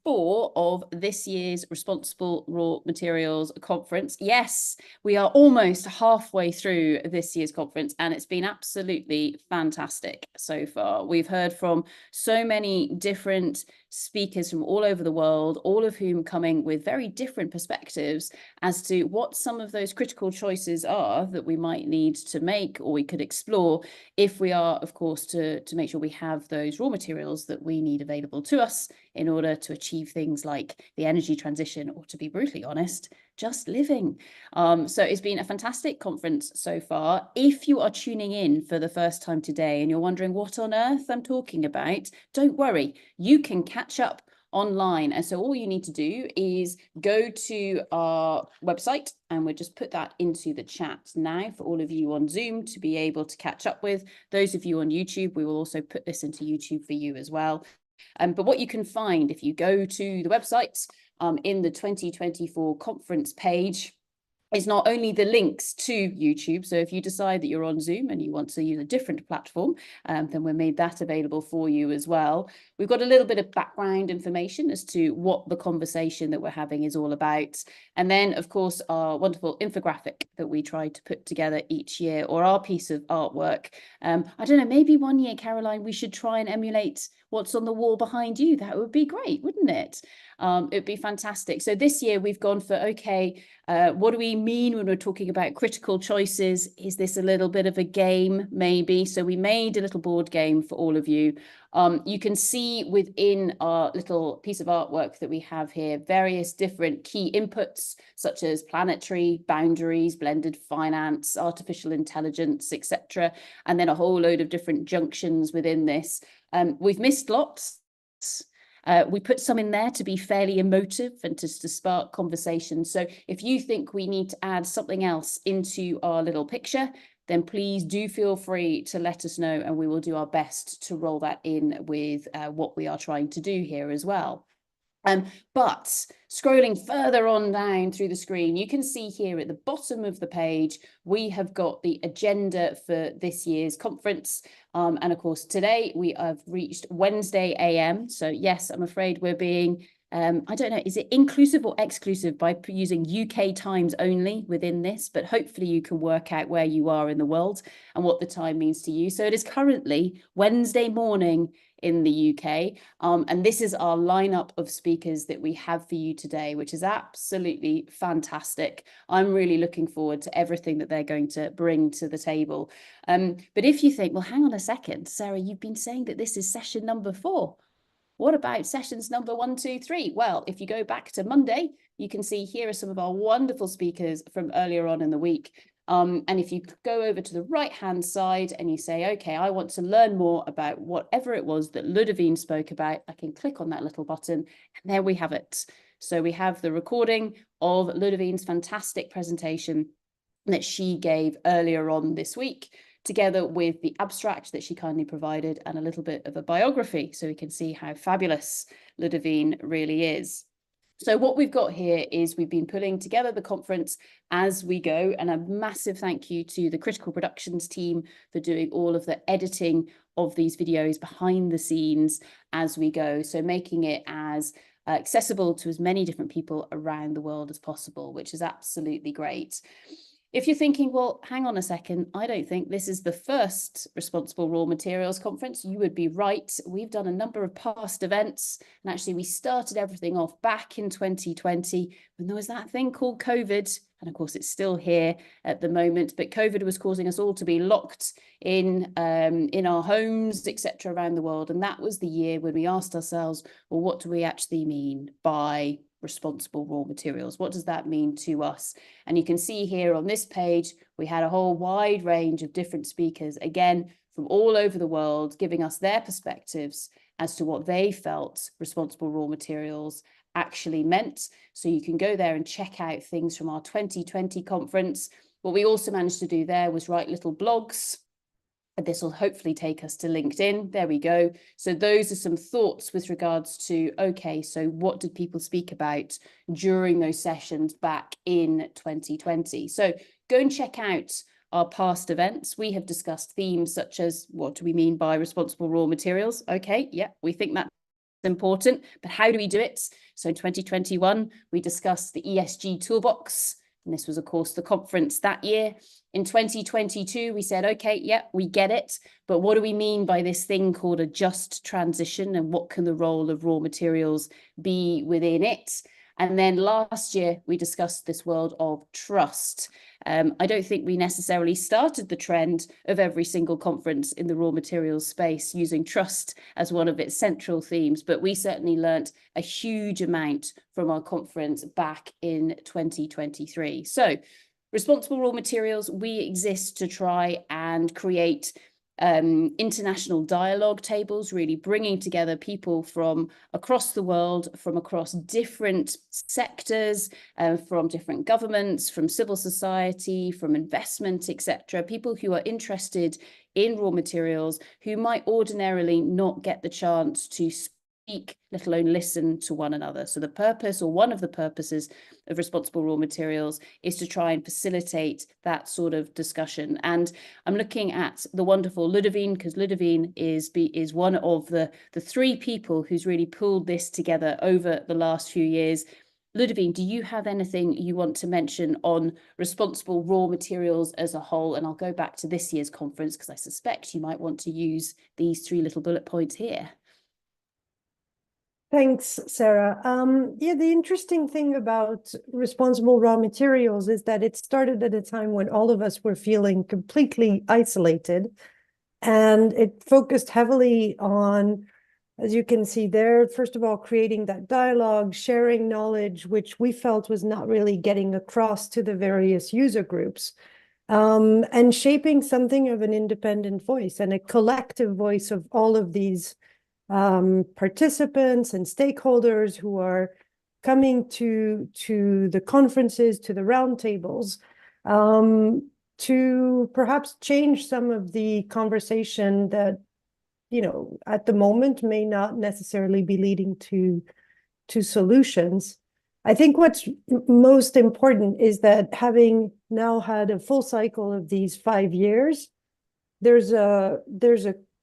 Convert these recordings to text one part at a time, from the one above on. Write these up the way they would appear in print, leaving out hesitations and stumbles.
4 of this year's Responsible Raw Materials Conference. Yes, we are almost halfway through this year's conference, and it's been absolutely fantastic so far. We've heard from so many different speakers from all over the world, all of whom coming with very different perspectives as to what some of those critical choices are that we might need to make or we could explore if we are, of course, to make sure we have those raw materials that we need available to us in order to achieve things like the energy transition, or to be brutally honest, just living. So it's been a fantastic conference so far. If you are tuning in for the first time today and you're wondering what on earth I'm talking about, don't worry, you can catch up online. And so all you need to do is go to our website, and we'll just put that into the chat now for all of you on Zoom to be able to catch up with. Those of you on YouTube, we will also put this into YouTube for you as well. But what you can find if you go to the website in the 2024 conference page is not only the links to YouTube. So if you decide that you're on Zoom and you want to use a different platform, then we made that available for you as well. We've got a little bit of background information as to what the conversation that we're having is all about. And then, of course, our wonderful infographic that we try to put together each year, or our piece of artwork. I don't know, maybe one year, Caroline, we should try and emulate what's on the wall behind you. That would be great, wouldn't it? It'd be fantastic. So this year we've gone for, okay, what do we mean when we're talking about critical choices? Is this a little bit of a game, maybe? So we made a little board game for all of you. You can see within our little piece of artwork that we have here various different key inputs, such as planetary boundaries, blended finance, artificial intelligence, etc., and then a whole load of different junctions within this. We've missed lots. We put some in there to be fairly emotive and to spark conversation. So if you think we need to add something else into our little picture, then please do feel free to let us know, and we will do our best to roll that in with what we are trying to do here as well. But scrolling further on down through the screen, you can see here at the bottom of the page, we have got the agenda for this year's conference. And of course, today we have reached Wednesday AM. So yes, I'm afraid we're being, I don't know, is it inclusive or exclusive by using UK times only within this? But hopefully you can work out where you are in the world and what the time means to you. So it is currently Wednesday morning in the UK. And this is our lineup of speakers that we have for you today, which is absolutely fantastic. I'm really looking forward to everything that they're going to bring to the table. But if you think, well, hang on a second, Sarah, you've been saying that this is session number 4. What about sessions number 1, 2, 3? Well, if you go back to Monday, you can see here are some of our wonderful speakers from earlier on in the week. And if you go over to the right-hand side and you say, okay, I want to learn more about whatever it was that Ludovine spoke about, I can click on that little button, and there we have it. So we have the recording of Ludovine's fantastic presentation that she gave earlier on this week, together with the abstract that she kindly provided and a little bit of a biography, so we can see how fabulous Ludovine really is. So what we've got here is we've been putting together the conference as we go, and a massive thank you to the Critical Productions team for doing all of the editing of these videos behind the scenes as we go, so making it as accessible to as many different people around the world as possible, which is absolutely great. If you're thinking, well, hang on a second, I don't think this is the first Responsible Raw Materials Conference, you would be right. We've done a number of past events, and actually we started everything off back in 2020 when there was that thing called COVID. And of course, it's still here at the moment, but COVID was causing us all to be locked in our homes, etc., around the world. And that was the year when we asked ourselves, well, what do we actually mean by responsible raw materials? What does that mean to us? And you can see here on this page, we had a whole wide range of different speakers, again, from all over the world, giving us their perspectives as to what they felt responsible raw materials actually meant. So you can go there and check out things from our 2020 conference. What we also managed to do there was write little blogs. This will hopefully take us to LinkedIn. There we go. So those are some thoughts with regards to, okay, so what did people speak about during those sessions back in 2020? So go and check out our past events. We have discussed themes such as, what do we mean by responsible raw materials? Okay, yeah, we think that important, but how do we do it? So in 2021, we discussed the ESG toolbox, and this was, of course, the conference that year. In 2022, we said, okay, yeah, we get it, but what do we mean by this thing called a just transition, and what can the role of raw materials be within it? And then last year, we discussed this world of trust. I don't think we necessarily started the trend of every single conference in the raw materials space using trust as one of its central themes, but we certainly learnt a huge amount from our conference back in 2023. So, Responsible Raw Materials, we exist to try and create international dialogue tables, really bringing together people from across the world, from across different sectors, from different governments, from civil society, from investment, etc. People who are interested in raw materials, who might ordinarily not get the chance to speak, let alone listen to one another. So the purpose, or one of the purposes of Responsible Raw Materials, is to try and facilitate that sort of discussion. And I'm looking at the wonderful Ludovine, because Ludovine is one of the three people who's really pulled this together over the last few years. Ludovine, do you have anything you want to mention on responsible raw materials as a whole? And I'll go back to this year's conference, because I suspect you might want to use these three little bullet points here. Thanks, Sarah. Yeah, the interesting thing about responsible raw materials is that it started at a time when all of us were feeling completely isolated, and it focused heavily on, as you can see there, first of all, creating that dialogue, sharing knowledge, which we felt was not really getting across to the various user groups, and shaping something of an independent voice and a collective voice of all of these participants and stakeholders who are coming to the conferences, to the roundtables, to perhaps change some of the conversation that, you know, at the moment may not necessarily be leading to solutions. I think what's most important is that, having now had a full cycle of these 5 years, there's a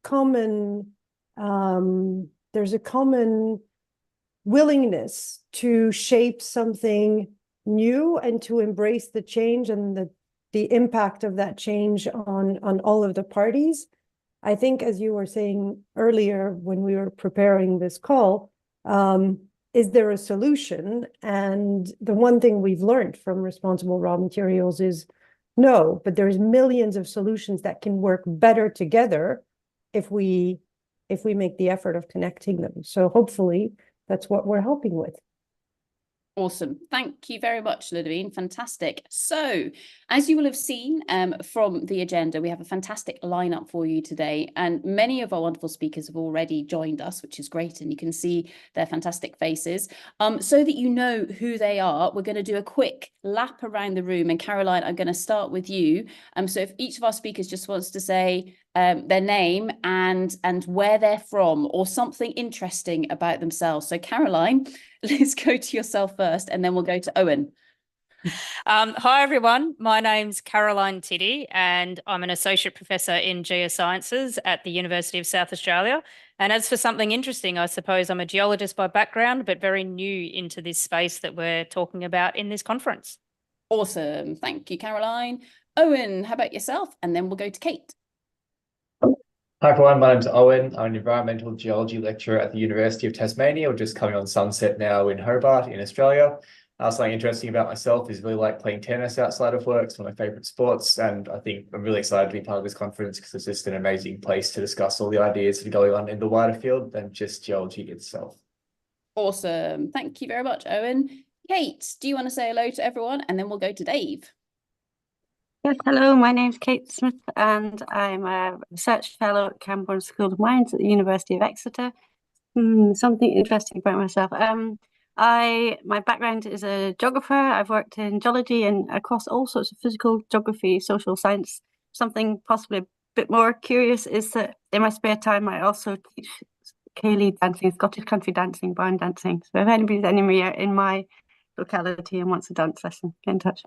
common willingness to shape something new and to embrace the change and the impact of that change on all of the parties. I think, as you were saying earlier when we were preparing this call, is there a solution? And the one thing we've learned from responsible raw materials is no, but there's millions of solutions that can work better together if we make the effort of connecting them. So hopefully that's what we're helping with. Awesome. Thank you very much, Ludovine. Fantastic. So, as you will have seen from the agenda, we have a fantastic lineup for you today, and many of our wonderful speakers have already joined us, which is great, and you can see their fantastic faces. So that you know who they are, we're going to do a quick lap around the room, and Caroline, I'm going to start with you. So if each of our speakers just wants to say their name and where they're from, or something interesting about themselves. So Caroline, let's go to yourself first, and then we'll go to Owen. Hi, everyone. My name's Caroline Tiddy, and I'm an associate professor in geosciences at the University of South Australia. And as for something interesting, I suppose I'm a geologist by background, but very new into this space that we're talking about in this conference. Awesome. Thank you, Caroline. Owen, how about yourself? And then we'll go to Kate. Hi everyone, my name's Owen. I'm an environmental geology lecturer at the University of Tasmania. We're just coming on sunset now in Hobart in Australia. Something interesting about myself is really like playing tennis outside of work. It's one of my favourite sports, and I think I'm really excited to be part of this conference because it's just an amazing place to discuss all the ideas that are going on in the wider field than just geology itself. Awesome. Thank you very much, Owen. Kate, do you want to say hello to everyone? And then we'll go to Dave. Yes, hello, my name's Kate Smith, and I'm a research fellow at Camborne School of Mines at the University of Exeter. Something interesting about myself. My background is a geographer. I've worked in geology and across all sorts of physical geography, social science. Something possibly a bit more curious is that in my spare time, I also teach Ceilidh dancing, Scottish country dancing, barn dancing. So if anybody's anywhere in my locality and wants a dance lesson, get in touch.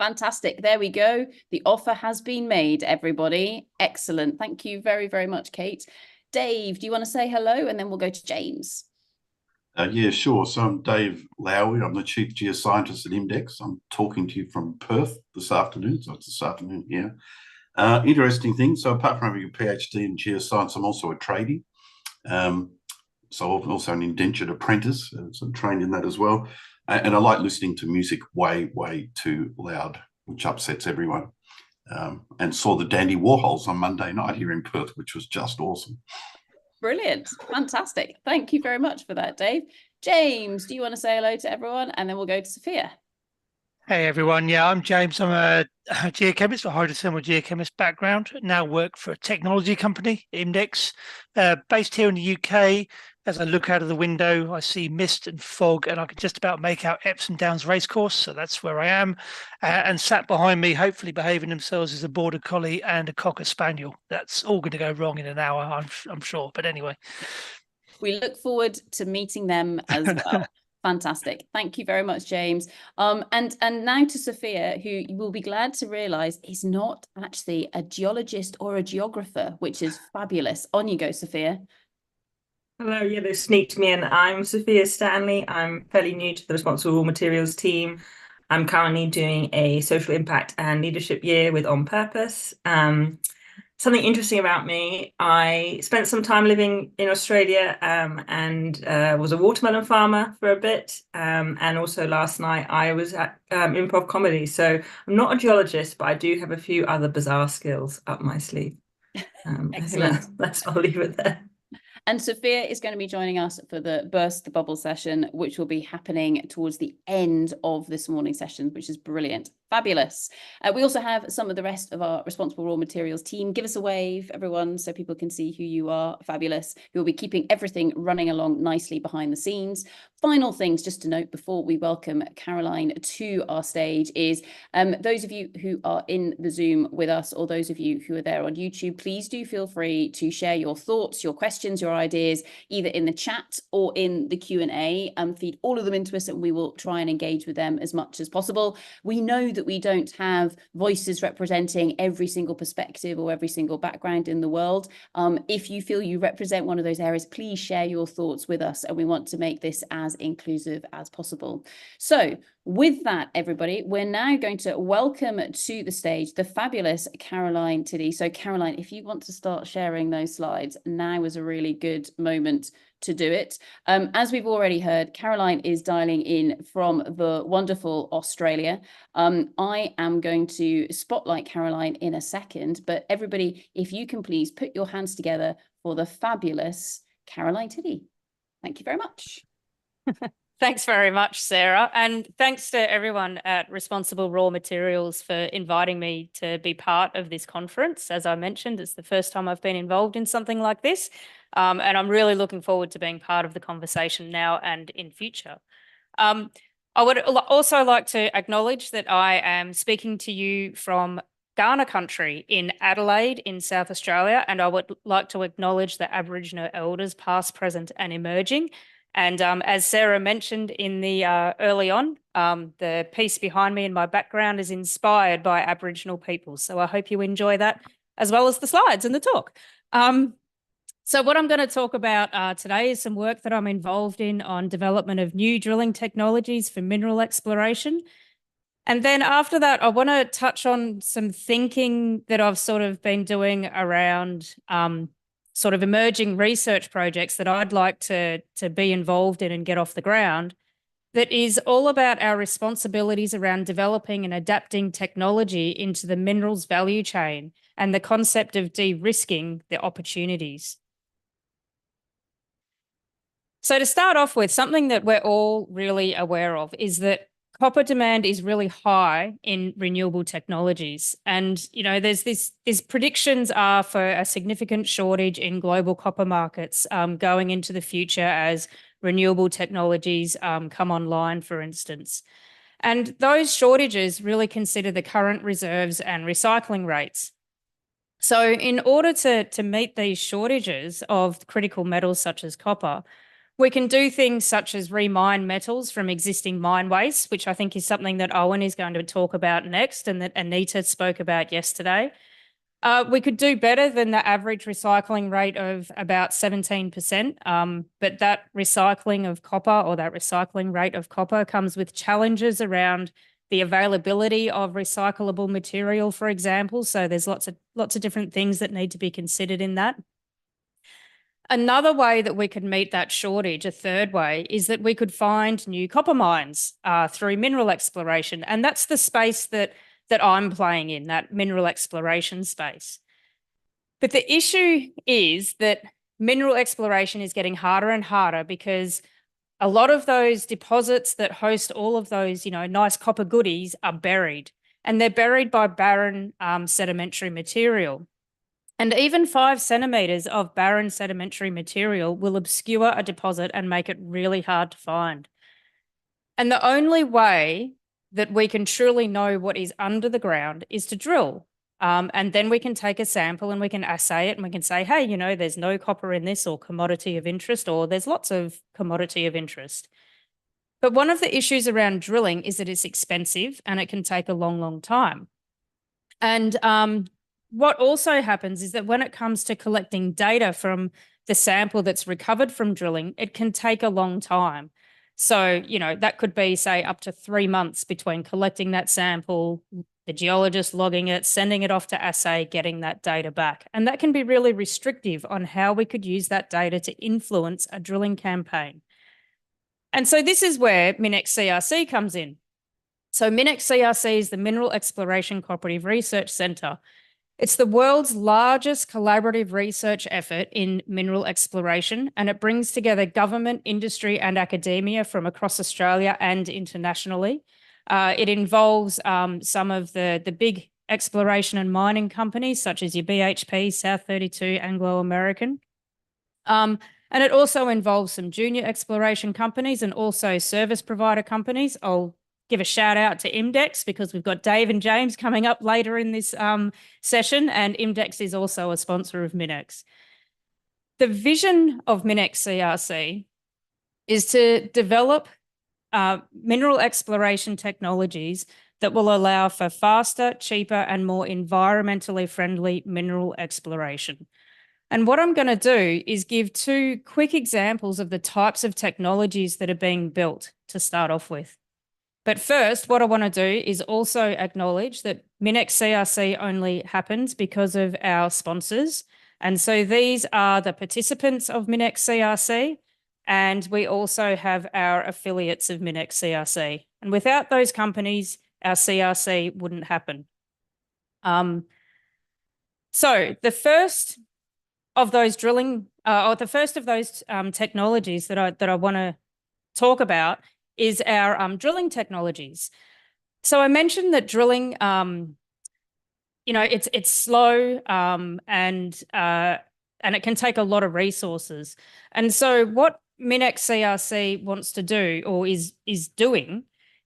Fantastic. There we go. The offer has been made, everybody. Excellent. Thank you very, very much, Kate. Dave, do you want to say hello? And then we'll go to James. Yeah, sure. So I'm Dave Lowry. I'm the Chief Geoscientist at IMDEX. I'm talking to you from Perth this afternoon. So it's this afternoon here. Interesting thing. So apart from having a PhD in geoscience, I'm also a tradie. So I'm also an indentured apprentice. So I'm trained in that as well. And I like listening to music way, way too loud, which upsets everyone. And saw the Dandy Warhols on Monday night here in Perth, which was just awesome. Brilliant. Fantastic. Thank you very much for that, Dave. James, do you want to say hello to everyone? And then we'll go to Sophia. Hey everyone, yeah, I'm James. I'm a geochemist, a hydrothermal geochemist background. Now work for a technology company, IMDEX, based here in the UK. As I look out of the window, I see mist and fog, and I can just about make out Epsom Downs Racecourse. So that's where I am. And sat behind me, hopefully behaving themselves, is a border collie and a cocker spaniel. That's all going to go wrong in an hour, I'm sure. But anyway, we look forward to meeting them as well. Fantastic. Thank you very much, James. And now to Sophia, who you will be glad to realise is not actually a geologist or a geographer, which is fabulous. On you go, Sophia. Hello, yeah, they sneaked me in. I'm Sophia Stanley. I'm fairly new to the Responsible Raw Materials team. I'm currently doing a social impact and leadership year with On Purpose. Something interesting about me, I spent some time living in Australia and was a watermelon farmer for a bit. And also last night I was at improv comedy. So I'm not a geologist, but I do have a few other bizarre skills up my sleeve. Excellent. I'll leave it there. And Sophia is going to be joining us for the Burst the Bubble session, which will be happening towards the end of this morning's session, which is brilliant. Fabulous. We also have some of the rest of our Responsible Raw Materials team. Give us a wave, everyone, so people can see who you are. Fabulous. Who will be keeping everything running along nicely behind the scenes. Final things just to note before we welcome Caroline to our stage is those of you who are in the Zoom with us, or those of you who are there on YouTube, please do feel free to share your thoughts, your questions, your ideas, either in the chat or in the Q&A, and feed all of them into us, and we will try and engage with them as much as possible. We know that we don't have voices representing every single perspective or every single background in the world. If you feel you represent one of those areas, please share your thoughts with us, and we want to make this as inclusive as possible. So with that, everybody, we're now going to welcome to the stage the fabulous Caroline Tiddy. So Caroline, if you want to start sharing those slides, now is a really good moment to do it. As we've already heard, Caroline is dialing in from the wonderful Australia. I am going to spotlight Caroline in a second, but everybody, if you can please put your hands together for the fabulous Caroline Tiddy. Thank you very much. Thanks very much, Sarah. And thanks to everyone at Responsible Raw Materials for inviting me to be part of this conference. As I mentioned, it's the first time I've been involved in something like this. And I'm really looking forward to being part of the conversation now and in future. I would also like to acknowledge that I am speaking to you from Kaurna country in Adelaide in South Australia. And I would like to acknowledge the Aboriginal elders past, present and emerging. And as Sarah mentioned in the early on, the piece behind me in my background is inspired by Aboriginal people. So I hope you enjoy that, as well as the slides and the talk. So what I'm going to talk about today is some work that I'm involved in on development of new drilling technologies for mineral exploration. And then after that, I want to touch on some thinking that I've sort of been doing around sort of emerging research projects that I'd like to be involved in and get off the ground, that is all about our responsibilities around developing and adapting technology into the minerals value chain and the concept of de-risking the opportunities. So to start off with, something that we're all really aware of is that copper demand is really high in renewable technologies. And, you know, these predictions are for a significant shortage in global copper markets going into the future as renewable technologies come online, for instance. And those shortages really consider the current reserves and recycling rates. So in order to meet these shortages of critical metals such as copper, we can do things such as remine metals from existing mine waste, which I think is something that Owen is going to talk about next and that Anita spoke about yesterday. We could do better than the average recycling rate of about 17%, but that recycling of copper, or that recycling rate of copper, comes with challenges around the availability of recyclable material, for example. So there's lots of different things that need to be considered in that. Another way that we could meet that shortage, a third way, is that we could find new copper mines through mineral exploration. And that's the space that I'm playing in, that mineral exploration space. But the issue is that mineral exploration is getting harder and harder because a lot of those deposits that host all of those, nice copper goodies are buried, and they're buried by barren sedimentary material. And even 5 centimeters of barren sedimentary material will obscure a deposit and make it really hard to find. And the only way that we can truly know what is under the ground is to drill. And then we can take a sample and we can assay it, and we can say, hey, there's no copper in this, or commodity of interest, or there's lots of commodity of interest. But one of the issues around drilling is that it's expensive and it can take a long, long time. And what also happens is that when it comes to collecting data from the sample that's recovered from drilling, it can take a long time. So, that could be, say, up to 3 months between collecting that sample, the geologist logging it, sending it off to assay, getting that data back. And that can be really restrictive on how we could use that data to influence a drilling campaign. And so this is where MinEx CRC comes in. So MinEx CRC is the Mineral Exploration Cooperative Research Centre. It's the world's largest collaborative research effort in mineral exploration, and it brings together government, industry and academia from across Australia and internationally. It involves some of the big exploration and mining companies such as your BHP, South32, Anglo American. And it also involves some junior exploration companies and also service provider companies. I'll give a shout out to IMDEX because we've got Dave and James coming up later in this session, and IMDEX is also a sponsor of MinEx. The vision of MinEx CRC is to develop mineral exploration technologies that will allow for faster, cheaper and more environmentally friendly mineral exploration. And what I'm going to do is give 2 quick examples of the types of technologies that are being built to start off with. But first, what I want to do is also acknowledge that MinEx CRC only happens because of our sponsors. And so these are the participants of MinEx CRC, and we also have our affiliates of MinEx CRC. And without those companies, our CRC wouldn't happen. So the first of those technologies that I want to talk about is our drilling technologies. So I mentioned that drilling, it's slow and it can take a lot of resources. And so what MinEx CRC wants to do, or is doing,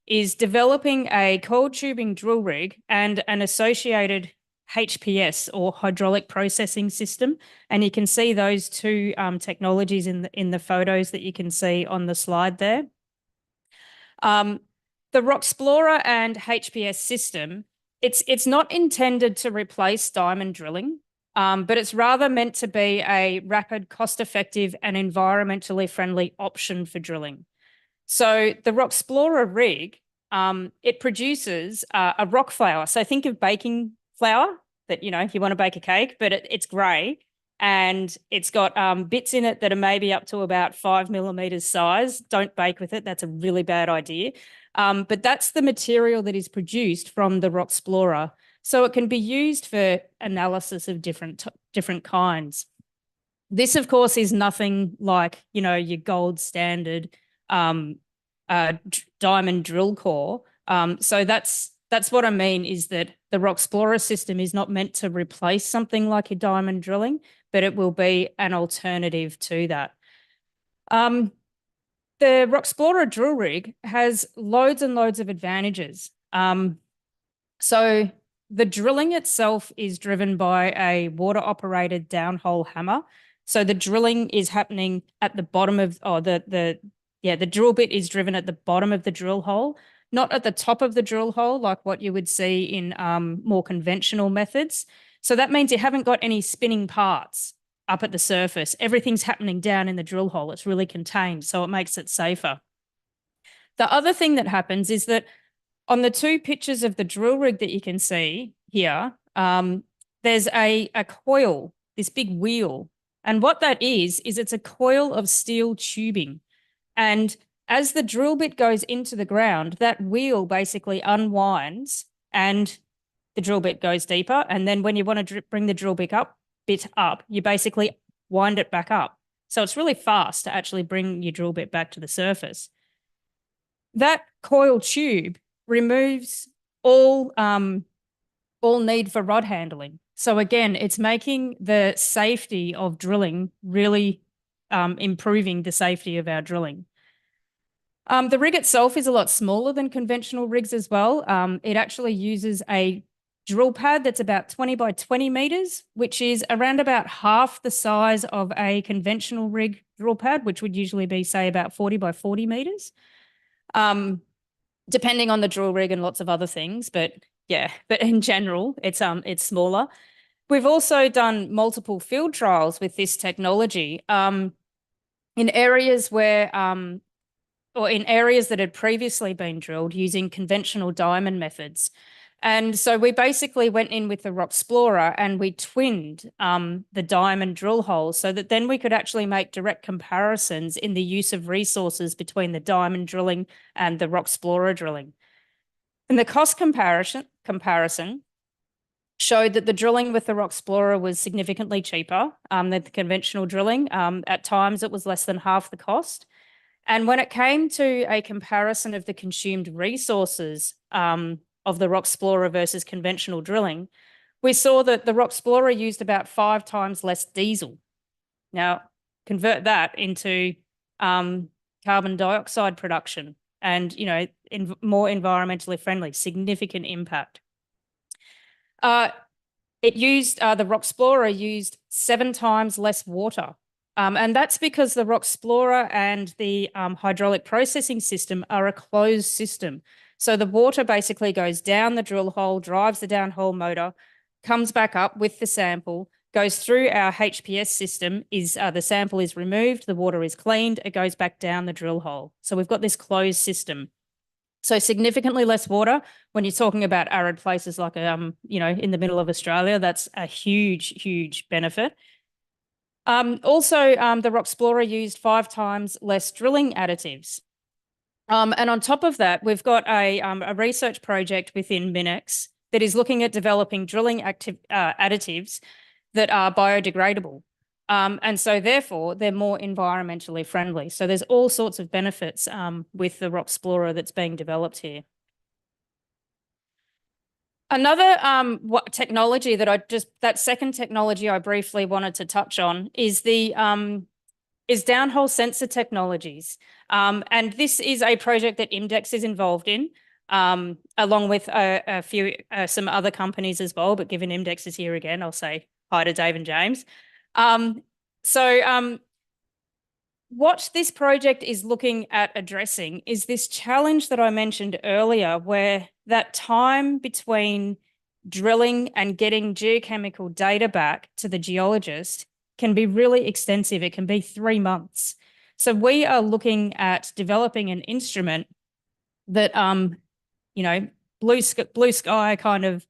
is developing a coiled tubing drill rig and an associated HPS, or hydraulic processing system. And you can see those 2 technologies in the photos that you can see on the slide there. The Roxplorer and HPS system, it's not intended to replace diamond drilling, but it's rather meant to be a rapid, cost-effective and environmentally friendly option for drilling. So the Roxplorer rig, it produces a rock flour. So think of baking flour that, if you want to bake a cake, but it's grey. And it's got bits in it that are maybe up to about 5 millimeters size. Don't bake with it. That's a really bad idea. But that's the material that is produced from the Roxplorer. So it can be used for analysis of different kinds. This, of course, is nothing like, your gold standard diamond drill core. So that's what I mean, is that the Roxplorer system is not meant to replace something like your diamond drilling, but it will be an alternative to that. The Roxplorer drill rig has loads and loads of advantages. So the drilling itself is driven by a water-operated downhole hammer. So the drilling is happening at the bottom of, the drill bit is driven at the bottom of the drill hole, not at the top of the drill hole like what you would see in more conventional methods. So that means you haven't got any spinning parts up at the surface. Everything's happening down in the drill hole. It's really contained, so it makes it safer. The other thing that happens is that on the two pictures of the drill rig that you can see here, there's a coil, this big wheel. And what that is it's a coil of steel tubing. And as the drill bit goes into the ground, that wheel basically unwinds and the drill bit goes deeper. And then when you want to bring the drill bit up, you basically wind it back up. So it's really fast to actually bring your drill bit back to the surface. That coil tube removes all need for rod handling. So again, it's making the safety of drilling really improving the safety of our drilling. The rig itself is a lot smaller than conventional rigs as well. It actually uses a drill pad that's about 20 by 20 meters, which is around about half the size of a conventional rig drill pad, which would usually be, say, about 40 by 40 meters, depending on the drill rig and lots of other things. But yeah, but in general, it's smaller. We've also done multiple field trials with this technology in areas where, or in areas that had previously been drilled using conventional diamond methods. And so we basically went in with the Roxplorer and we twinned the diamond drill holes so that then we could actually make direct comparisons in the use of resources between the diamond drilling and the Roxplorer drilling. And the cost comparison showed that the drilling with the Roxplorer was significantly cheaper than the conventional drilling. At times, it was less than half the cost. And when it came to a comparison of the consumed resources of the Roxplorer versus conventional drilling, we saw that the Roxplorer used about 5 times less diesel. Now, convert that into carbon dioxide production and, you know, more environmentally friendly, significant impact. The Roxplorer used 7 times less water. And that's because the Roxplorer and the hydraulic processing system are a closed system. So the water basically goes down the drill hole, drives the downhole motor, comes back up with the sample, goes through our HPS system, the sample is removed, the water is cleaned, it goes back down the drill hole. So we've got this closed system. So significantly less water. When you're talking about arid places like, you know, in the middle of Australia, that's a huge, huge benefit. Also, the Roxplorer used 5 times less drilling additives. And on top of that, we've got a research project within Minex that is looking at developing drilling additives that are biodegradable. And so therefore, they're more environmentally friendly. So there's all sorts of benefits with the Roxplorer that's being developed here. Another technology that second technology I briefly wanted to touch on is the downhole sensor technologies. And this is a project that IMDEX is involved in, along with some other companies as well. But given IMDEX is here again, I'll say hi to Dave and James. What this project is looking at addressing is this challenge that I mentioned earlier, where that time between drilling and getting geochemical data back to the geologist can be really extensive. It can be 3 months. So we are looking at developing an instrument that, you know, blue sky kind of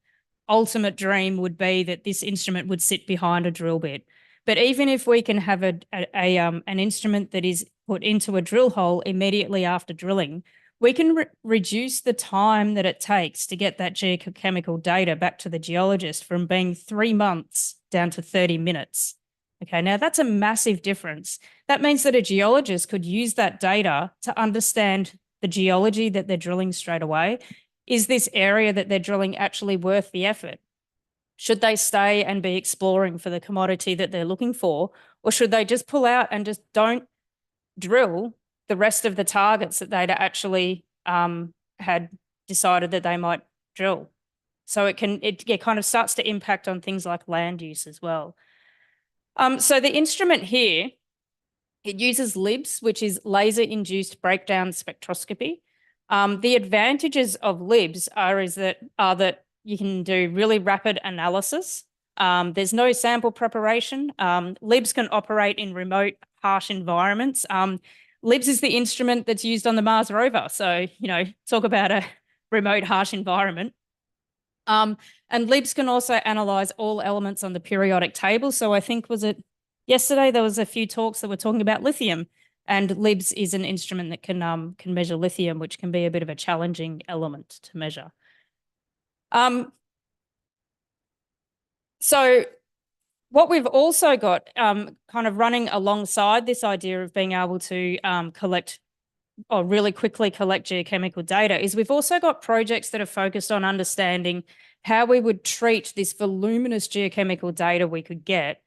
ultimate dream would be that this instrument would sit behind a drill bit. But even if we can have an instrument that is put into a drill hole immediately after drilling, we can reduce the time that it takes to get that geochemical data back to the geologist from being 3 months down to 30 minutes. Okay, now that's a massive difference. That means that a geologist could use that data to understand the geology that they're drilling straight away. Is this area that they're drilling actually worth the effort? Should they stay and be exploring for the commodity that they're looking for? Or should they just pull out and just don't drill the rest of the targets that they'd actually had decided that they might drill? So it kind of starts to impact on things like land use as well. So the instrument here, it uses LIBS, which is laser-induced breakdown spectroscopy. The advantages of LIBS are that you can do really rapid analysis There's no sample preparation. LIBS can operate in remote, harsh environments. LIBS is the instrument that's used on the Mars rover. So, you know, talk about a remote, harsh environment. And LIBS can also analyze all elements on the periodic table. So I think, was it yesterday, there was a few talks that were talking about lithium, and LIBS is an instrument that can measure lithium, which can be a bit of a challenging element to measure. So what we've also got kind of running alongside this idea of being able to collect or really quickly collect geochemical data is we've also got projects that are focused on understanding how we would treat this voluminous geochemical data we could get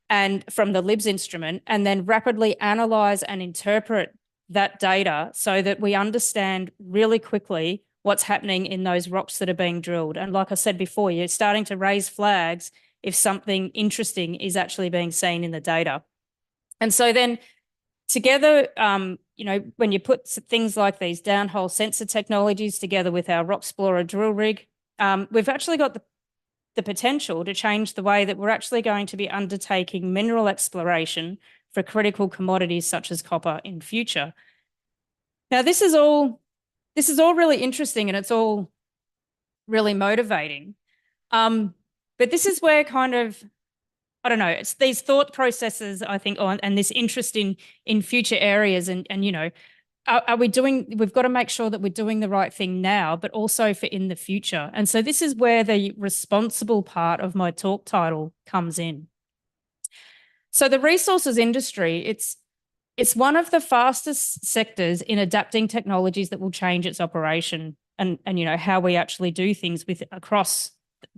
and from the LIBS instrument, and then rapidly analyze and interpret that data so that we understand really quickly what's happening in those rocks that are being drilled. And like I said before, you're starting to raise flags if something interesting is actually being seen in the data. And so then together, you know, when you put things like these downhole sensor technologies together with our Rocksplorer drill rig, we've actually got the potential to change the way that we're actually going to be undertaking mineral exploration for critical commodities such as copper in future. Now, this is all really interesting and it's all really motivating. But this is where kind of, I don't know, it's these thought processes, I think, and this interest in future areas and you know, we've got to make sure that we're doing the right thing now, but also for in the future. And so this is where the responsible part of my talk title comes in. So the resources industry, it's one of the fastest sectors in adapting technologies that will change its operation and you know, how we actually do things across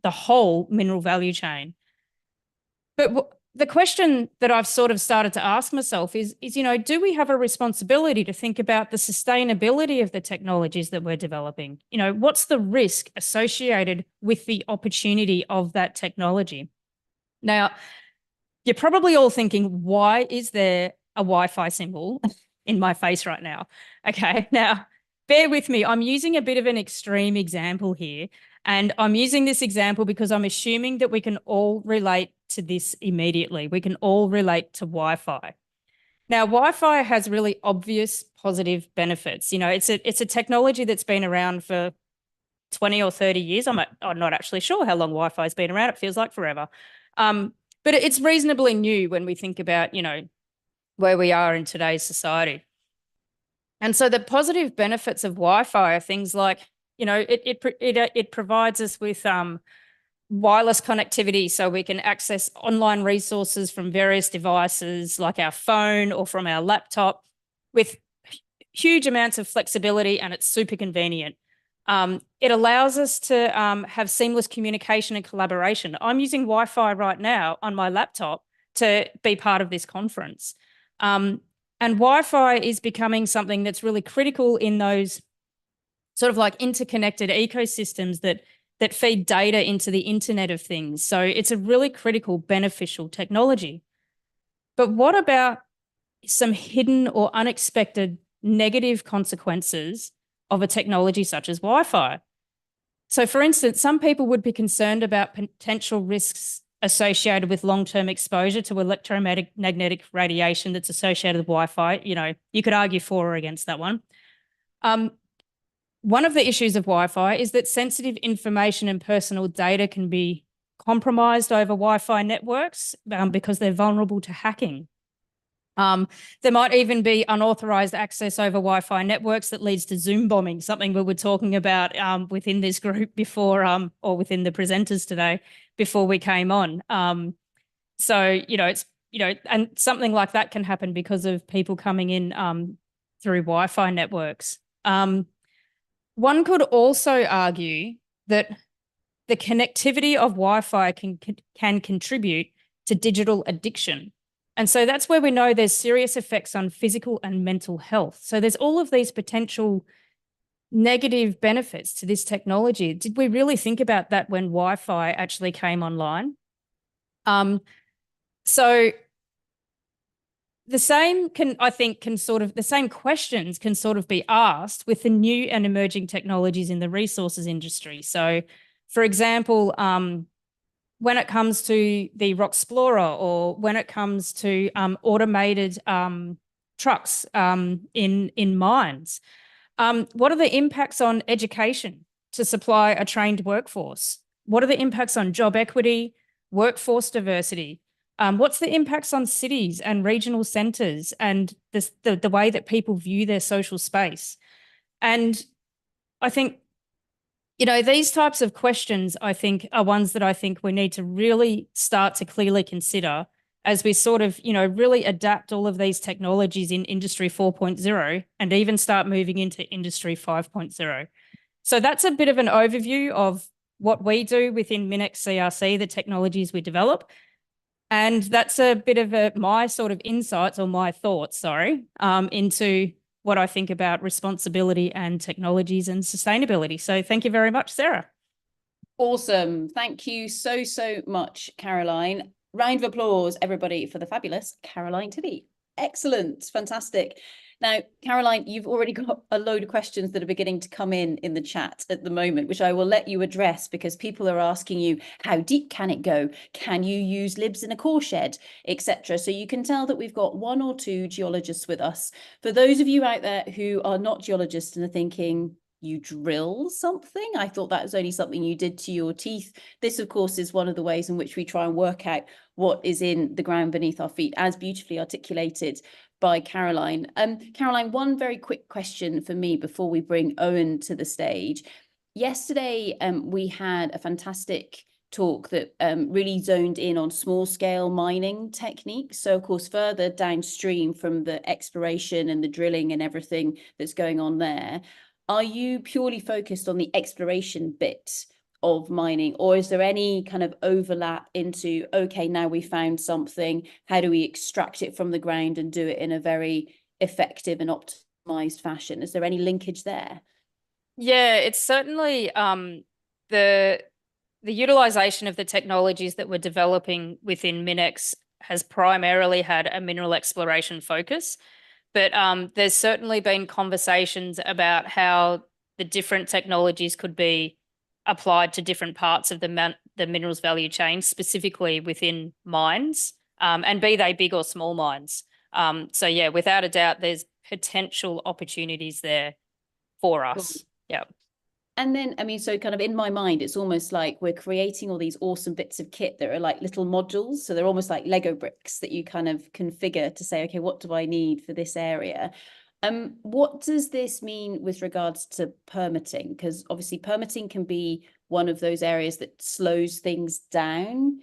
the whole mineral value chain. But the question that I've sort of started to ask myself is, you know, do we have a responsibility to think about the sustainability of the technologies that we're developing? You know, what's the risk associated with the opportunity of that technology? Now, you're probably all thinking, why is there a Wi-Fi symbol in my face right now? Okay, now, bear with me. I'm using a bit of an extreme example here. And I'm using this example because I'm assuming that we can all relate to this immediately. We can all relate to Wi-Fi. Now, Wi-Fi has really obvious positive benefits. You know, it's a technology that's been around for 20 or 30 years. I'm not actually sure how long Wi-Fi has been around. It feels like forever. But it's reasonably new when we think about, you know, where we are in today's society. And so the positive benefits of Wi-Fi are things like, you know, it provides us with wireless connectivity so we can access online resources from various devices like our phone or from our laptop with huge amounts of flexibility, and it's super convenient. It allows us to have seamless communication and collaboration. I'm using Wi-Fi right now on my laptop to be part of this conference. And Wi-Fi is becoming something that's really critical in those sort of like interconnected ecosystems that feed data into the Internet of Things. So it's a really critical, beneficial technology. But what about some hidden or unexpected negative consequences of a technology such as Wi-Fi? So for instance, some people would be concerned about potential risks associated with long-term exposure to electromagnetic radiation that's associated with Wi-Fi. You know, you could argue for or against that one. One of the issues of Wi-Fi is that sensitive information and personal data can be compromised over Wi-Fi networks because they're vulnerable to hacking. There might even be unauthorized access over Wi-Fi networks that leads to Zoom bombing, something we were talking about within this group before, or within the presenters today before we came on. So, you know, it's, you know, and something like that can happen because of people coming in through Wi-Fi networks. One could also argue that the connectivity of Wi-Fi can contribute to digital addiction. And so that's where we know there's serious effects on physical and mental health. So there's all of these potential negative benefits to this technology. Did we really think about that when Wi-Fi actually came online? So the same the same questions can sort of be asked with the new and emerging technologies in the resources industry. So, for example, when it comes to the Rock Explorer, or when it comes to automated trucks in mines. What are the impacts on education to supply a trained workforce? What are the impacts on job equity, workforce diversity? What's the impacts on cities and regional centres and the way that people view their social space? And I think, you know, these types of questions, I think, are ones that I think we need to really start to clearly consider as we sort of, you know, really adapt all of these technologies in Industry 4.0 and even start moving into Industry 5.0. So that's a bit of an overview of what we do within Minex CRC, the technologies we develop. And that's a bit of my sort of insights, or my thoughts, into what I think about responsibility and technologies and sustainability. So thank you very much, Sarah. Awesome. Thank you so, so much, Caroline. Round of applause, everybody, for the fabulous Caroline Tilley. Excellent. Fantastic. Now, Caroline, you've already got a load of questions that are beginning to come in the chat at the moment, which I will let you address, because people are asking you, how deep can it go? Can you use libs in a core shed, etc.? So you can tell that we've got 1 or 2 geologists with us. For those of you out there who are not geologists and are thinking, you drill something? I thought that was only something you did to your teeth. This, of course, is one of the ways in which we try and work out what is in the ground beneath our feet, as beautifully articulated by Caroline. Caroline, one very quick question for me before we bring Owen to the stage. Yesterday, we had a fantastic talk that really zoned in on small scale mining techniques. So, of course, further downstream from the exploration and the drilling and everything that's going on there, are you purely focused on the exploration bit of mining, or is there any kind of overlap into, okay, now we found something, how do we extract it from the ground and do it in a very effective and optimized fashion? Is there any linkage there? Yeah, it's certainly the utilization of the technologies that we're developing within Minex has primarily had a mineral exploration focus. But there's certainly been conversations about how the different technologies could be applied to different parts of the minerals value chain, specifically within mines, and be they big or small mines. So yeah, without a doubt, there's potential opportunities there for us. Cool. Yeah. And then, I mean, so kind of in my mind, it's almost like we're creating all these awesome bits of kit that are like little modules. So they're almost like Lego bricks that you kind of configure to say, okay, what do I need for this area? What does this mean with regards to permitting? Because obviously permitting can be one of those areas that slows things down.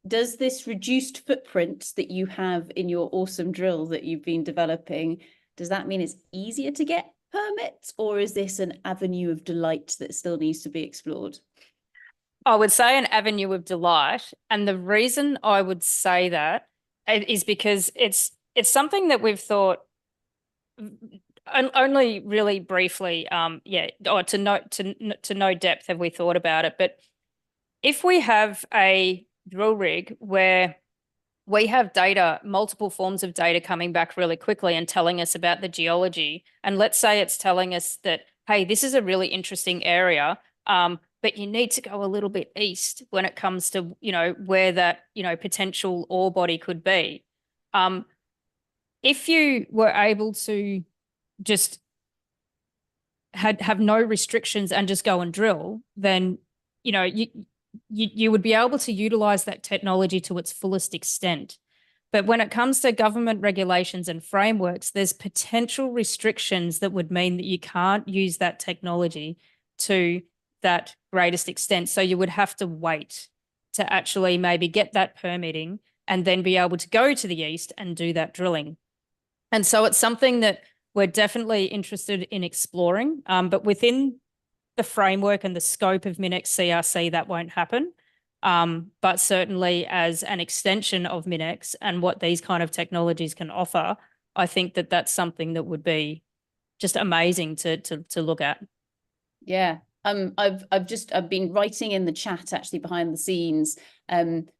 Does this reduced footprint that you have in your awesome drill that you've been developing, does that mean it's easier to get permits, or is this an avenue of delight that still needs to be explored? I would say an avenue of delight. And the reason I would say that is because it's something that we've thought only really briefly, or to no depth have we thought about it. But if we have a drill rig where we have data, multiple forms of data coming back really quickly and telling us about the geology, and let's say it's telling us that, hey, this is a really interesting area, but you need to go a little bit east when it comes to, you know, where that, you know, potential ore body could be. If you were able to just have no restrictions and just go and drill, then, you know, you would be able to utilize that technology to its fullest extent. But when it comes to government regulations and frameworks, there's potential restrictions that would mean that you can't use that technology to that greatest extent. So you would have to wait to actually maybe get that permitting and then be able to go to the east and do that drilling. And so it's something that we're definitely interested in exploring, but within the framework and the scope of Minex CRC, that won't happen. But certainly as an extension of Minex and what these kind of technologies can offer, I think that that's something that would be just amazing to look at. Yeah. I've been writing in the chat actually behind the scenes.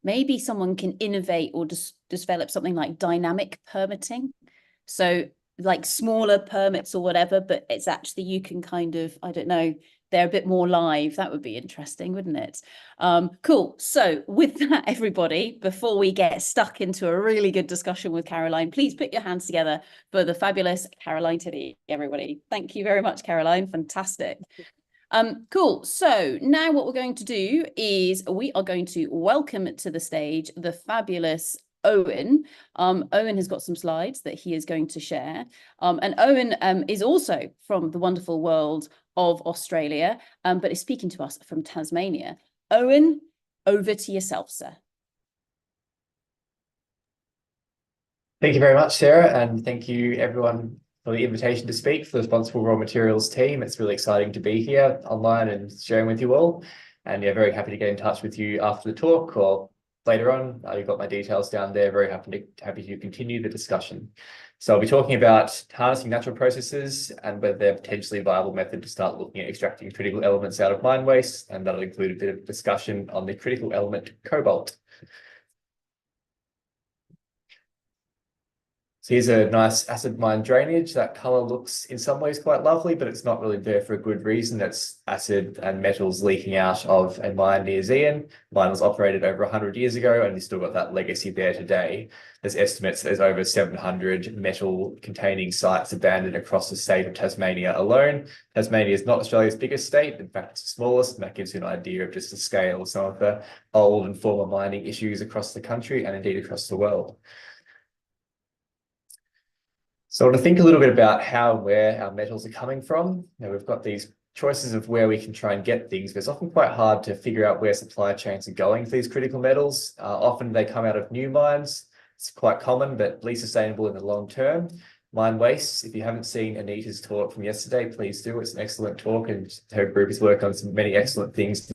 Maybe someone can innovate or just develop something like dynamic permitting. So like smaller permits or whatever, but it's actually you can kind of, I don't know, they're a bit more live. That would be interesting, wouldn't it? Cool. So with that, everybody, before we get stuck into a really good discussion with Caroline, please put your hands together for the fabulous Caroline Tiddy, everybody. Thank you very much, Caroline. Fantastic. Cool. So now what we're going to do is we are going to welcome to the stage the fabulous Owen. Owen has got some slides that he is going to share. And Owen is also from the wonderful world of Australia, but is speaking to us from Tasmania. Owen, over to yourself, sir. Thank you very much, Sarah, and thank you everyone for the invitation to speak for the Responsible Raw Materials team. It's really exciting to be here online and sharing with you all. And yeah, very happy to get in touch with you after the talk or later on. You've got my details down there. Very happy to continue the discussion. So I'll be talking about harnessing natural processes and whether they're potentially a viable method to start looking at extracting critical elements out of mine waste. And that'll include a bit of discussion on the critical element cobalt. So here's a nice acid mine drainage. That color looks in some ways quite lovely, but it's not really there for a good reason. It's acid and metals leaking out of a mine near Zeehan. Mine was operated over 100 years ago, and you've still got that legacy there today. There's estimates there's over 700 metal-containing sites abandoned across the state of Tasmania alone. Tasmania is not Australia's biggest state. In fact, it's the smallest, and that gives you an idea of just the scale of some of the old and former mining issues across the country and indeed across the world. So I want to think a little bit about how and where our metals are coming from. Now, we've got these choices of where we can try and get things, but it's often quite hard to figure out where supply chains are going for these critical metals. Often they come out of new mines. It's quite common, but least sustainable in the long term. Mine wastes. If you haven't seen Anita's talk from yesterday, please do. It's an excellent talk, and her group has worked on some many excellent things.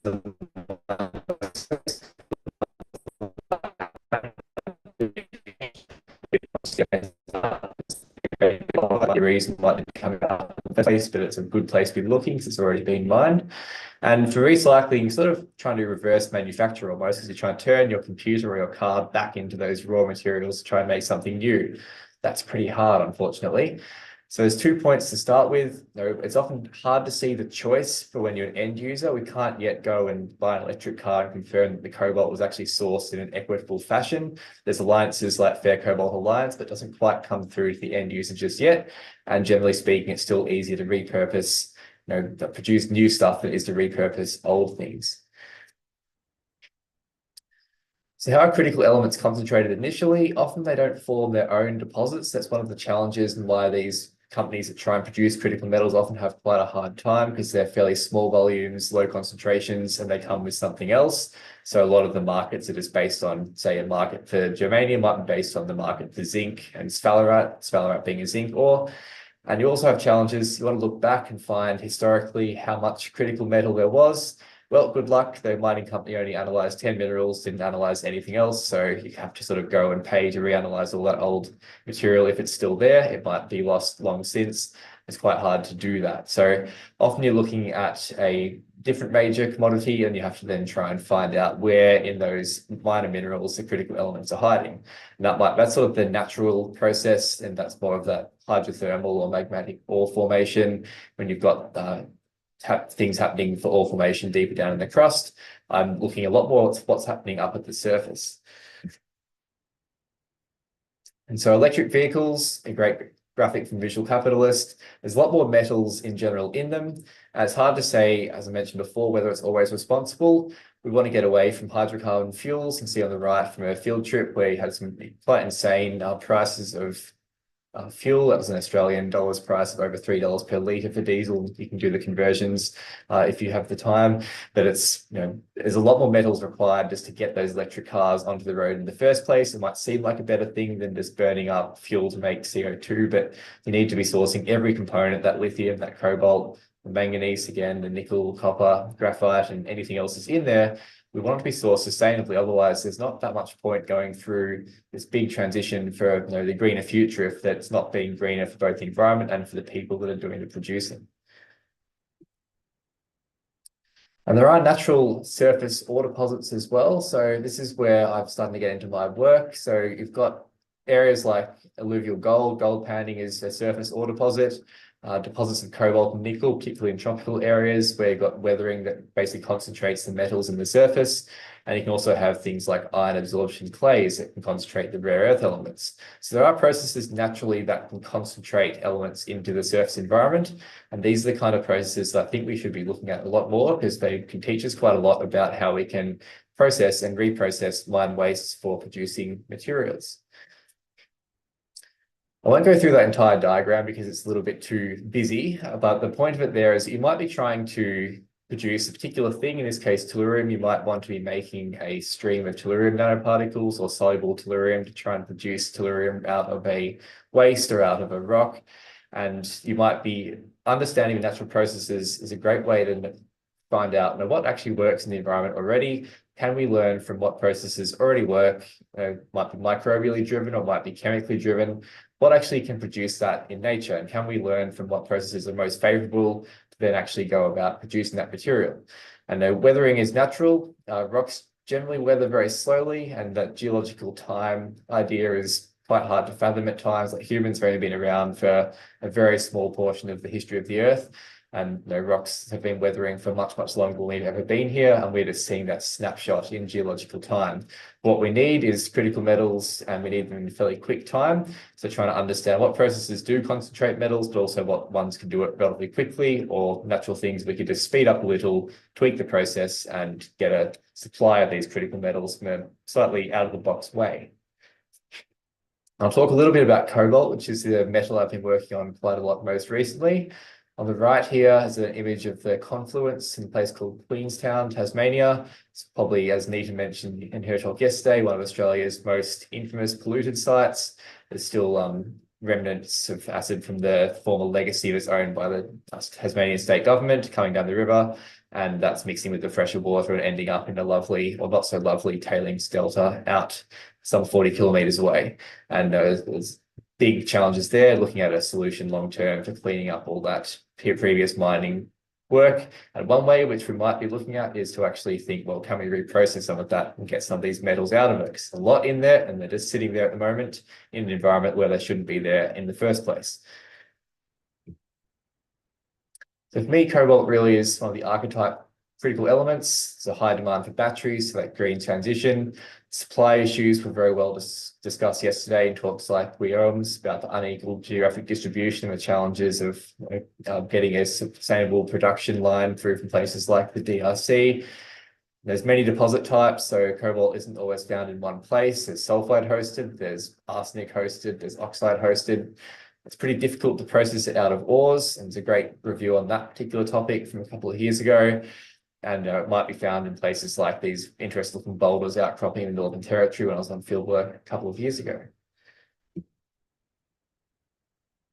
The reason why they come out in the first place, but it's a good place to be looking because it's already been mined. And for recycling, you're sort of trying to reverse manufacture almost, because you're trying to turn your computer or your car back into those raw materials to try and make something new. That's pretty hard, unfortunately. So there's 2 points to start with. It's often hard to see the choice for when you're an end user. We can't yet go and buy an electric car and confirm that the cobalt was actually sourced in an equitable fashion. There's alliances like Fair Cobalt Alliance, but doesn't quite come through to the end user just yet. And generally speaking, it's still easier to repurpose, produce new stuff than it is to repurpose old things. So how are critical elements concentrated initially? Often they don't form their own deposits. That's one of the challenges, and why these companies that try and produce critical metals often have quite a hard time, because they're fairly small volumes, low concentrations, and they come with something else. So a lot of the markets are just based on, say, a market for germanium might be based on the market for zinc and sphalerite being a zinc ore. And you also have challenges. You want to look back and find historically how much critical metal there was. Well, good luck. The mining company only analysed 10 minerals, didn't analyse anything else. So you have to sort of go and pay to reanalyse all that old material. If it's still there, it might be lost long since. It's quite hard to do that. So often you're looking at a different major commodity, and you have to then try and find out where in those minor minerals the critical elements are hiding. And that's sort of the natural process, and that's more of that hydrothermal or magmatic ore formation when you've got things happening for ore formation deeper down in the crust. I'm looking a lot more at what's happening up at the surface. And so electric vehicles, a great graphic from Visual Capitalist. There's a lot more metals in general in them. And it's hard to say, as I mentioned before, whether it's always responsible. We want to get away from hydrocarbon fuels. You can see on the right from a field trip where you had some quite insane prices of fuel. That was an Australian dollars price of over $3 per litre for diesel. You can do the conversions if you have the time, but it's, there's a lot more metals required just to get those electric cars onto the road in the first place. It might seem like a better thing than just burning up fuel to make CO2, but you need to be sourcing every component, that lithium, that cobalt, the manganese, again, the nickel, copper, graphite, and anything else that's in there. We want it to be sourced sustainably. Otherwise, there's not that much point going through this big transition for the greener future if that's not being greener for both the environment and for the people that are doing the producing. And there are natural surface ore deposits as well. So this is where I'm starting to get into my work. So you've got areas like alluvial gold. Gold panning is a surface ore deposit. Deposits of cobalt and nickel, particularly in tropical areas where you've got weathering that basically concentrates the metals in the surface. And you can also have things like ion absorption clays that can concentrate the rare earth elements. So there are processes naturally that can concentrate elements into the surface environment. And these are the kind of processes that I think we should be looking at a lot more, because they can teach us quite a lot about how we can process and reprocess mine wastes for producing materials. I won't go through that entire diagram because it's a little bit too busy, but the point of it there is you might be trying to produce a particular thing. In this case, tellurium. You might want to be making a stream of tellurium nanoparticles or soluble tellurium to try and produce tellurium out of a waste or out of a rock. And you might be understanding natural processes is a great way to find out what actually works in the environment already. Can we learn from what processes already work? Might be microbially driven or might be chemically driven. What actually can produce that in nature? And can we learn from what processes are most favorable to then actually go about producing that material? And weathering is natural. Rocks generally weather very slowly, and that geological time idea is quite hard to fathom at times. Like humans have only been around for a very small portion of the history of the Earth. And rocks have been weathering for much, much longer than we've ever been here. And we're just seeing that snapshot in geological time. What we need is critical metals, and we need them in a fairly quick time. So trying to understand what processes do concentrate metals, but also what ones can do it relatively quickly, or natural things we could just speed up a little, tweak the process, and get a supply of these critical metals in a slightly out of the box way. I'll talk a little bit about cobalt, which is the metal I've been working on quite a lot most recently. On the right here is an image of the confluence in a place called Queenstown, Tasmania. It's probably, as Nita mentioned in her talk yesterday, one of Australia's most infamous polluted sites. There's still remnants of acid from the former legacy that's owned by the Tasmanian state government coming down the river. And that's mixing with the fresher water and ending up in a lovely, or not so lovely, tailings delta out some 40 kilometres away. And there's big challenges there, looking at a solution long-term for cleaning up all that previous mining work. And one way which we might be looking at is to actually think, well, can we reprocess some of that and get some of these metals out of it? Because there's a lot in there, and they're just sitting there at the moment in an environment where they shouldn't be there in the first place. So for me, cobalt really is one of the archetype critical elements. There's a high demand for batteries, so that green transition. Supply issues were very well discussed yesterday in talks like WIOMS about the unequal geographic distribution and the challenges of getting a sustainable production line through from places like the DRC. There's many deposit types, so cobalt isn't always found in one place. There's sulfide hosted, there's arsenic hosted, there's oxide hosted. It's pretty difficult to process it out of ores, and there's a great review on that particular topic from a couple of years ago. And it might be found in places like these interesting looking boulders outcropping in the Northern Territory when I was on fieldwork a couple of years ago.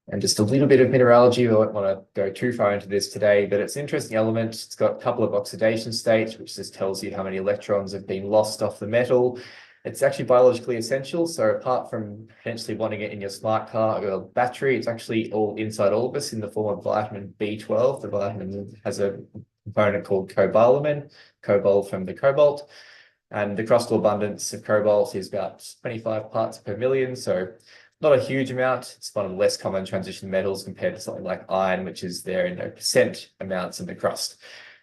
And just a little bit of mineralogy. I won't want to go too far into this today, but it's an interesting element. It's got a couple of oxidation states, which just tells you how many electrons have been lost off the metal. It's actually biologically essential. So apart from potentially wanting it in your smart car or battery, it's actually all inside all of us in the form of vitamin B12. The vitamin has a component called cobalamin, cobalt from the cobalt. And the crustal abundance of cobalt is about 25 parts per million. So not a huge amount. It's one of the less common transition metals compared to something like iron, which is there in percent amounts in the crust.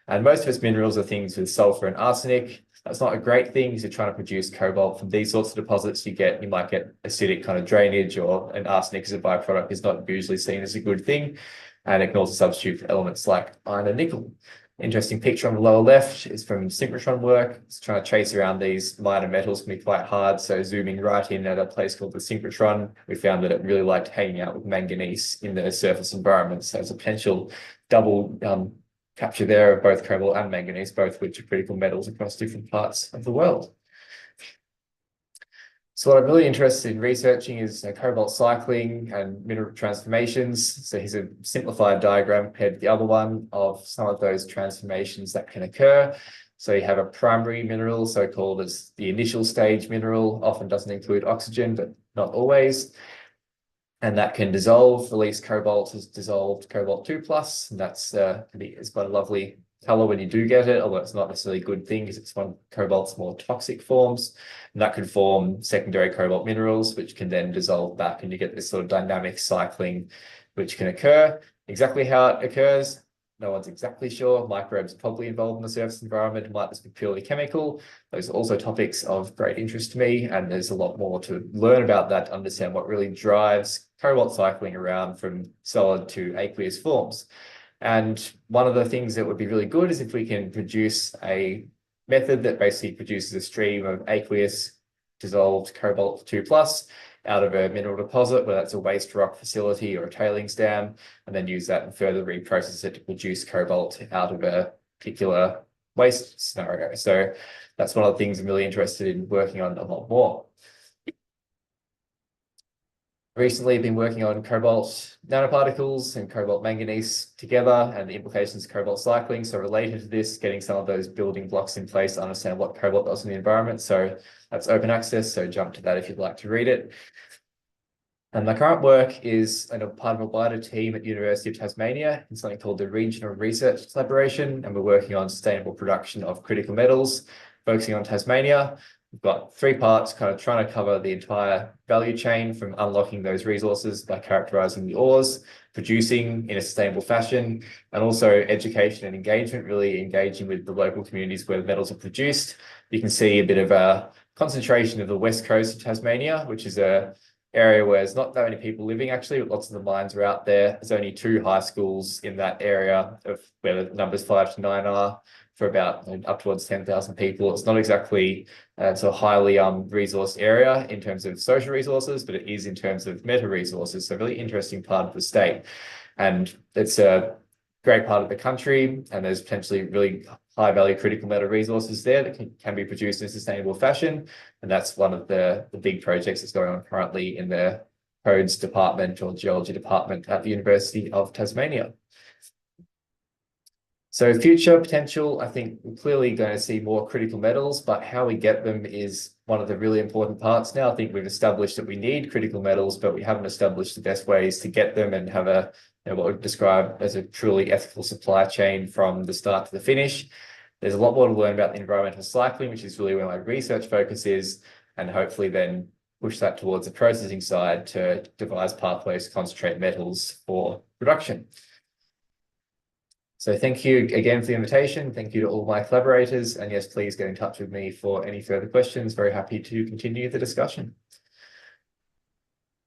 And most of its minerals are things with sulfur and arsenic. That's not a great thing because you're trying to produce cobalt from these sorts of deposits. You might get acidic kind of drainage, or an arsenic as a byproduct is not usually seen as a good thing. And it can also substitute for elements like iron and nickel. Interesting picture on the lower left is from synchrotron work. It's trying to chase around these minor metals can be quite hard. So zooming right in at a place called the synchrotron, we found that it really liked hanging out with manganese in the surface environment. So there's a potential double capture there of both cobalt and manganese, both which are critical metals across different parts of the world. So what I'm really interested in researching is cobalt cycling and mineral transformations. So here's a simplified diagram compared to the other one of some of those transformations that can occur. So you have a primary mineral, so-called as the initial stage mineral, often doesn't include oxygen, but not always. And that can dissolve, release cobalt as dissolved cobalt 2+, and that's it's quite a lovely color when you do get it, although it's not necessarily a good thing because it's one of cobalt's more toxic forms. And that could form secondary cobalt minerals, which can then dissolve back, and you get this sort of dynamic cycling which can occur. Exactly how it occurs, no one's exactly sure. Microbes are probably involved in the surface environment. It might just be purely chemical. Those are also topics of great interest to me, and there's a lot more to learn about that to understand what really drives cobalt cycling around from solid to aqueous forms. And one of the things that would be really good is if we can produce a method that basically produces a stream of aqueous dissolved cobalt 2+ out of a mineral deposit, whether that's a waste rock facility or a tailings dam, and then use that and further reprocess it to produce cobalt out of a particular waste scenario. So that's one of the things I'm really interested in working on a lot more. Recently, I've been working on cobalt nanoparticles and cobalt manganese together and the implications of cobalt cycling. So related to this, getting some of those building blocks in place to understand what cobalt does in the environment. So that's open access. So jump to that if you'd like to read it. And my current work is a part of a wider team at the University of Tasmania in something called the Regional Research Collaboration. And we're working on sustainable production of critical metals, focusing on Tasmania. We've got 3 parts, kind of trying to cover the entire value chain from unlocking those resources by characterizing the ores, producing in a sustainable fashion, and also education and engagement, really engaging with the local communities where the metals are produced. You can see a bit of a concentration of the west coast of Tasmania, which is a area where there's not that many people living actually, but lots of the mines are out there. There's only 2 high schools in that area of where the numbers 5 to 9 are, for about up towards 10,000 people. It's not exactly it's a highly resourced area in terms of social resources, but it is in terms of meta resources. So a really interesting part of the state. And it's a great part of the country, and there's potentially really high value critical metal resources there that can be produced in a sustainable fashion. And that's one of the big projects that's going on currently in the Codes Department or Geology Department at the University of Tasmania. So future potential, I think we're clearly going to see more critical metals, but how we get them is one of the really important parts now. I think we've established that we need critical metals, but we haven't established the best ways to get them and have a, what we'd describe as a truly ethical supply chain from the start to the finish. There's a lot more to learn about the environmental cycling, which is really where my research focus is, and hopefully then push that towards the processing side to devise pathways to concentrate metals for production. So thank you again for the invitation. Thank you to all my collaborators. And yes, please get in touch with me for any further questions. Very happy to continue the discussion.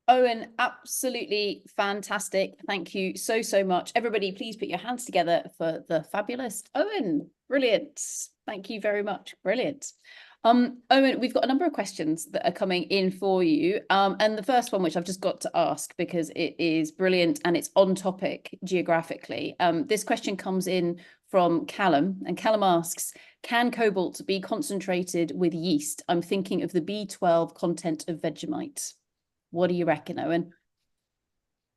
Owen, absolutely fantastic. Thank you so, so much. Everybody, please put your hands together for the fabulous Owen. Brilliant. Thank you very much. Brilliant. Owen, we've got a number of questions that are coming in for you. And the first one, which I've just got to ask because it is brilliant and it's on topic geographically. This question comes in from Callum, and Callum asks, can cobalt be concentrated with yeast? I'm thinking of the B12 content of Vegemite. What do you reckon, Owen?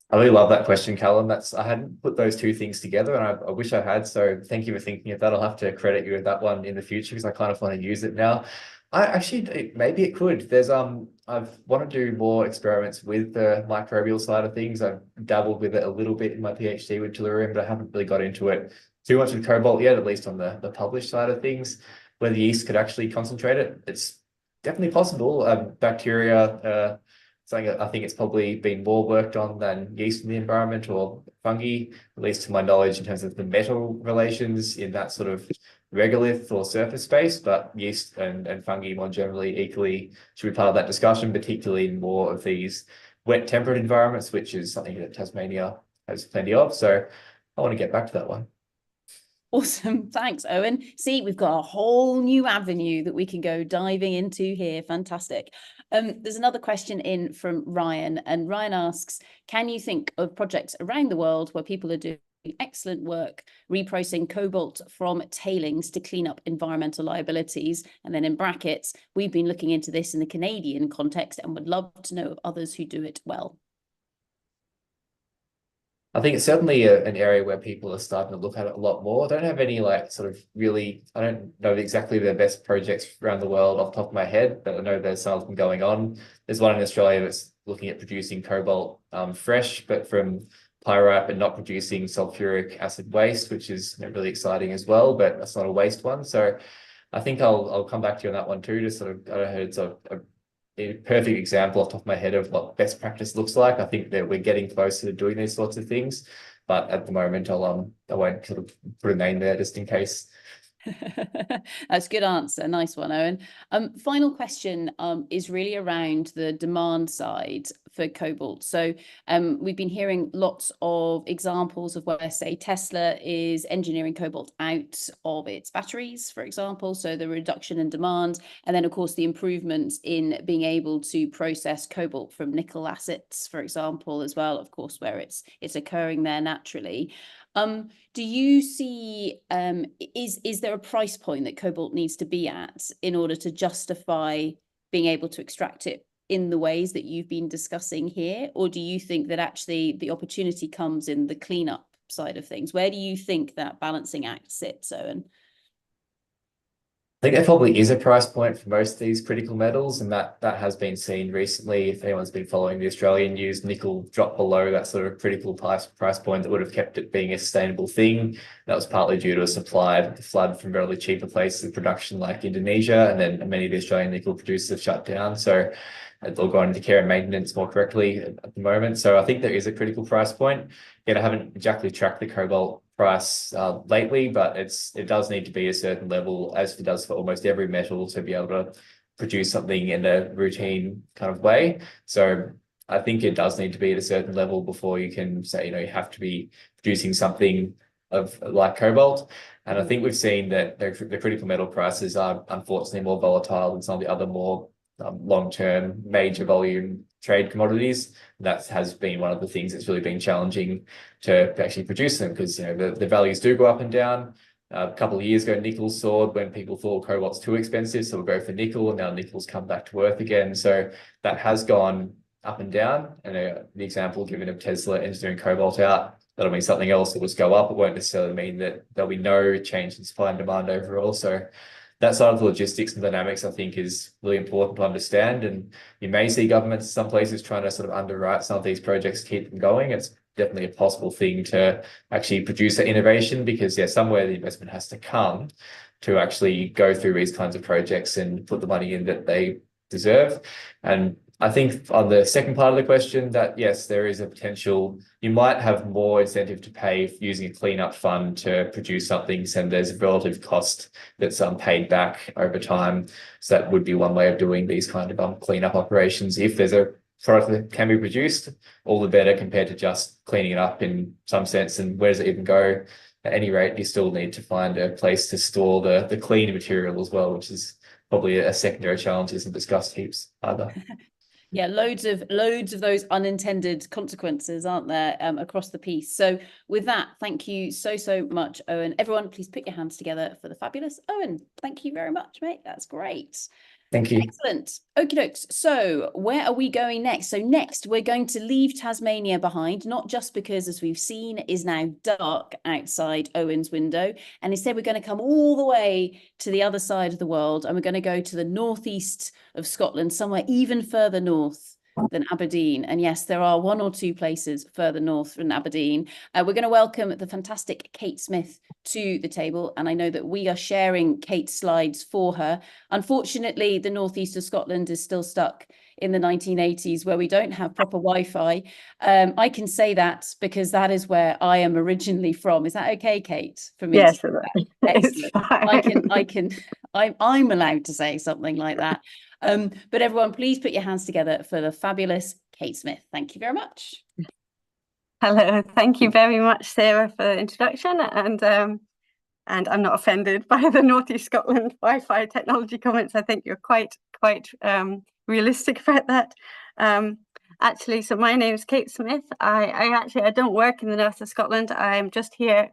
I really love that question, Callum. I hadn't put those 2 things together, and I wish I had. So thank you for thinking of that. I'll have to credit you with that one in the future because I kind of want to use it now. I actually, maybe it could. There's I've want to do more experiments with the microbial side of things. I've dabbled with it a little bit in my PhD with tellurium, but I haven't really got into it too much with cobalt yet, at least on the published side of things. Whether yeast could actually concentrate it, it's definitely possible. Bacteria. Something I think it's probably been more worked on than yeast in the environment or fungi, at least to my knowledge, in terms of the metal relations in that sort of regolith or surface space. But yeast and fungi more generally equally should be part of that discussion, particularly in more of these wet temperate environments, which is something that Tasmania has plenty of. So I want to get back to that one. Awesome. Thanks, Owen. See, we've got a whole new avenue that we can go diving into here. Fantastic. There's another question in from Ryan, and Ryan asks, can you think of projects around the world where people are doing excellent work reprocessing cobalt from tailings to clean up environmental liabilities? And then in brackets, we've been looking into this in the Canadian context and would love to know of others who do it well. I think it's certainly an area where people are starting to look at it a lot more. I don't have any I don't know exactly the best projects around the world off the top of my head, but I know there's some of them going on. There's one in Australia that's looking at producing cobalt fresh, but from pyrite, but not producing sulfuric acid waste, which is really exciting as well, but that's not a waste one. So I think I'll come back to you on that one too, to sort of, I don't know, it's a perfect example off the top of my head of what best practice looks like. I think that we're getting closer to doing these sorts of things, but at the moment I won't sort of put a name there just in case. That's a good answer. Nice one, Owen. Final question is really around the demand side for cobalt. So we've been hearing lots of examples of where, say, Tesla is engineering cobalt out of its batteries, for example. So the reduction in demand, and then of course the improvements in being able to process cobalt from nickel assets, for example, as well, of course, where it's occurring there naturally. Do you see, is there a price point that cobalt needs to be at in order to justify being able to extract it in the ways that you've been discussing here? Or do you think that actually the opportunity comes in the cleanup side of things? Where do you think that balancing act sits, Owen? I think there probably is a price point for most of these critical metals, and that has been seen recently. If anyone's been following the Australian news, nickel dropped below that sort of critical price point that would have kept it being a sustainable thing. That was partly due to a supply flood from relatively cheaper places of production like Indonesia, and then many of the Australian nickel producers have shut down. So they'll go into care and maintenance more correctly at the moment. So I think there is a critical price point. Yet I haven't exactly tracked the cobalt price lately, but it does need to be a certain level, as it does for almost every metal, to be able to produce something in a routine kind of way. So I think it does need to be at a certain level before you can say, you have to be producing something of like cobalt. And I think we've seen that the critical metal prices are unfortunately more volatile than some of the other more long-term major volume trade commodities. That has been one of the things that's really been challenging to actually produce them, because the values do go up and down. A couple of years ago, nickel soared when people thought cobalt's too expensive, so we'll go for nickel, and now nickel's come back to earth again. So that has gone up and down. And the example given of Tesla engineering cobalt out, that'll mean something else that will go up. It won't necessarily mean that there'll be no change in supply and demand overall. So that side of the logistics and dynamics, I think, is really important to understand. And you may see governments in some places trying to sort of underwrite some of these projects to keep them going. It's definitely a possible thing to actually produce that innovation, because somewhere the investment has to come to actually go through these kinds of projects and put the money in that they deserve. And I think on the second part of the question, that yes, there is a potential. You might have more incentive to pay using a cleanup fund to produce something, and there's a relative cost that's paid back over time. So that would be one way of doing these kind of cleanup operations. If there's a product that can be produced, all the better, compared to just cleaning it up in some sense. And where does it even go? At any rate, you still need to find a place to store the clean material as well, which is probably a secondary challenge that isn't discussed heaps either. Yeah, loads of those unintended consequences, aren't there, across the piece. So with that, thank you so much, Owen. Everyone, please put your hands together for the fabulous Owen. Thank you very much, mate. That's great. Thank you. Excellent. Okie dokes. So where are we going next? So next, we're going to leave Tasmania behind, not just because, as we've seen, it is now dark outside Owen's window. And instead, we're going to come all the way to the other side of the world, and we're going to go to the northeast of Scotland, somewhere even further north than Aberdeen. And yes, there are one or two places further north than Aberdeen. We're going to welcome the fantastic Kate Smith to the table, and I know that we are sharing Kate's slides for her. Unfortunately, the northeast of Scotland is still stuck in the 1980s, where we don't have proper Wi-Fi. I can say that because that is where I am originally from. Is that okay, Kate? For me? Yes, excellent. I'm allowed to say something like that. But everyone, please put your hands together for the fabulous Kate Smith. Thank you very much. Hello, thank you very much, Sarah, for the introduction. And I'm not offended by the Northeast Scotland Wi-Fi technology comments. I think you're quite realistic about that. Actually, so my name is Kate Smith. I don't work in the north of Scotland. I'm just here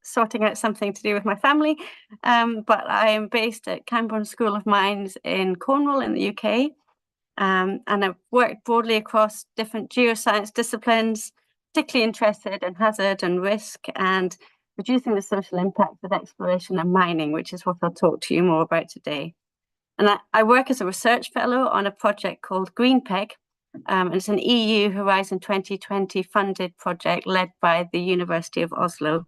sorting out something to do with my family. But I am based at Camborne School of Mines in Cornwall in the UK. And I've worked broadly across different geoscience disciplines, particularly interested in hazard and risk and reducing the social impact of exploration and mining, which is what I'll talk to you more about today. And I work as a research fellow on a project called GreenPeg, And it's an EU Horizon 2020 funded project led by the University of Oslo.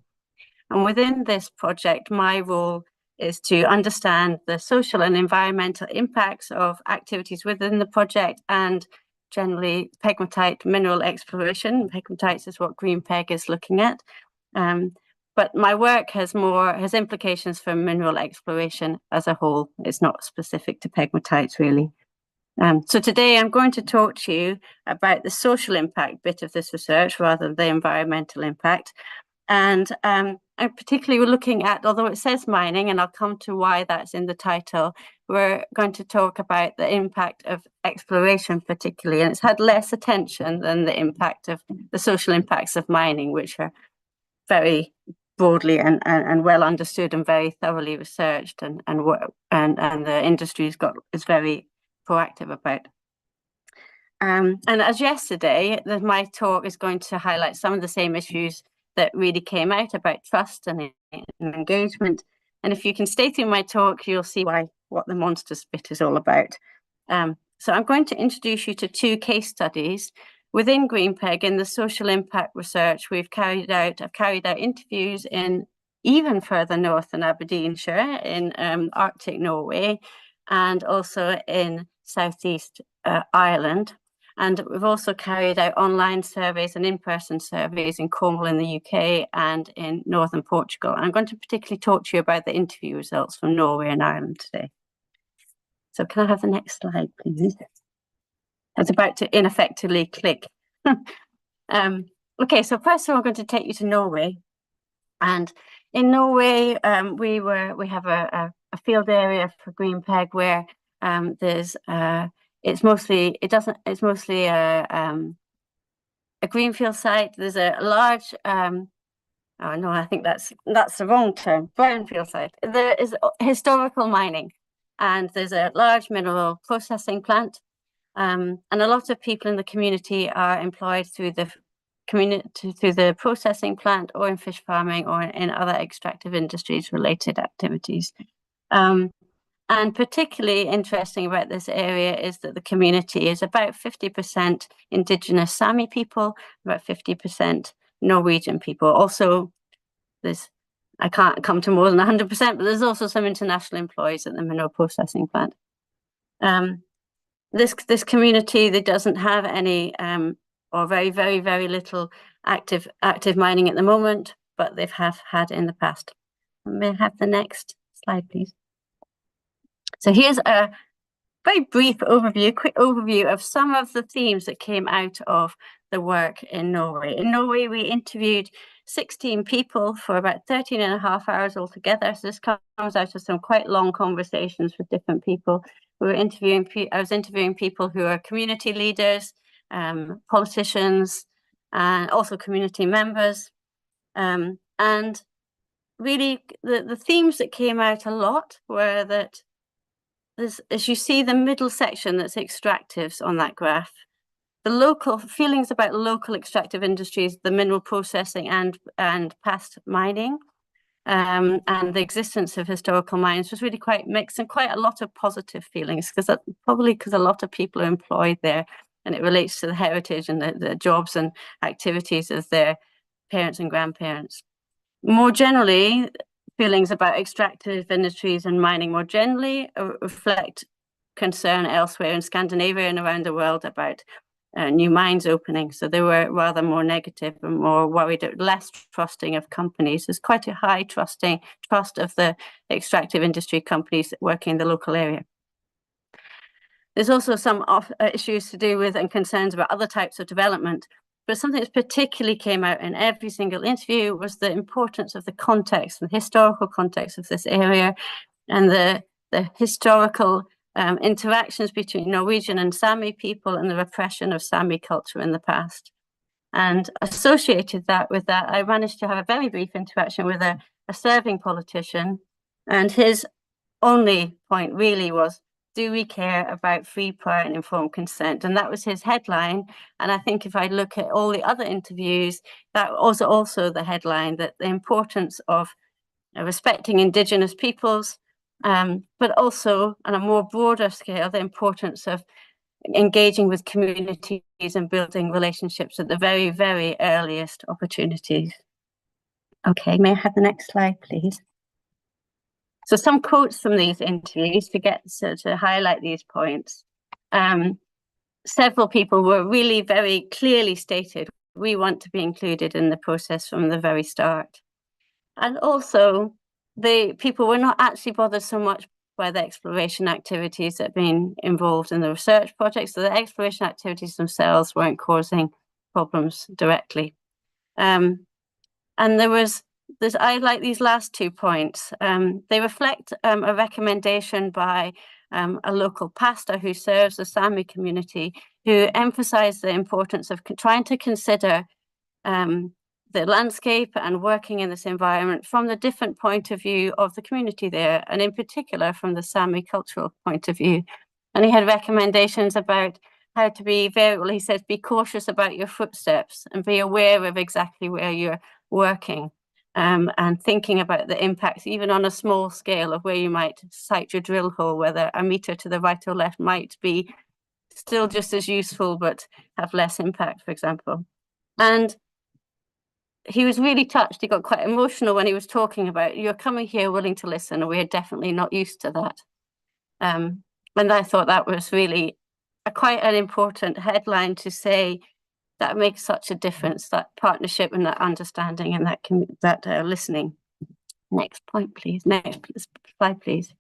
And within this project, my role is to understand the social and environmental impacts of activities within the project and generally pegmatite mineral exploration. Pegmatites is what GreenPeg is looking at. But my work has implications for mineral exploration as a whole. It's not specific to pegmatites really. So today I'm going to talk to you about the social impact bit of this research rather than the environmental impact. And I'm particularly looking at, although it says mining, and I'll come to why that's in the title, we're going to talk about the impact of exploration particularly, and it's had less attention than the impact of the social impacts of mining, which are very broadly and well understood and very thoroughly researched, and the industry is very proactive about. And as yesterday, my talk is going to highlight some of the same issues that really came out about trust and engagement. And if you can stay through my talk, you'll see what the monsters bit is all about. So I'm going to introduce you to two case studies within GreenPeg. In the social impact research I've carried out interviews in even further north than Aberdeenshire, in Arctic Norway, and also in Southeast Ireland. And we've also carried out online surveys and in-person surveys in Cornwall in the UK and in northern Portugal. And I'm going to particularly talk to you about the interview results from Norway and Ireland today. So can I have the next slide, please? I was about to ineffectively click. Okay, so first of all, I'm going to take you to Norway. And in Norway, we have a field area for GreenPeg where it's mostly a greenfield site. There's a large oh no, I think that's the wrong term, brownfield site. There is historical mining, and there's a large mineral processing plant, and a lot of people in the community are employed through the processing plant or in fish farming or in other extractive industries related activities. And particularly interesting about this area is that the community is about 50% indigenous Sami people, about 50% Norwegian people. Also, I can't come to more than 100%, but there's also some international employees at the mineral processing plant. This community that doesn't have any or very, very, very little active mining at the moment, but they've had in the past. May I have the next slide, please? So here's a very brief overview, quick overview of some of the themes that came out of the work in Norway. In Norway, we interviewed 16 people for about 13 and a half hours altogether. So this comes out of some quite long conversations with different people. I was interviewing people who are community leaders, politicians, and also community members. And really, the themes that came out a lot were that as you see the middle section that's extractives on that graph, the local feelings about local extractive industries, the mineral processing and past mining, and the existence of historical mines was really quite mixed, and quite a lot of positive feelings, probably because a lot of people are employed there, and it relates to the heritage and the jobs and activities of their parents and grandparents. More generally, feelings about extractive industries and mining more generally reflect concern elsewhere in Scandinavia and around the world about new mines opening. So they were rather more negative and more worried, less trusting of companies. There's quite a high trust of the extractive industry companies working in the local area. There's also some issues to do with and concerns about other types of development. But something that particularly came out in every single interview was the importance of the context, the historical context of this area, and the historical interactions between Norwegian and Sami people and the repression of Sami culture in the past. And associated with that, I managed to have a very brief interaction with a serving politician, and his only point really was, do we care about free, prior and informed consent? And that was his headline. And I think if I look at all the other interviews, that was also the headline, that the importance of respecting indigenous peoples, but also on a more broader scale, the importance of engaging with communities and building relationships at the very, very earliest opportunities. Okay, may I have the next slide, please? So some quotes from these interviews to highlight these points. Several people were really very clearly stated, we want to be included in the process from the very start. And also, the people were not actually bothered so much by the exploration activities that have been involved in the research projects. So the exploration activities themselves weren't causing problems directly. And I like these last 2 points. They reflect a recommendation by a local pastor who serves the Sami community, who emphasized the importance of trying to consider the landscape and working in this environment from the different point of view of the community there, and in particular from the Sami cultural point of view. And he had recommendations about how to be he says, be cautious about your footsteps and be aware of exactly where you're working, and thinking about the impacts, even on a small scale, of where you might site your drill hole, whether a meter to the right or left might be still just as useful, but have less impact, for example. And he was really touched. He got quite emotional when he was talking about, you're coming here willing to listen, and we are definitely not used to that. And I thought that was really quite an important headline to say that makes such a difference, that partnership and that understanding and that listening. Next point, please. Next slide, please.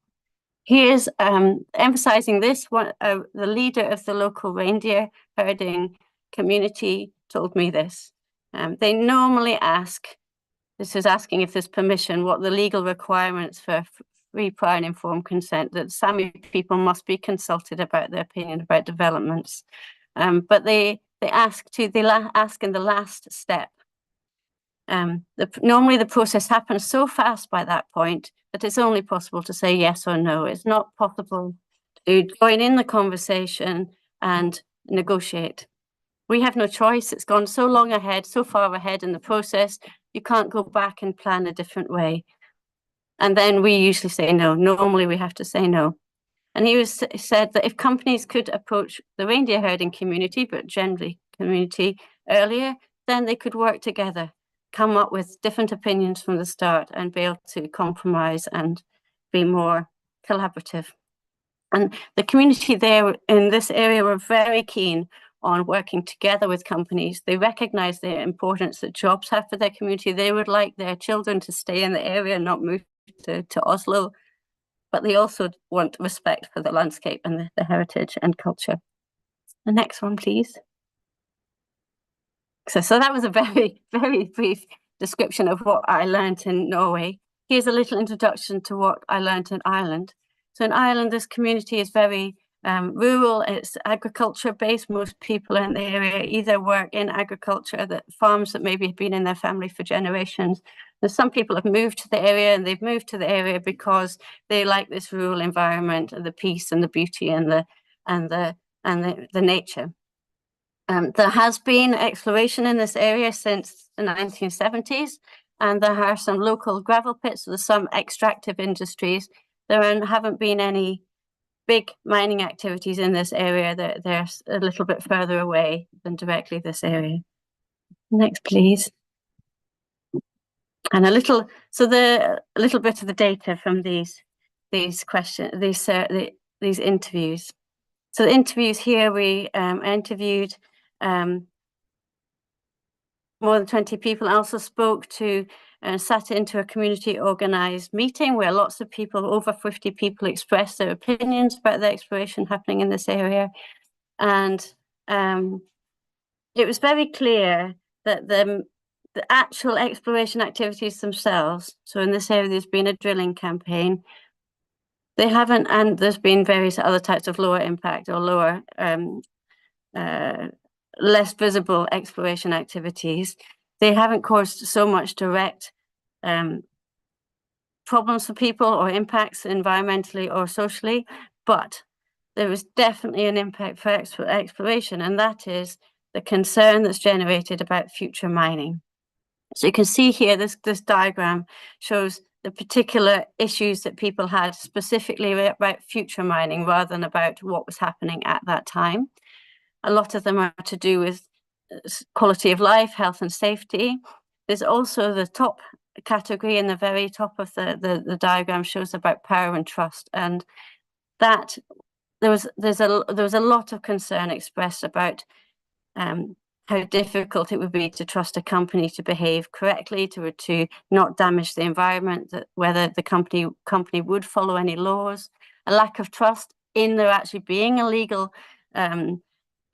Here's emphasizing this one. The leader of the local reindeer herding community told me this. They normally ask, this is asking if there's permission, what the legal requirements for free, prior and informed consent, that Sami people must be consulted about their opinion about developments. But they ask in the last step. Normally the process happens so fast by that point that it's only possible to say yes or no. It's not possible to join in the conversation and negotiate. We have no choice. It's gone so long ahead, so far ahead in the process, you can't go back and plan a different way. And then we usually say no. Normally we have to say no. And he said that if companies could approach the reindeer herding community, but generally community earlier, then they could work together, come up with different opinions from the start and be able to compromise and be more collaborative. And the community there in this area were very keen on working together with companies. They recognize the importance that jobs have for their community. They would like their children to stay in the area and not move to Oslo, but they also want respect for the landscape and the heritage and culture. The next one, please. So that was a very, very brief description of what I learned in Norway. Here's a little introduction to what I learned in Ireland. So in Ireland, this community is very rural. It's agriculture based. Most people in the area either work in agriculture, that farms that maybe have been in their family for generations. There's some people have moved to the area, and they've moved to the area because they like this rural environment and the peace and the beauty and the nature. There has been exploration in this area since the 1970s, and there are some local gravel pits. So there's some extractive industries. There haven't been any big mining activities in this area. They're a little bit further away than directly this area. Next, please. And a little bit of the data from these questions, these interviews. So the interviews here, we interviewed more than 20 people. I also spoke to sat into a community organized meeting where lots of people, over 50 people, expressed their opinions about the exploration happening in this area. And it was very clear that the actual exploration activities themselves, so in this area there's been a drilling campaign, they haven't, and there's been various other types of lower impact or lower less visible exploration activities. They haven't caused so much direct problems for people or impacts environmentally or socially, but there is definitely an impact for exploration, and that is the concern that's generated about future mining. So you can see here, this diagram shows the particular issues that people had specifically about future mining rather than about what was happening at that time. A lot of them are to do with quality of life, health and safety. There's also the top category in the very top of the diagram shows about power and trust, and that there was a lot of concern expressed about how difficult it would be to trust a company to behave correctly, to not damage the environment, that whether the company would follow any laws, a lack of trust in there actually being a legal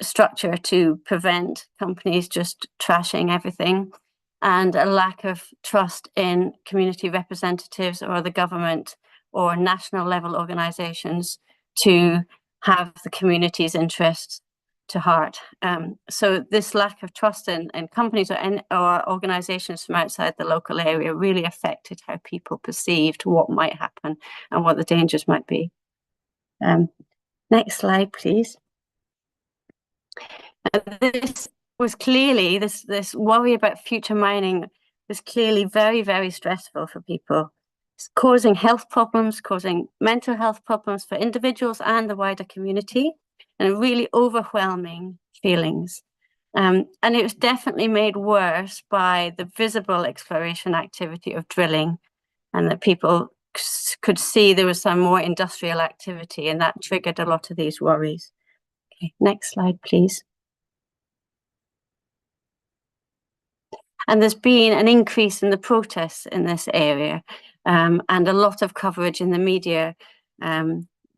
structure to prevent companies just trashing everything, and a lack of trust in community representatives or the government or national level organizations to have the community's interests to heart. So this lack of trust in companies or organizations from outside the local area really affected how people perceived what might happen and what the dangers might be. Next slide, please. This was clearly, this worry about future mining was clearly very, very stressful for people. It's causing health problems, causing mental health problems for individuals and the wider community, and really overwhelming feelings. And it was definitely made worse by the visible exploration activity of drilling, and that people could see there was some more industrial activity, and that triggered a lot of these worries. Okay, next slide, please. And there's been an increase in the protests in this area, and a lot of coverage in the media,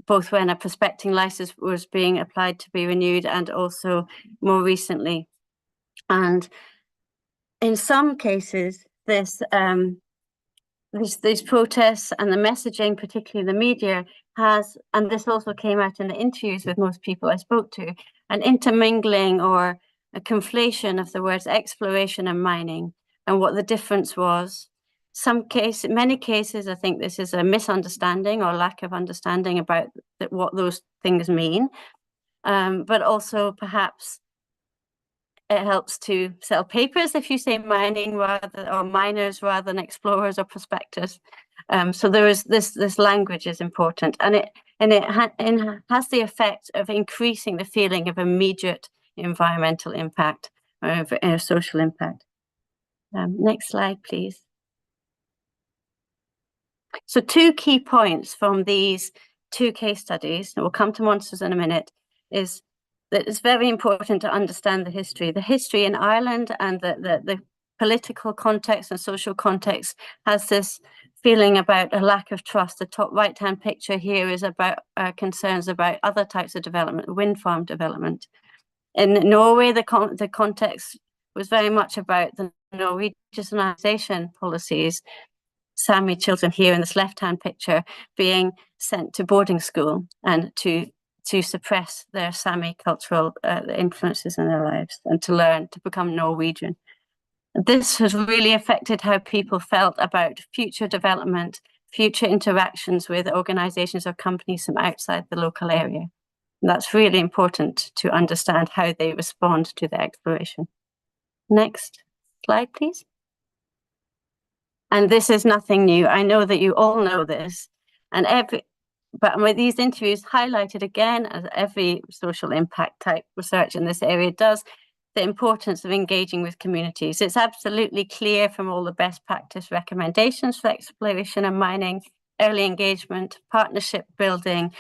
both when a prospecting license was being applied to be renewed and also more recently. And in some cases, these protests and the messaging, particularly the media, has, and this also came out in the interviews with most people I spoke to, an intermingling or a conflation of the words exploration and mining and what the difference was. In many cases, I think this is a misunderstanding or lack of understanding about what those things mean, but also perhaps it helps to sell papers if you say mining or miners rather than explorers or prospectors. So there is this language is important, and it has the effect of increasing the feeling of immediate environmental impact or social impact. Next slide, please. So 2 key points from these 2 case studies, and we'll come to monsters in a minute, is that it's very important to understand the history in Ireland, and the political context and social context has this feeling about a lack of trust. The top right-hand picture here is about concerns about other types of development, wind farm development. In Norway, the context was very much about the Norwegianization policies. Sami children here in this left-hand picture being sent to boarding school and to suppress their Sami cultural influences in their lives and to learn to become Norwegian. This has really affected how people felt about future development, future interactions with organizations or companies from outside the local area. And that's really important to understand how they respond to the exploration. Next slide, please. And this is nothing new. I know that you all know this, but with these interviews highlighted again, as every social impact type research in this area does, the importance of engaging with communities. It's absolutely clear from all the best practice recommendations for exploration and mining, early engagement, partnership building,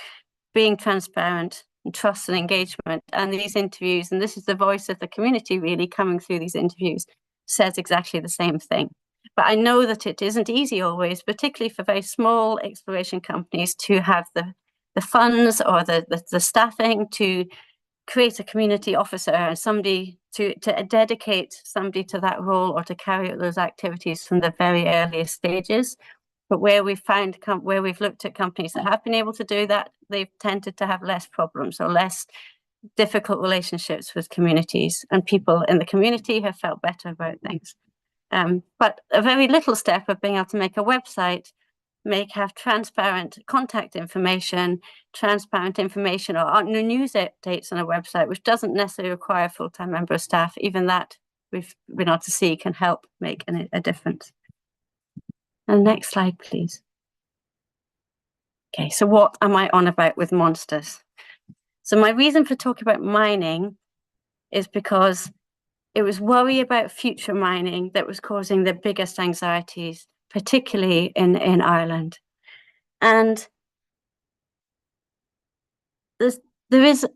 being transparent, and trust and engagement. And these interviews, and this is the voice of the community really coming through these interviews, says exactly the same thing. But I know that it isn't easy always, particularly for very small exploration companies, to have the funds or the staffing to create a community officer and somebody to dedicate somebody to that role or to carry out those activities from the very earliest stages. But where we've looked at companies that have been able to do that, they've tended to have less problems or less difficult relationships with communities, and people in the community have felt better about things. But a very little step of being able to make a website, have transparent contact information, transparent information or news updates on a website, which doesn't necessarily require a full-time member of staff. Even that we've been able to see can help make a difference. And next slide, please. Okay, so what am I on about with monsters? So my reason for talking about mining is because it was worry about future mining that was causing the biggest anxieties, particularly in Ireland. And there is,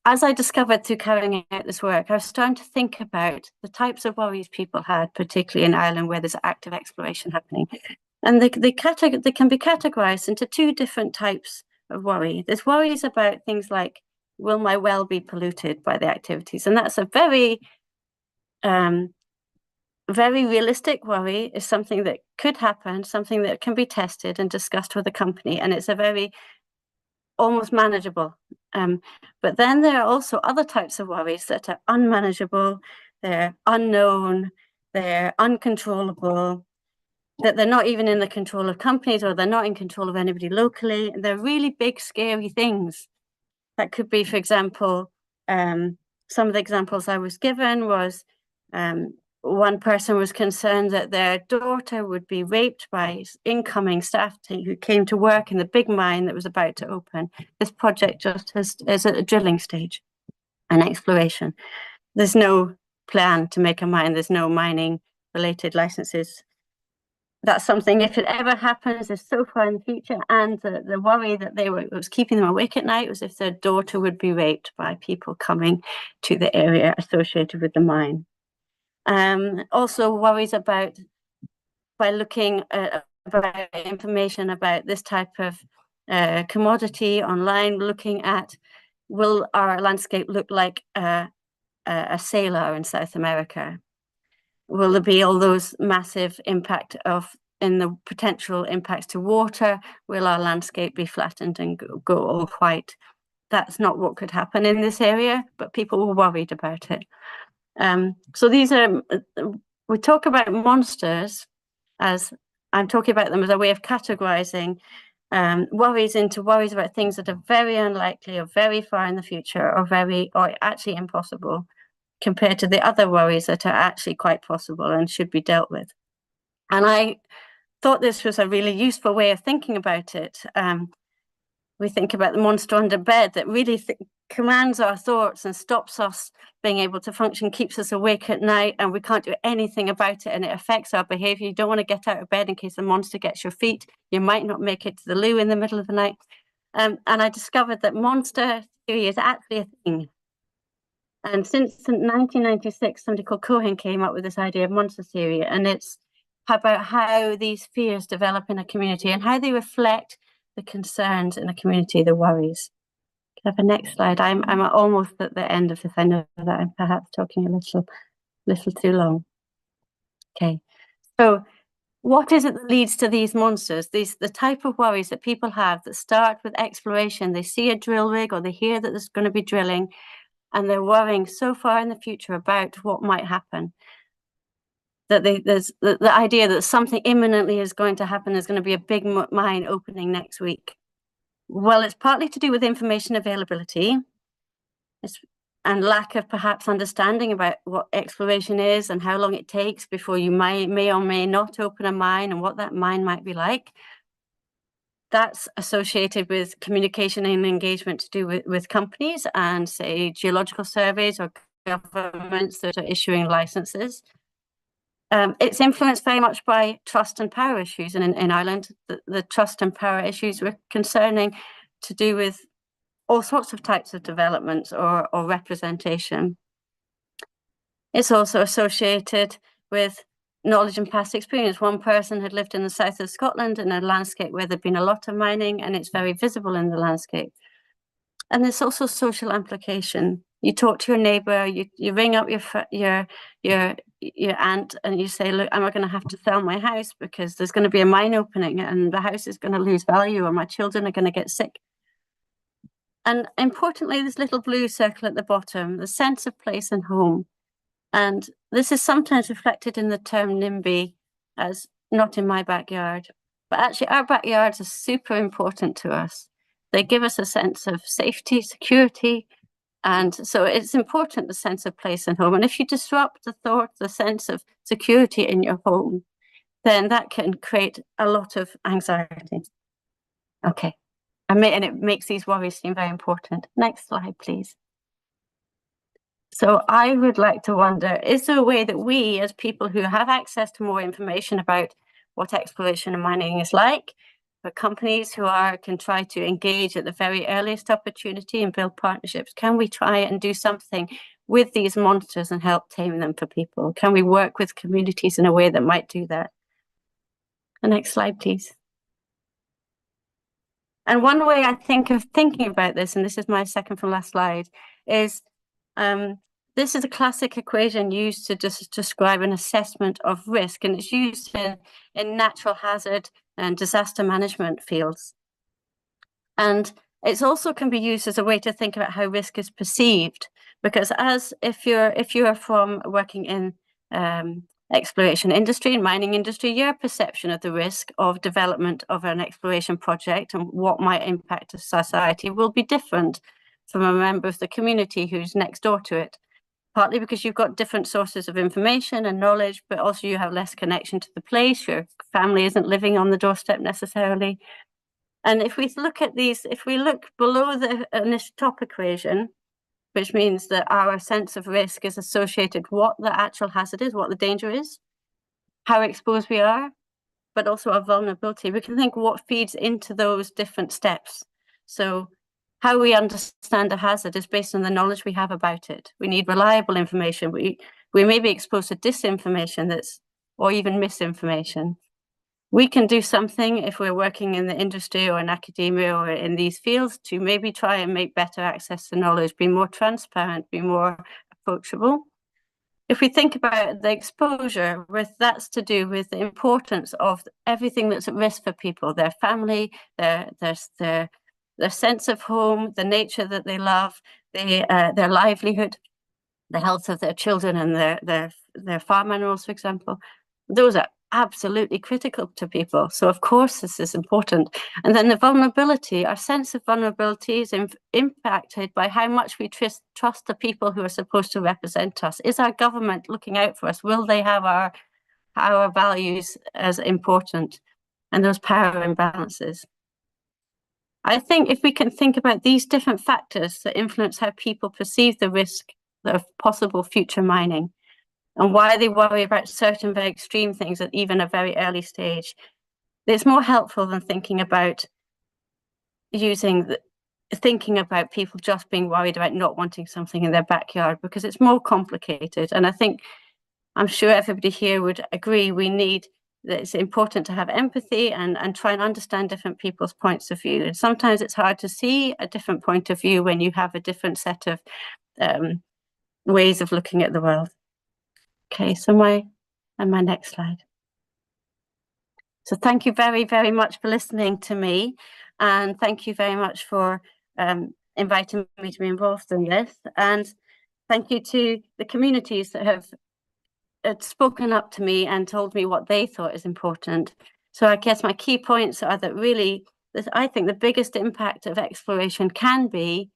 as I discovered through carrying out this work, I was starting to think about the types of worries people had, particularly in Ireland, where there's active exploration happening. And they can be categorized into two different types of worry. There's worries about things like, will my well be polluted by the activities? And that's a very, very realistic worry, is something that could happen, something that can be tested and discussed with a company. And it's a very almost manageable. But then there are also other types of worries that are unmanageable, they're unknown, they're uncontrollable, that they're not even in the control of companies, or they're not in control of anybody locally. They're really big, scary things. That could be, for example, some of the examples I was given was one person was concerned that their daughter would be raped by incoming staff who came to work in the big mine that was about to open. This project just is at a drilling stage, an exploration. There's no plan to make a mine. There's no mining related licenses. That's something, if it ever happens, is so far in the future. And the worry that was keeping them awake at night was if their daughter would be raped by people coming to the area associated with the mine. Also worries about, by looking about information about this type of commodity online, looking at, will our landscape look like a sailor in South America? Will there be all those massive impact in the potential impacts to water? Will our landscape be flattened and go all white? That's not what could happen in this area, but people were worried about it. So these are, we talk about monsters as, I'm talking about them as a way of categorizing worries into worries about things that are very unlikely, or very far in the future, or actually impossible, compared to the other worries that are actually quite possible and should be dealt with. And I thought this was a really useful way of thinking about it. We think about the monster under bed that really commands our thoughts and stops us being able to function, keeps us awake at night, and we can't do anything about it, and it affects our behavior. You don't want to get out of bed in case the monster gets your feet. You might not make it to the loo in the middle of the night. And I discovered that monster theory is actually a thing. And since 1996, somebody called Cohen came up with this idea of monster theory, and it's about how these fears develop in a community and how they reflect the concerns in a community, the worries. Can I have a next slide? I'm almost at the end of this. I know that I'm perhaps talking a little too long. Okay, so what is it that leads to these monsters? The type of worries that people have that start with exploration. They see a drill rig, or they hear that there's going to be drilling, and they're worrying so far in the future about what might happen, that there's the idea that something imminently is going to happen. There's going to be a big mine opening next week. Well, it's partly to do with information availability and lack of perhaps understanding about what exploration is and how long it takes before you may or may not open a mine, and what that mine might be like. That's associated with communication and engagement to do with companies and, say, geological surveys or governments that are issuing licenses. It's influenced very much by trust and power issues. And in Ireland, the trust and power issues were concerning to do with all sorts of types of developments or representation. It's also associated with knowledge and past experience. One person had lived in the south of Scotland in a landscape where there'd been a lot of mining, and it's very visible in the landscape. And there's also social implication. You talk to your neighbor, you ring up your aunt, and you say, look, am I going to have to sell my house because there's going to be a mine opening and the house is going to lose value, or my children are going to get sick? And importantly, this little blue circle at the bottom, the sense of place and home. And this is sometimes reflected in the term NIMBY as not in my backyard. But actually, our backyards are super important to us. They give us a sense of safety, security. And so it's important, the sense of place and home. And if you disrupt the sense of security in your home, then that can create a lot of anxiety. Okay, and it makes these worries seem very important. Next slide, please. So I would like to wonder, is there a way that we, as people who have access to more information about what exploration and mining is like, for companies who can try to engage at the very earliest opportunity and build partnerships, can we try and do something with these monsters and help tame them for people? Can we work with communities in a way that might do that? The next slide, please. And one way I think of thinking about this, and this is my second from last slide, is this is a classic equation used to describe an assessment of risk, and it's used in natural hazard and disaster management fields. And it also can be used as a way to think about how risk is perceived, because if you're from working in exploration industry and mining industry, your perception of the risk of development of an exploration project and what might impact a society will be different from a member of the community who's next door to it. Partly because you've got different sources of information and knowledge, but also you have less connection to the place. Your family isn't living on the doorstep necessarily. And if we look at these, if we look below the initial top equation, which means that our sense of risk is associated with what the actual hazard is, what the danger is, how exposed we are, but also our vulnerability, we can think what feeds into those different steps. So how we understand a hazard is based on the knowledge we have about it. We need reliable information. We may be exposed to disinformation or even misinformation. We can do something if we're working in the industry or in academia or in these fields to maybe try and make better access to knowledge, be more transparent, be more approachable. If we think about the exposure, that's to do with the importance of everything that's at risk for people, their family, their sense of home, the nature that they love, their livelihood, the health of their children and their farm animals, for example. Those are absolutely critical to people. So of course this is important. And then the vulnerability, our sense of vulnerability is impacted by how much we trust the people who are supposed to represent us. Is our government looking out for us? Will they have our values as important? And those power imbalances. I think if we can think about these different factors that influence how people perceive the risk of possible future mining, and why they worry about certain very extreme things at even a very early stage, it's more helpful than thinking about people just being worried about not wanting something in their backyard, because it's more complicated. And I'm sure everybody here would agree that it's important to have empathy and try and understand different people's points of view. And sometimes it's hard to see a different point of view when you have a different set of ways of looking at the world. Okay, so my next slide. So thank you very, very much for listening to me. And thank you very much for inviting me to be involved in this. And thank you to the communities that have spoken up to me and told me what they thought is important. So I guess my key points are that really, I think the biggest impact of exploration can be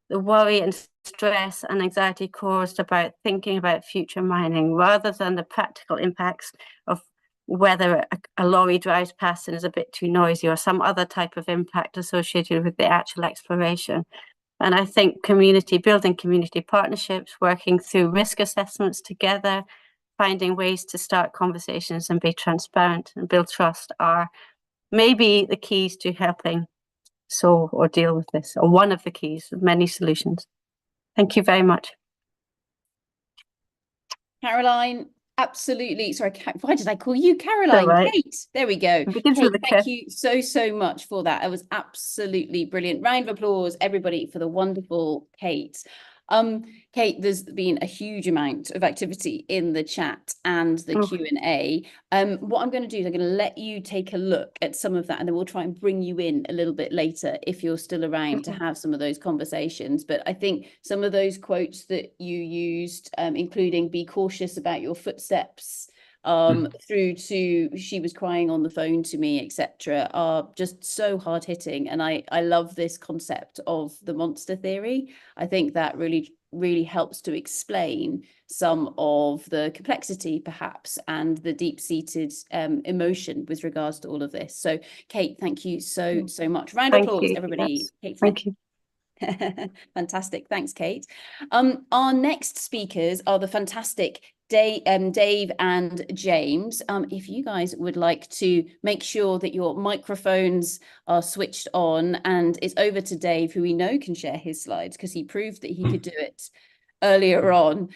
the worry and stress and anxiety caused about thinking about future mining, rather than the practical impacts of whether a lorry drives past and is a bit too noisy, or some other type of impact associated with the actual exploration. And I think building community partnerships, working through risk assessments together, finding ways to start conversations and be transparent and build trust are maybe the keys to helping solve or deal with this, or one of the keys of many solutions. Thank you very much. Caroline, absolutely. Sorry, why did I call you Caroline? Right. Kate, there we go. Kate, thank you so much for that. It was absolutely brilliant. Round of applause, everybody, for the wonderful Kate. Kate, there's been a huge amount of activity in the chat and the Q&A. What I'm going to do is I'm going to let you take a look at some of that, and then we'll try and bring you in a little bit later if you're still around to have some of those conversations. But I think some of those quotes that you used, including "be cautious about your footsteps," through to she was crying on the phone to me, etc., are just so hard hitting. And I love this concept of the monster theory. I think that really helps to explain some of the complexity perhaps and the deep-seated emotion with regards to all of this. So Kate, thank you so much. Round of applause, everybody. Yes. Kate, Thank you. fantastic. Thanks, Kate. Our next speakers are the fantastic Dave and James. If you guys would like to make sure that your microphones are switched on, and it's over to Dave, who we know can share his slides because he proved that he could do it earlier on.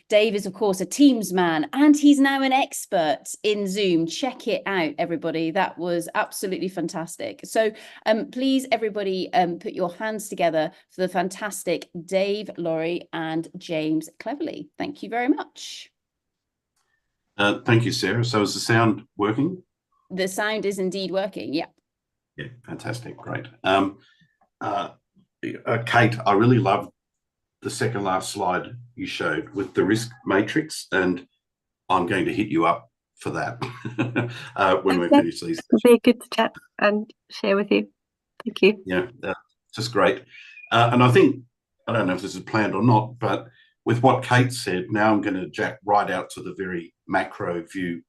Dave is, of course, a Teams man, and he's now an expert in Zoom. Check it out, everybody. That was absolutely fantastic. So please, everybody, put your hands together for the fantastic Dave Laurie and James Cleverly. Thank you very much. Thank you, Sarah. So is the sound working? The sound is indeed working, yeah. Yeah, fantastic, great. Kate, I really loved the second last slide you showed with the risk matrix, and I'm going to hit you up for that when we finish these. It'll be good to chat and share with you. Thank you. Yeah, just great. And I think, I don't know if this is planned or not, but with what Kate said, now I'm going to jack right out to the very macro view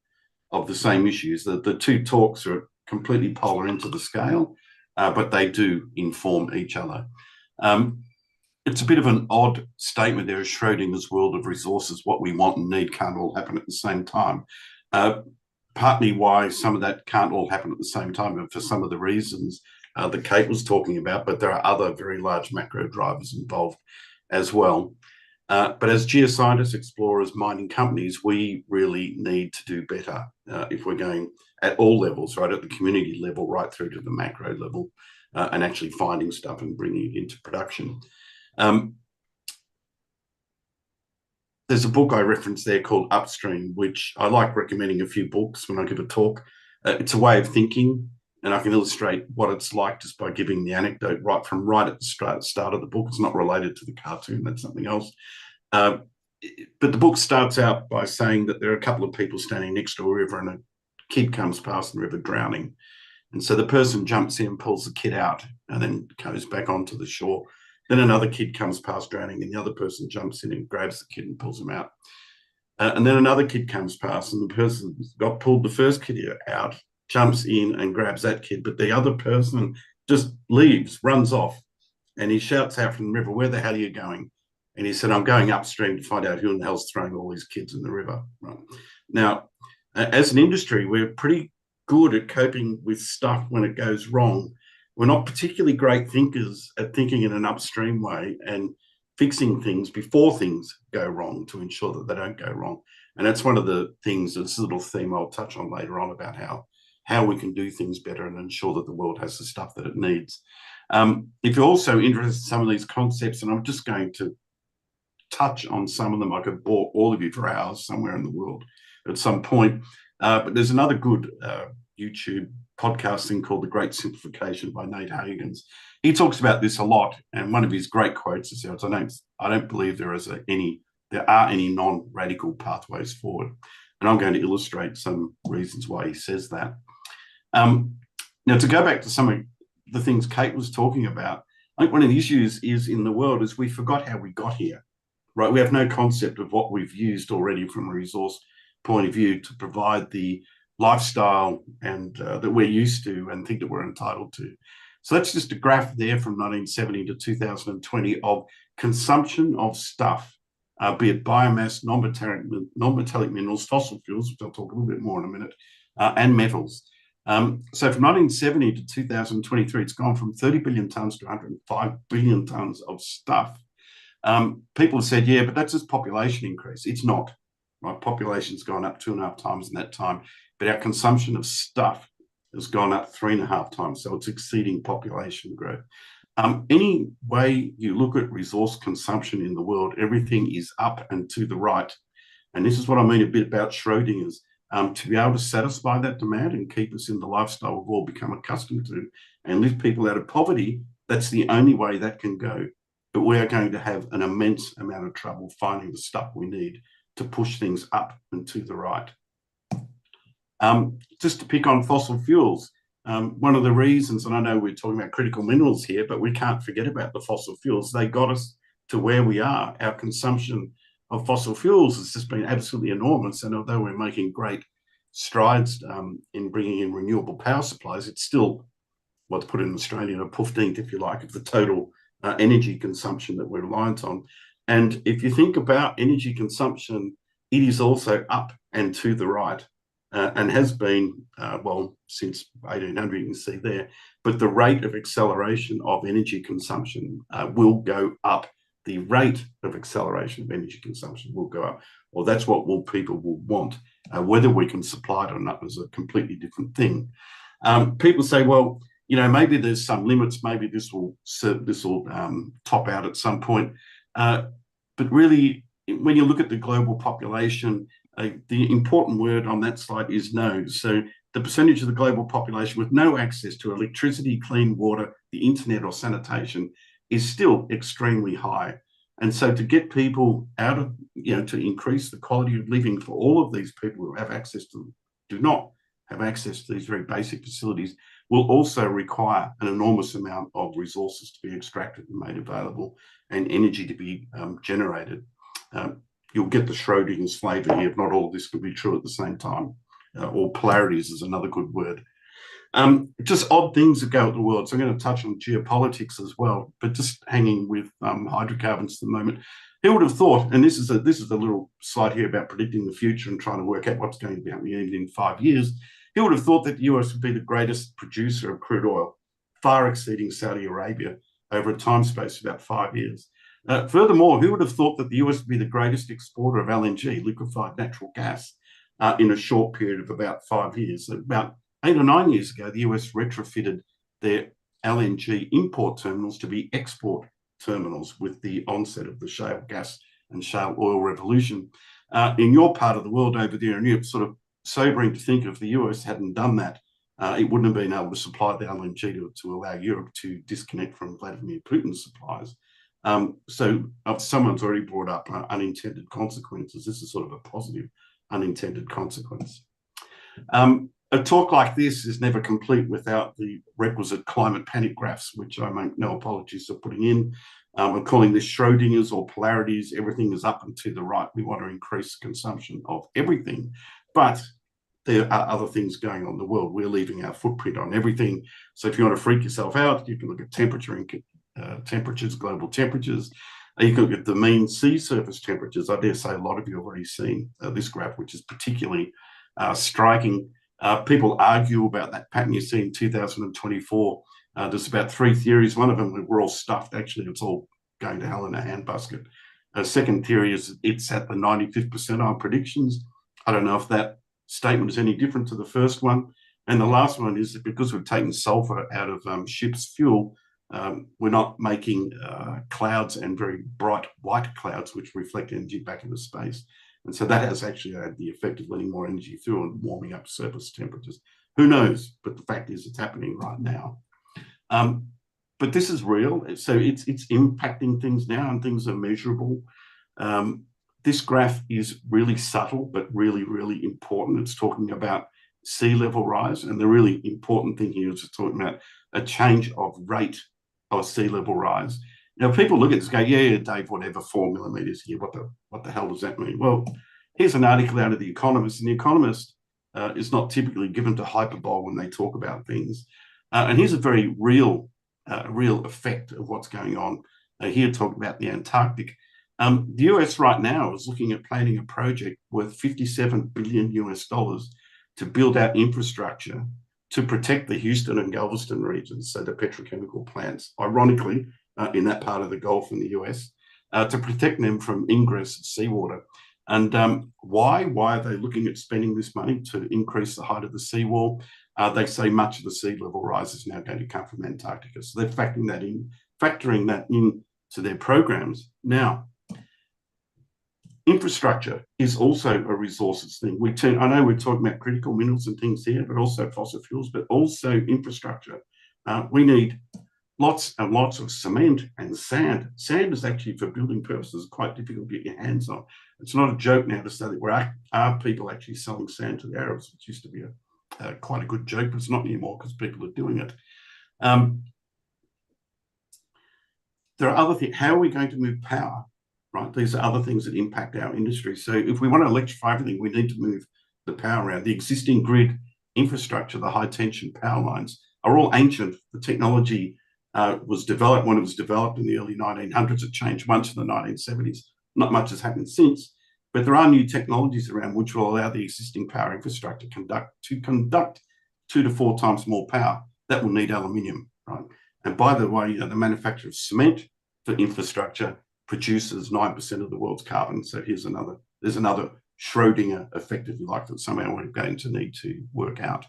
of the same issues. The two talks are completely polar ends of the scale, but they do inform each other. It's a bit of an odd statement there, Schrodinger's world of resources. What we want and need can't all happen at the same time. Partly why some of that can't all happen at the same time, and for some of the reasons that Kate was talking about, but there are other very large macro drivers involved as well. But as geoscientists, explorers, mining companies, we really need to do better if we're going at all levels, right, at the community level, right through to the macro level, and actually finding stuff and bringing it into production. There's a book I referenced there called Upstream, which I like recommending a few books when I give a talk. It's a way of thinking, and I can illustrate what it's like just by giving the anecdote right at the start of the book. It's not related to the cartoon, that's something else. But the book starts out by saying that there are a couple of people standing next to a river, and a kid comes past the river drowning. And so the person jumps in, pulls the kid out, and then goes back onto the shore. Then another kid comes past drowning, and the other person jumps in and grabs the kid and pulls him out. And then another kid comes past, and the person got pulled the first kid out, jumps in and grabs that kid, but the other person just leaves, runs off, and he shouts out from the river, "Where the hell are you going?" And he said, "I'm going upstream to find out who in the hell's throwing all these kids in the river." Right. Now, as an industry, we're pretty good at coping with stuff when it goes wrong. We're not particularly great thinkers at thinking in an upstream way and fixing things before things go wrong to ensure that they don't go wrong. And that's one of the things, this little theme I'll touch on later on about how we can do things better and ensure that the world has the stuff that it needs. If you're also interested in some of these concepts, and I'm just going to touch on some of them, I could bore all of you for hours somewhere in the world at some point. But there's another good YouTube podcast thing called The Great Simplification by Nate Hagens. He talks about this a lot, and one of his great quotes is, I don't believe there are any non-radical pathways forward. And I'm going to illustrate some reasons why he says that. Now, to go back to some of the things Kate was talking about, I think one of the issues is in the world is we forgot how we got here, right? We have no concept of what we've used already from a resource point of view to provide the lifestyle and that we're used to and think that we're entitled to. So that's just a graph there from 1970 to 2020 of consumption of stuff, be it biomass, non-metallic minerals, fossil fuels, which I'll talk a little bit more in a minute, and metals. So from 1970 to 2023, it's gone from 30 billion tonnes to 105 billion tonnes of stuff. People have said, yeah, but that's just population increase. It's not. My population's gone up 2.5 times in that time, but our consumption of stuff has gone up 3.5 times, so it's exceeding population growth. Any way you look at resource consumption in the world, everything is up and to the right. And this is what I mean a bit about Schrodinger's. To be able to satisfy that demand and keep us in the lifestyle we've all become accustomed to and lift people out of poverty, that's the only way that can go. But we are going to have an immense amount of trouble finding the stuff we need to push things up and to the right. Just to pick on fossil fuels, one of the reasons, and I know we're talking about critical minerals here, but we can't forget about the fossil fuels. They got us to where we are. Our consumption of fossil fuels has just been absolutely enormous. And although we're making great strides in bringing in renewable power supplies, it's still, well, to put it in Australia, a 15th, if you like, of the total energy consumption that we're reliant on. And if you think about energy consumption, it is also up and to the right. And has been, well, since 1800, you can see there, but the rate of acceleration of energy consumption will go up. The rate of acceleration of energy consumption will go up. Well, that's what people will want. Whether we can supply it or not is a completely different thing. People say, well, you know, maybe there's some limits, maybe this will top out at some point. But really, when you look at the global population, the important word on that slide is no. So the percentage of the global population with no access to electricity, clean water, the internet or sanitation is still extremely high. And so to get people out of, you know, to increase the quality of living for all of these people who have access to, do not have access to these very basic facilities, will also require an enormous amount of resources to be extracted and made available and energy to be generated. You'll get the Schrodinger's flavour here. If not all of this could be true at the same time. Or polarities is another good word. Just odd things that go at the world. So I'm going to touch on geopolitics as well, but just hanging with hydrocarbons at the moment. Who would have thought, and this is a little slide here about predicting the future and trying to work out what's going to be happening in 5 years. Who would have thought that the US would be the greatest producer of crude oil, far exceeding Saudi Arabia over a time space of about 5 years? Furthermore, who would have thought that the US would be the greatest exporter of LNG, liquefied natural gas, in a short period of about 5 years? About 8 or 9 years ago, the US retrofitted their LNG import terminals to be export terminals with the onset of the shale gas and shale oil revolution. In your part of the world over there in Europe, sort of sobering to think if the US hadn't done that, it wouldn't have been able to supply the LNG to allow Europe to disconnect from Vladimir Putin's supplies. So someone's already brought up unintended consequences. This is sort of a positive unintended consequence. A talk like this is never complete without the requisite climate panic graphs, which I make no apologies for putting in. I'm calling this Schrodinger's or polarities. Everything is up and to the right. We want to increase consumption of everything, but there are other things going on in the world. We're leaving our footprint on everything. So if you want to freak yourself out, you can look at temperature and temperatures, global temperatures. You can look at the mean sea surface temperatures. I dare say a lot of you have already seen this graph, which is particularly striking. People argue about that pattern you see in 2024. There's about 3 theories. One of them, we're all stuffed. Actually, it's all going to hell in a handbasket. Second theory is it's at the 95th percentile predictions. I don't know if that statement is any different to the first one. And the last one is that because we've taken sulfur out of ships' fuel, we're not making clouds and very bright white clouds which reflect energy back into space. And so that has actually had the effect of letting more energy through and warming up surface temperatures. Who knows? But the fact is it's happening right now. But this is real. So it's impacting things now and things are measurable. This graph is really subtle, but really, really important. It's talking about sea level rise. And the really important thing here is talking about a change of rate of sea level rise. Now, people look at this and go, yeah, Dave, whatever, 4 millimeters here. What the hell does that mean? Well, here's an article out of The Economist, and The Economist is not typically given to hyperbole when they talk about things. And here's a very real effect of what's going on. Here talking about the Antarctic. The US right now is looking at planning a project worth $57 billion to build out infrastructure to protect the Houston and Galveston regions, so the petrochemical plants, ironically, in that part of the Gulf in the US, to protect them from ingress of seawater. And why? Why are they looking at spending this money to increase the height of the seawall? They say much of the sea level rise is now going to come from Antarctica. So they're factoring that in to their programs. Now, infrastructure is also a resources thing. I know we're talking about critical minerals and things here, but also fossil fuels, but also infrastructure. We need lots and lots of cement and sand. Sand is actually, for building purposes, quite difficult to get your hands on. It's not a joke now to say that are people actually selling sand to the Arabs, which used to be quite a good joke, but it's not anymore because people are doing it. There are other things. How are we going to move power? Right, these are other things that impact our industry. So if we want to electrify everything, we need to move the power around. The existing grid infrastructure, the high tension power lines, are all ancient. The technology was developed when it was developed in the early 1900s. It changed once in the 1970s. Not much has happened since, but there are new technologies around which will allow the existing power infrastructure to conduct 2 to 4 times more power. That will need aluminium, right? And by the way, the manufacture of cement for infrastructure produces 9% of the world's carbon. So there's another Schrodinger effect, if you like, that somehow we're going to need to work out.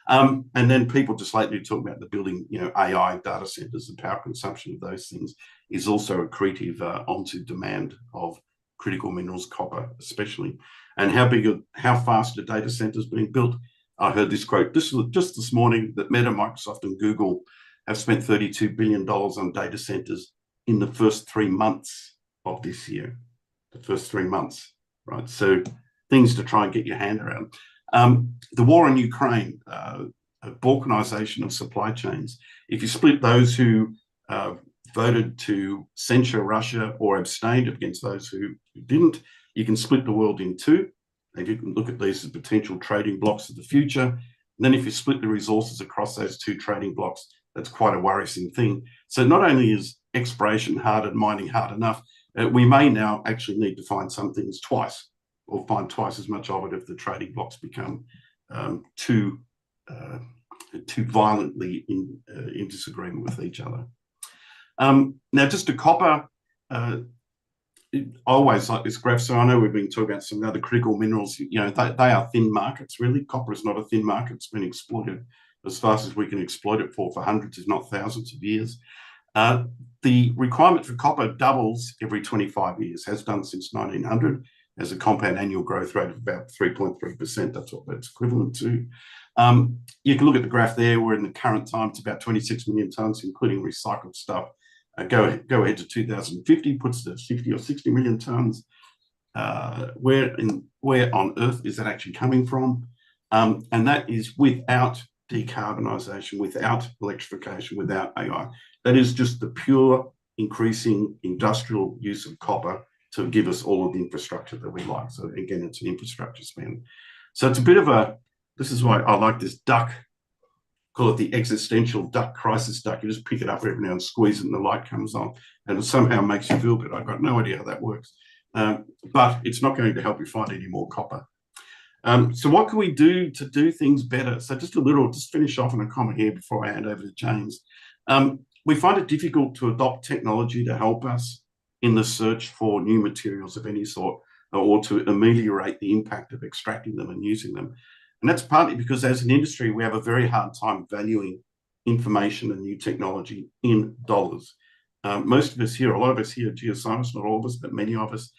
And then people just lately talk about the building, AI data centers. The power consumption of those things is also accretive onto demand of critical minerals, copper especially. And how fast are data centers being built? I heard this quote just this morning that Meta, Microsoft, and Google have spent $32 billion on data centers in the first 3 months of this year. The first 3 months, right? So things to try and get your hand around. The war in Ukraine, balkanization of supply chains. If you split those who voted to censure Russia or abstained against those who didn't, you can split the world in two. And you can look at these as potential trading blocks of the future. And then if you split the resources across those two trading blocks, that's quite a worrisome thing. So not only is exploration hard and mining hard enough, we may now actually need to find some things twice, or find twice as much of it if the trading blocks become too violently in disagreement with each other. Now, just to copper, I always like this graph. So I know we've been talking about some other critical minerals. They are thin markets, really. Copper is not a thin market. It's been exploited as fast as we can exploit it for hundreds, if not thousands of years. The requirement for copper doubles every 25 years, has done since 1900, as a compound annual growth rate of about 3.3%. That's what that's equivalent to. You can look at the graph there, where in the current time, it's about 26 million tonnes, including recycled stuff. Go ahead to 2050, puts it at 50 or 60 million tonnes. Where on earth is that actually coming from? And that is without decarbonisation, without electrification, without AI. That is just the pure increasing industrial use of copper to give us all of the infrastructure that we like. So again, it's an infrastructure spend. So it's a bit of this is why I like this duck, call it the existential duck, crisis duck. You just pick it up every now and squeeze it and the light comes on and it somehow makes you feel better. I've got no idea how that works. But it's not going to help you find any more copper. So what can we do to do things better? So just finish off on a comment here before I hand over to James. We find it difficult to adopt technology to help us in the search for new materials of any sort, or to ameliorate the impact of extracting them and using them. And that's partly because as an industry, we have a very hard time valuing information and new technology in dollars. Most of us here, a lot of us here at Geoscience, not all of us, but many of us,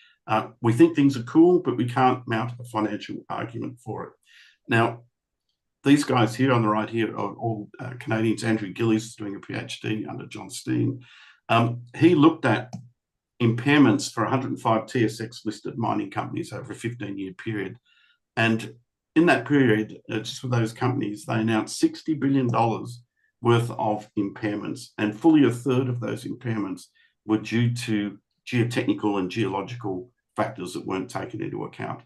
we think things are cool, but we can't mount a financial argument for it. Now, these guys here on the right here are all Canadians. Andrew Gillies is doing a PhD under John Steen. He looked at impairments for 105 TSX listed mining companies over a 15-year period. And in that period, just for those companies, they announced $60 billion worth of impairments, and fully a third of those impairments were due to geotechnical and geological factors that weren't taken into account.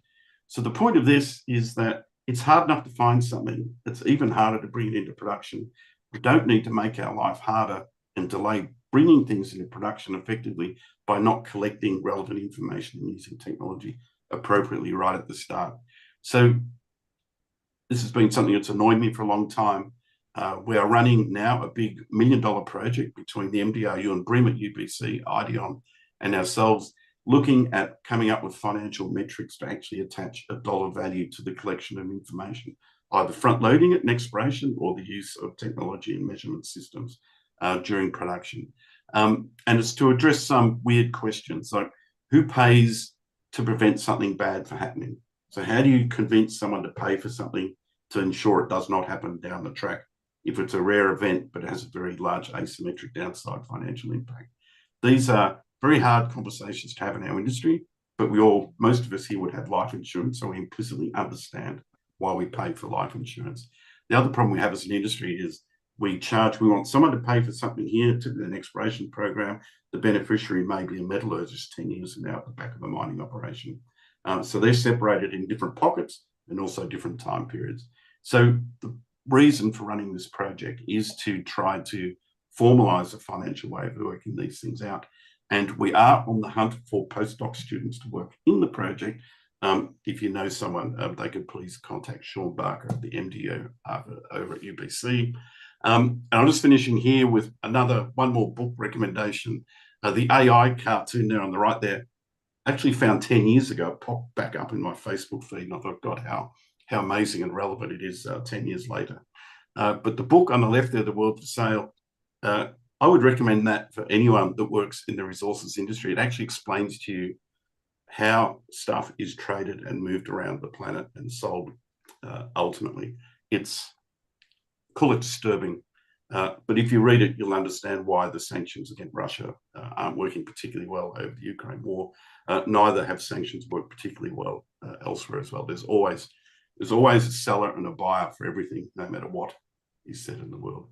So the point of this is that it's hard enough to find something. It's even harder to bring it into production. We don't need to make our life harder and delay bringing things into production effectively by not collecting relevant information and using technology appropriately right at the start. So this has been something that's annoyed me for a long time. We are running now a big $1 million project between the MDRU and BRIM at UBC, IDEON, and ourselves, looking at coming up with financial metrics to actually attach a dollar value to the collection of information, either front loading it in exploration or the use of technology and measurement systems during production. And it's to address some weird questions like who pays to prevent something bad from happening? So how do you convince someone to pay for something to ensure it does not happen down the track if it's a rare event but it has a very large asymmetric downside financial impact? These are very hard conversations to have in our industry, but most of us here would have life insurance, so we implicitly understand why we pay for life insurance. The other problem we have as an industry is we want someone to pay for something here to an exploration program. The beneficiary may be a metallurgist 10 years from now at the back of a mining operation. So they're separated in different pockets and also different time periods. So the reason for running this project is to try to formalise a financial way of working these things out. And we are on the hunt for postdoc students to work in the project. If you know someone, they could please contact Sean Barker at the MDO over at UBC. And I'm just finishing here with one more book recommendation. The AI cartoon there on the right there, actually found 10 years ago, it popped back up in my Facebook feed, and I thought, God, how amazing and relevant it is 10 years later. But the book on the left there, The World for Sale, I would recommend that for anyone that works in the resources industry. It actually explains to you how stuff is traded and moved around the planet and sold ultimately. Call it disturbing, but if you read it, you'll understand why the sanctions against Russia aren't working particularly well over the Ukraine war. Neither have sanctions worked particularly well elsewhere as well. There's always a seller and a buyer for everything, no matter what is said in the world.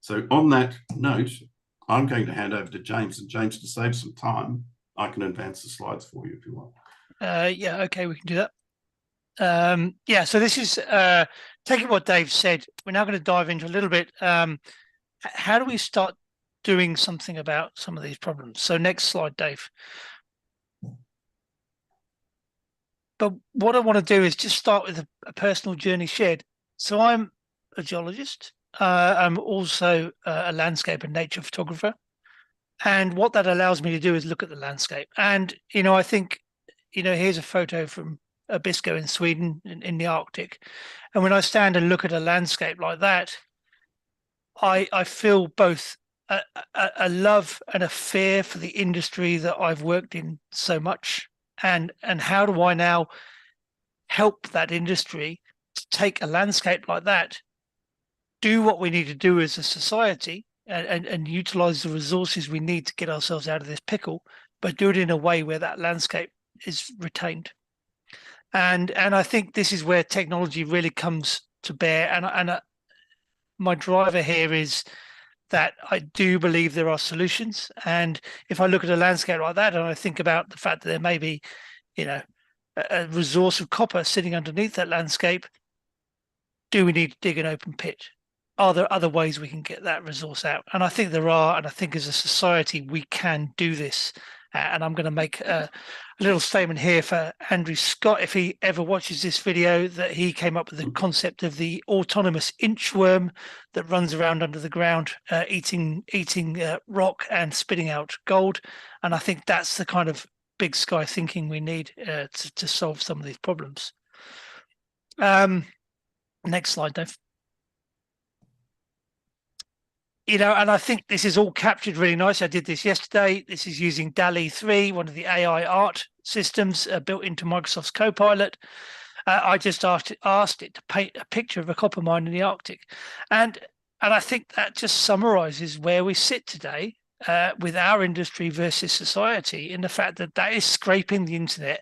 So on that note, I'm going to hand over to James. And James, to save some time, I can advance the slides for you if you want. Yeah, okay, we can do that. Yeah, so this is taking what Dave said. We're now going to dive into a little bit. How do we start doing something about some of these problems? So next slide, Dave. But what I want to do is just start with a personal journey shared. So I'm a geologist. I'm also a landscape and nature photographer. And what that allows me to do is look at the landscape. And, I think, here's a photo from Abisko in Sweden in the Arctic. And when I stand and look at a landscape like that, I feel both a love and a fear for the industry that I've worked in so much. And how do I now help that industry to take a landscape like that, do what we need to do as a society and utilize the resources we need to get ourselves out of this pickle, but do it in a way where that landscape is retained. And I think this is where technology really comes to bear. And my driver here is that I do believe there are solutions. And if I look at a landscape like that and I think about the fact that there may be, a resource of copper sitting underneath that landscape, do we need to dig an open pit? Are there other ways we can get that resource out? And I think there are, and I think as a society we can do this. And I'm going to make a little statement here for Andrew Scott, if he ever watches this video, that he came up with the concept of the autonomous inchworm that runs around under the ground, eating rock and spitting out gold. And I think that's the kind of big sky thinking we need to solve some of these problems. Next slide, Dave. And I think this is all captured really nice. I did this yesterday. This is using DALL-E 3, one of the AI art systems built into Microsoft's Copilot. I just asked it to paint a picture of a copper mine in the Arctic. And I think that just summarizes where we sit today with our industry versus society, in the fact that is scraping the internet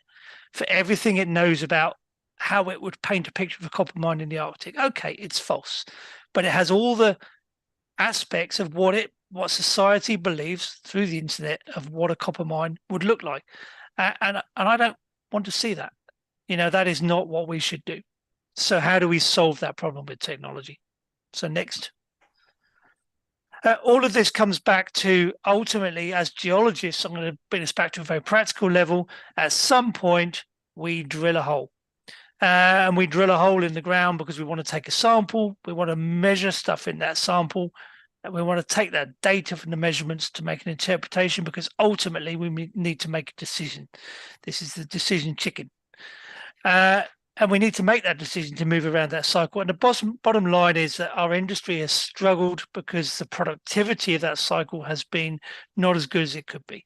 for everything it knows about how it would paint a picture of a copper mine in the Arctic. Okay, it's false, but it has all the aspects of what society believes through the internet of what a copper mine would look like, and I don't want to see that. That is not what we should do. So how do we solve that problem with technology? So next. All of this comes back to, ultimately, as geologists, I'm going to bring us back to a very practical level. At some point we drill a hole. And we drill a hole in the ground because we want to take a sample. We want to measure stuff in that sample. And we want to take that data from the measurements to make an interpretation, because ultimately we need to make a decision. This is the decision chicken. And we need to make that decision to move around that cycle. And the bottom line is that our industry has struggled because the productivity of that cycle has been not as good as it could be.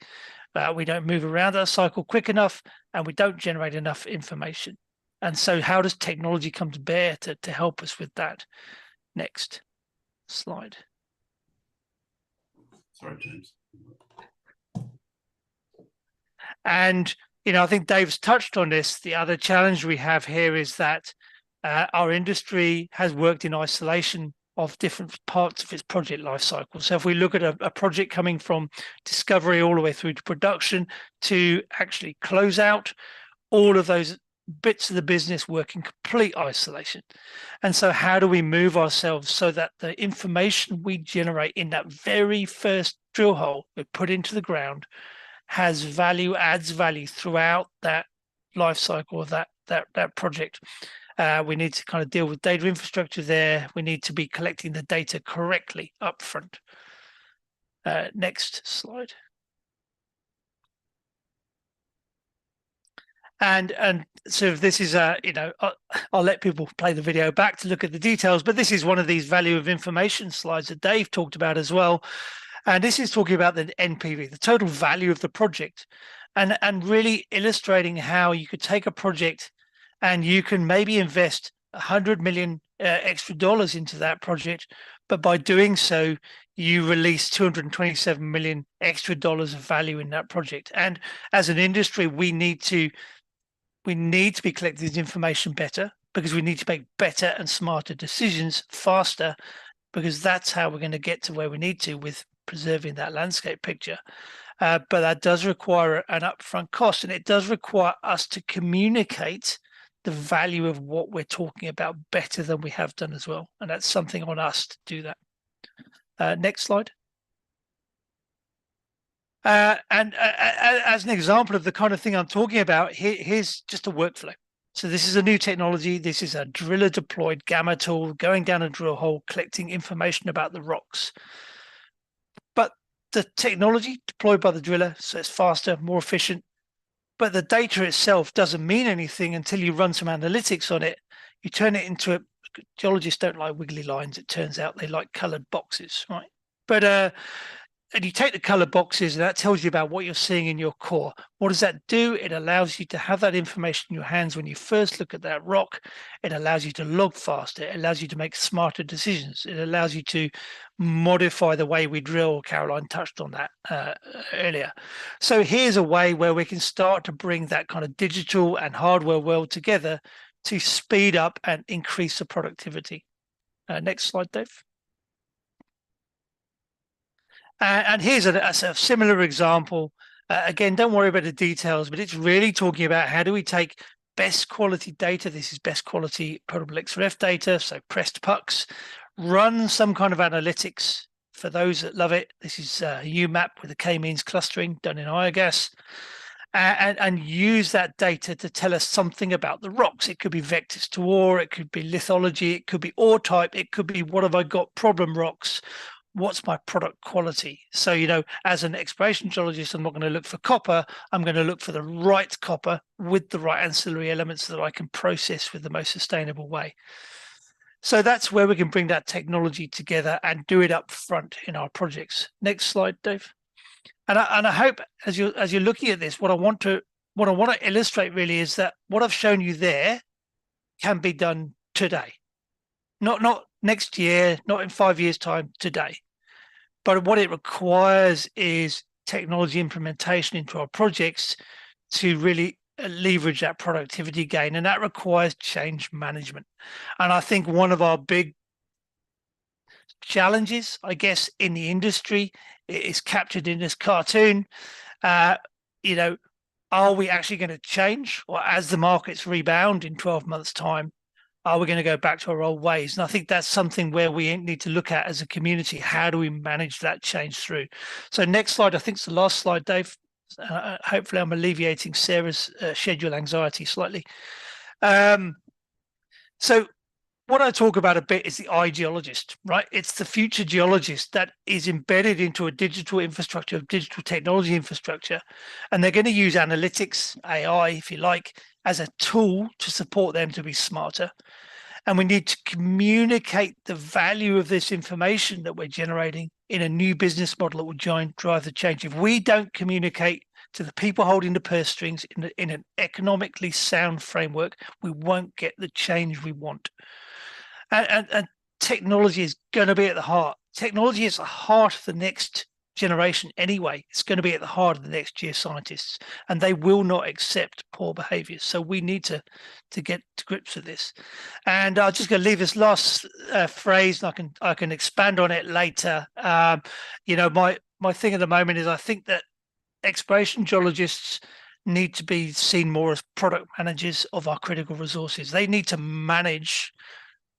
We don't move around that cycle quick enough, and we don't generate enough information. And so how does technology come to bear to help us with that? Next slide. Sorry, James. And I think Dave's touched on this. The other challenge we have here is that our industry has worked in isolation of different parts of its project life cycle. So if we look at a project coming from discovery all the way through to production to actually close out, all of those bits of the business work in complete isolation. And so how do we move ourselves so that the information we generate in that very first drill hole we put into the ground has value, adds value throughout that life cycle of that project? We need to kind of deal with data infrastructure there. We need to be collecting the data correctly up front. Next slide. And so this is I'll let people play the video back to look at the details, but this is one of these value of information slides that Dave talked about as well. And this is talking about the NPV, the total value of the project, and really illustrating how you could take a project and you can maybe invest $100 million extra dollars into that project, but by doing so, you release $227 million extra dollars of value in that project. And as an industry, we need to be collecting this information better, because we need to make better and smarter decisions faster, because that's how we're going to get to where we need to with preserving that landscape picture. But that does require an upfront cost, and it does require us to communicate the value of what we're talking about better than we have done as well. And that's something on us to do that. Next slide. And as an example of the kind of thing I'm talking about, here's just a workflow. So this is a new technology. This is a driller deployed gamma tool going down a drill hole, collecting information about the rocks. But the technology deployed by the driller, so it's faster, more efficient, but the data itself doesn't mean anything until you run some analytics on it. You turn it into a, geologists don't like wiggly lines, it turns out. They like colored boxes, right? But and you take the colored boxes, and that tells you about what you're seeing in your core. What does that do? It allows you to have that information in your hands when you first look at that rock. It allows you to log faster. It allows you to make smarter decisions. It allows you to modify the way we drill. Caroline touched on that earlier. So here's a way where we can start to bring that kind of digital and hardware world together to speed up and increase the productivity. Next slide, Dave. And here's a similar example. Again, don't worry about the details, but it's really talking about how do we take best quality data. This is best quality potable XRF data, so pressed pucks, run some kind of analytics for those that love it. This is UMAP with a k-means clustering done in IOGAS, and use that data to tell us something about the rocks. It could be vectors to ore, it could be lithology, it could be ore type, it could be what have I got problem rocks, what's my product quality. So, as an exploration geologist, I'm not going to look for copper. I'm going to look for the right copper with the right ancillary elements that I can process with the most sustainable way. So that's where we can bring that technology together and do it up front in our projects. Next slide, Dave. And I hope as you're looking at this, what I want to illustrate really is that what I've shown you there can be done today. Not next year, not in 5 years' time, today. But what it requires is technology implementation into our projects to really leverage that productivity gain. And that requires change management. And I think one of our big challenges, I guess, in the industry is captured in this cartoon. Are we actually going to change? Or as the markets rebound in 12 months' time, are we going to go back to our old ways? And I think that's something where we need to look at as a community. How do we manage that change through? So next slide, I think it's the last slide, Dave. Hopefully I'm alleviating Sarah's schedule anxiety slightly. So what I talk about a bit is the iGeologist, right? It's the future geologist that is embedded into a digital infrastructure, digital technology infrastructure, and they're going to use analytics, AI, if you like, as a tool to support them to be smarter. And we need to communicate the value of this information that we're generating in a new business model that will drive the change. If we don't communicate to the people holding the purse strings in an economically sound framework, we won't get the change we want. And technology is going to be at the heart. Technology is the heart of the next generation anyway. It's going to be at the heart of the next geoscientists, and they will not accept poor behaviors. So we need to get to grips with this. And I'm just going to leave this last phrase, and I can expand on it later. You know, my thing at the moment is I think that exploration geologists need to be seen more as product managers of our critical resources. They need to manage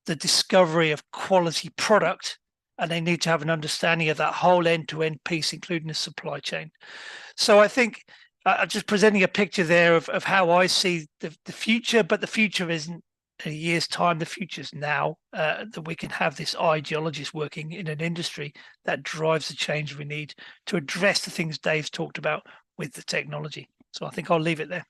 the discovery of quality product, and they need to have an understanding of that whole end-to-end piece, including the supply chain. So I think I'm just presenting a picture there of how I see the future, but the future isn't a year's time. The future's now, that we can have this eye geologist working in an industry that drives the change we need to address the things Dave's talked about with the technology. So I think I'll leave it there.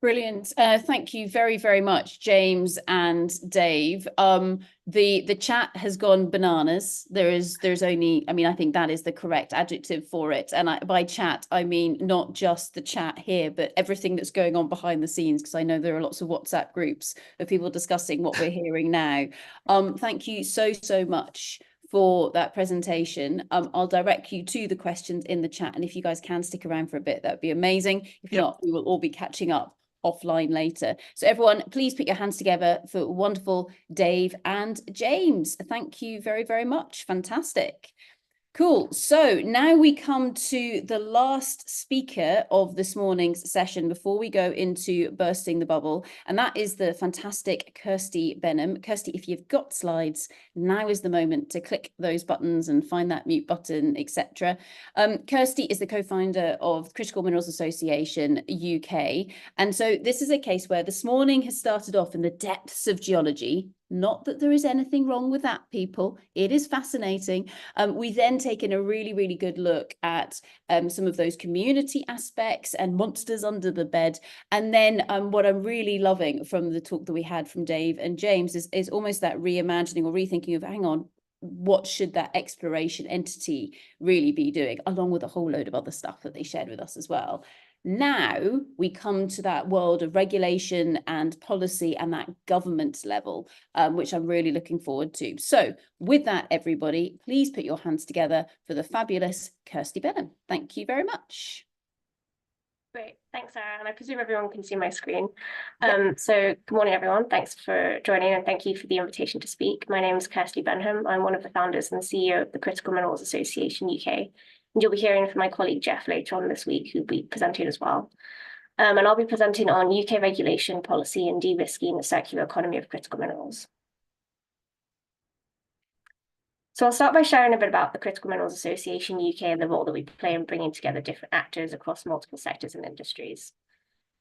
Brilliant. Thank you very, very much, James and Dave. The chat has gone bananas. There's only, I mean, I think that is the correct adjective for it. And by chat, I mean not just the chat here, but everything that's going on behind the scenes, because I know there are lots of WhatsApp groups of people discussing what we're hearing now. Thank you so much for that presentation. I'll direct you to the questions in the chat, and if you guys can stick around for a bit, that would be amazing. If not, we will all be catching up offline later. So everyone, please put your hands together for wonderful Dave and James. Thank you very, very much. Fantastic. Cool. So now we come to the last speaker of this morning's session before we go into bursting the bubble, and that is the fantastic Kirsty Benham. Kirsty, if you've got slides, now is the moment to click those buttons and find that mute button, etc. Kirsty is the co-founder of Critical Minerals Association UK, and so this is a case where this morning has started off in the depths of geology. Not that there is anything wrong with that, people. It is fascinating. We then taken a really, really good look at some of those community aspects and monsters under the bed. And then what I'm really loving from the talk that we had from Dave and James is almost that reimagining or rethinking of, hang on, what should that exploration entity really be doing, along with a whole load of other stuff that they shared with us as well. Now we come to that world of regulation and policy and that government level, which I'm really looking forward to. So with that, everybody, please put your hands together for the fabulous Kirsty Benham. Thank you very much. Great, thanks, Sarah. And I presume everyone can see my screen. So good morning, everyone. Thanks for joining, and thank you for the invitation to speak. My name is Kirsty Benham. I'm one of the founders and the CEO of the Critical Minerals Association UK. And you'll be hearing from my colleague Jeff later on this week, who'll be presenting as well. And I'll be presenting on UK regulation, policy, and de-risking the circular economy of critical minerals. So I'll start by sharing a bit about the Critical Minerals Association UK and the role that we play in bringing together different actors across multiple sectors and industries.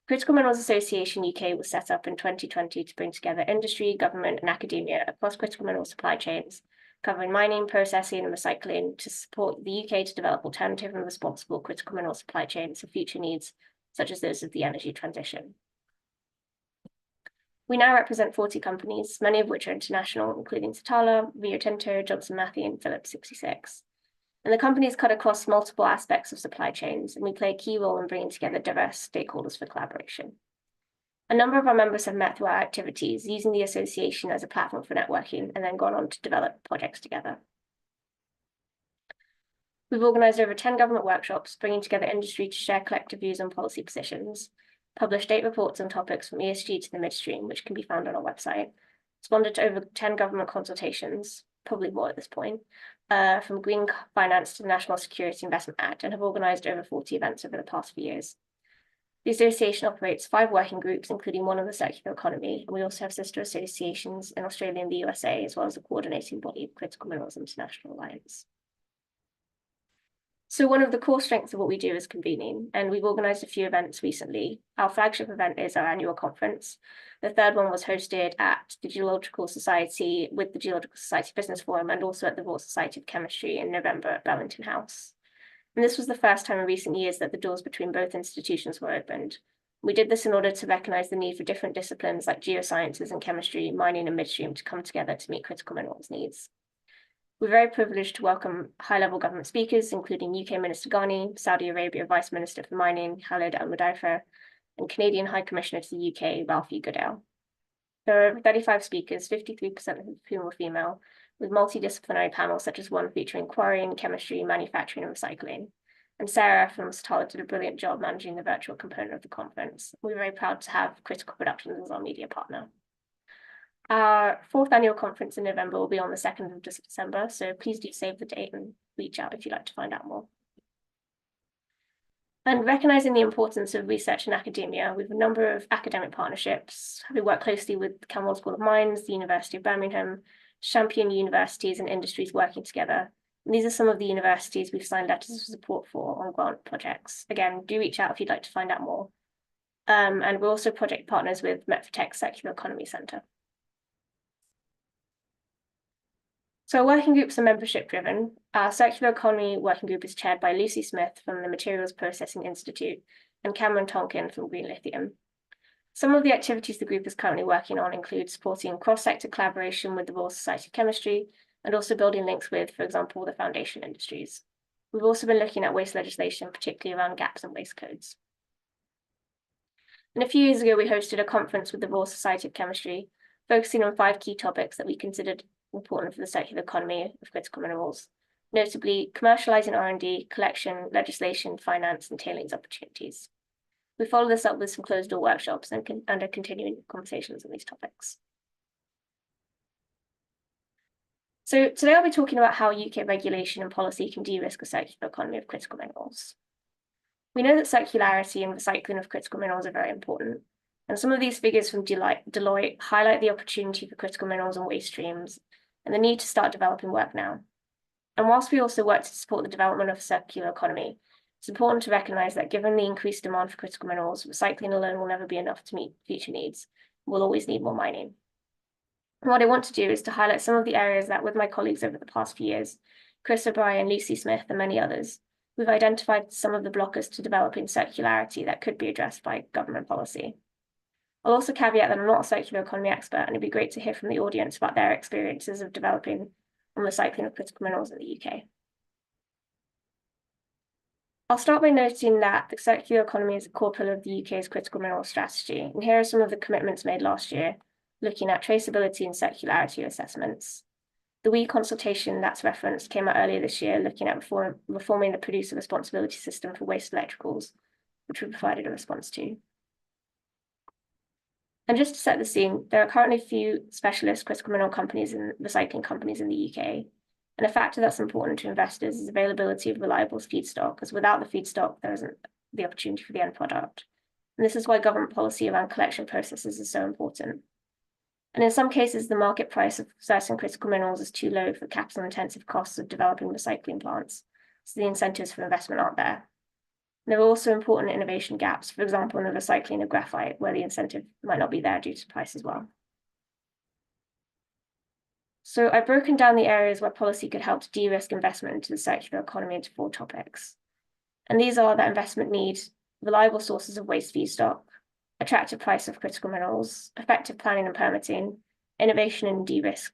Critical Minerals Association UK was set up in 2020 to bring together industry, government, and academia across critical mineral supply chains, covering mining, processing, and recycling to support the UK to develop alternative and responsible critical mineral supply chains for future needs, such as those of the energy transition. We now represent 40 companies, many of which are international, including Satala, Rio Tinto, Johnson Matthey, and Phillips 66. And the companies cut across multiple aspects of supply chains, and we play a key role in bringing together diverse stakeholders for collaboration. A number of our members have met through our activities, using the association as a platform for networking, and then gone on to develop projects together. We've organised over 10 government workshops, bringing together industry to share collective views on policy positions, published 8 reports on topics from ESG to the midstream, which can be found on our website, responded to over 10 government consultations, probably more at this point, from green finance to the National Security Investment Act, and have organised over 40 events over the past few years. The association operates 5 working groups, including one on the circular economy, and we also have sister associations in Australia and the USA, as well as a coordinating body of Critical Minerals International Alliance. So one of the core strengths of what we do is convening, and we've organised a few events recently. Our flagship event is our annual conference. The third one was hosted at the Geological Society with the Geological Society Business Forum, and also at the Royal Society of Chemistry in November at Burlington House. And this was the first time in recent years that the doors between both institutions were opened. We did this in order to recognise the need for different disciplines like geosciences and chemistry, mining and midstream to come together to meet critical minerals needs. We're very privileged to welcome high-level government speakers, including UK Minister Ghani, Saudi Arabia Vice Minister for Mining, Khalid Al-Mudaifer, and Canadian High Commissioner to the UK, Ralphie Goodale. There are over 35 speakers, 53% of whom were female, with multidisciplinary panels such as one featuring quarrying, chemistry, manufacturing, and recycling. And Sarah from Satala did a brilliant job managing the virtual component of the conference. We're very proud to have Critical Productions as our media partner. Our 4th annual conference in November will be on the 2nd of December, so please do save the date and reach out if you'd like to find out more. And recognising the importance of research in academia, we have a number of academic partnerships. We work closely with Camborne School of Mines, the University of Birmingham, champion universities and industries working together. And these are some of the universities we've signed letters of support for on grant projects. Again, do reach out if you'd like to find out more. And we're also project partners with Metfotech Circular Economy Centre. So our working groups are membership driven. Our Circular Economy Working Group is chaired by Lucy Smith from the Materials Processing Institute and Cameron Tonkin from Green Lithium. Some of the activities the group is currently working on include supporting cross-sector collaboration with the Royal Society of Chemistry and also building links with, for example, the foundation industries. We've also been looking at waste legislation, particularly around gaps in waste codes. And a few years ago, we hosted a conference with the Royal Society of Chemistry, focusing on 5 key topics that we considered important for the circular economy of critical minerals, notably commercializing R&D, collection, legislation, finance, and tailings opportunities. We follow this up with some closed-door workshops and are continuing conversations on these topics. So today I'll be talking about how UK regulation and policy can de-risk a circular economy of critical minerals. We know that circularity and recycling of critical minerals are very important, and some of these figures from Deloitte highlight the opportunity for critical minerals and waste streams and the need to start developing work now. And whilst we also work to support the development of a circular economy, it's important to recognise that given the increased demand for critical minerals, recycling alone will never be enough to meet future needs. We'll always need more mining. And what I want to do is to highlight some of the areas that, with my colleagues over the past few years, Chris O'Brien, Lucy Smith, and many others, we've identified some of the blockers to developing circularity that could be addressed by government policy. I'll also caveat that I'm not a circular economy expert, and it'd be great to hear from the audience about their experiences of developing and recycling of critical minerals in the UK. I'll start by noting that the circular economy is a core pillar of the UK's critical mineral strategy, and here are some of the commitments made last year, looking at traceability and circularity assessments. The WE consultation that's referenced came out earlier this year, looking at reforming the producer responsibility system for waste electricals, which we provided a response to. And just to set the scene, there are currently few specialist critical mineral companies and recycling companies in the UK. And a factor that's important to investors is availability of reliable feedstock, as without the feedstock, there isn't the opportunity for the end product. And this is why government policy around collection processes is so important. And in some cases, the market price of certain critical minerals is too low for the capital-intensive costs of developing recycling plants, so the incentives for investment aren't there. There are also important innovation gaps, for example, in the recycling of graphite, where the incentive might not be there due to price as well. So I've broken down the areas where policy could help to de-risk investment into the circular economy into 4 topics. And these are that investment need, reliable sources of waste feedstock, attractive price of critical minerals, effective planning and permitting, innovation and de-risk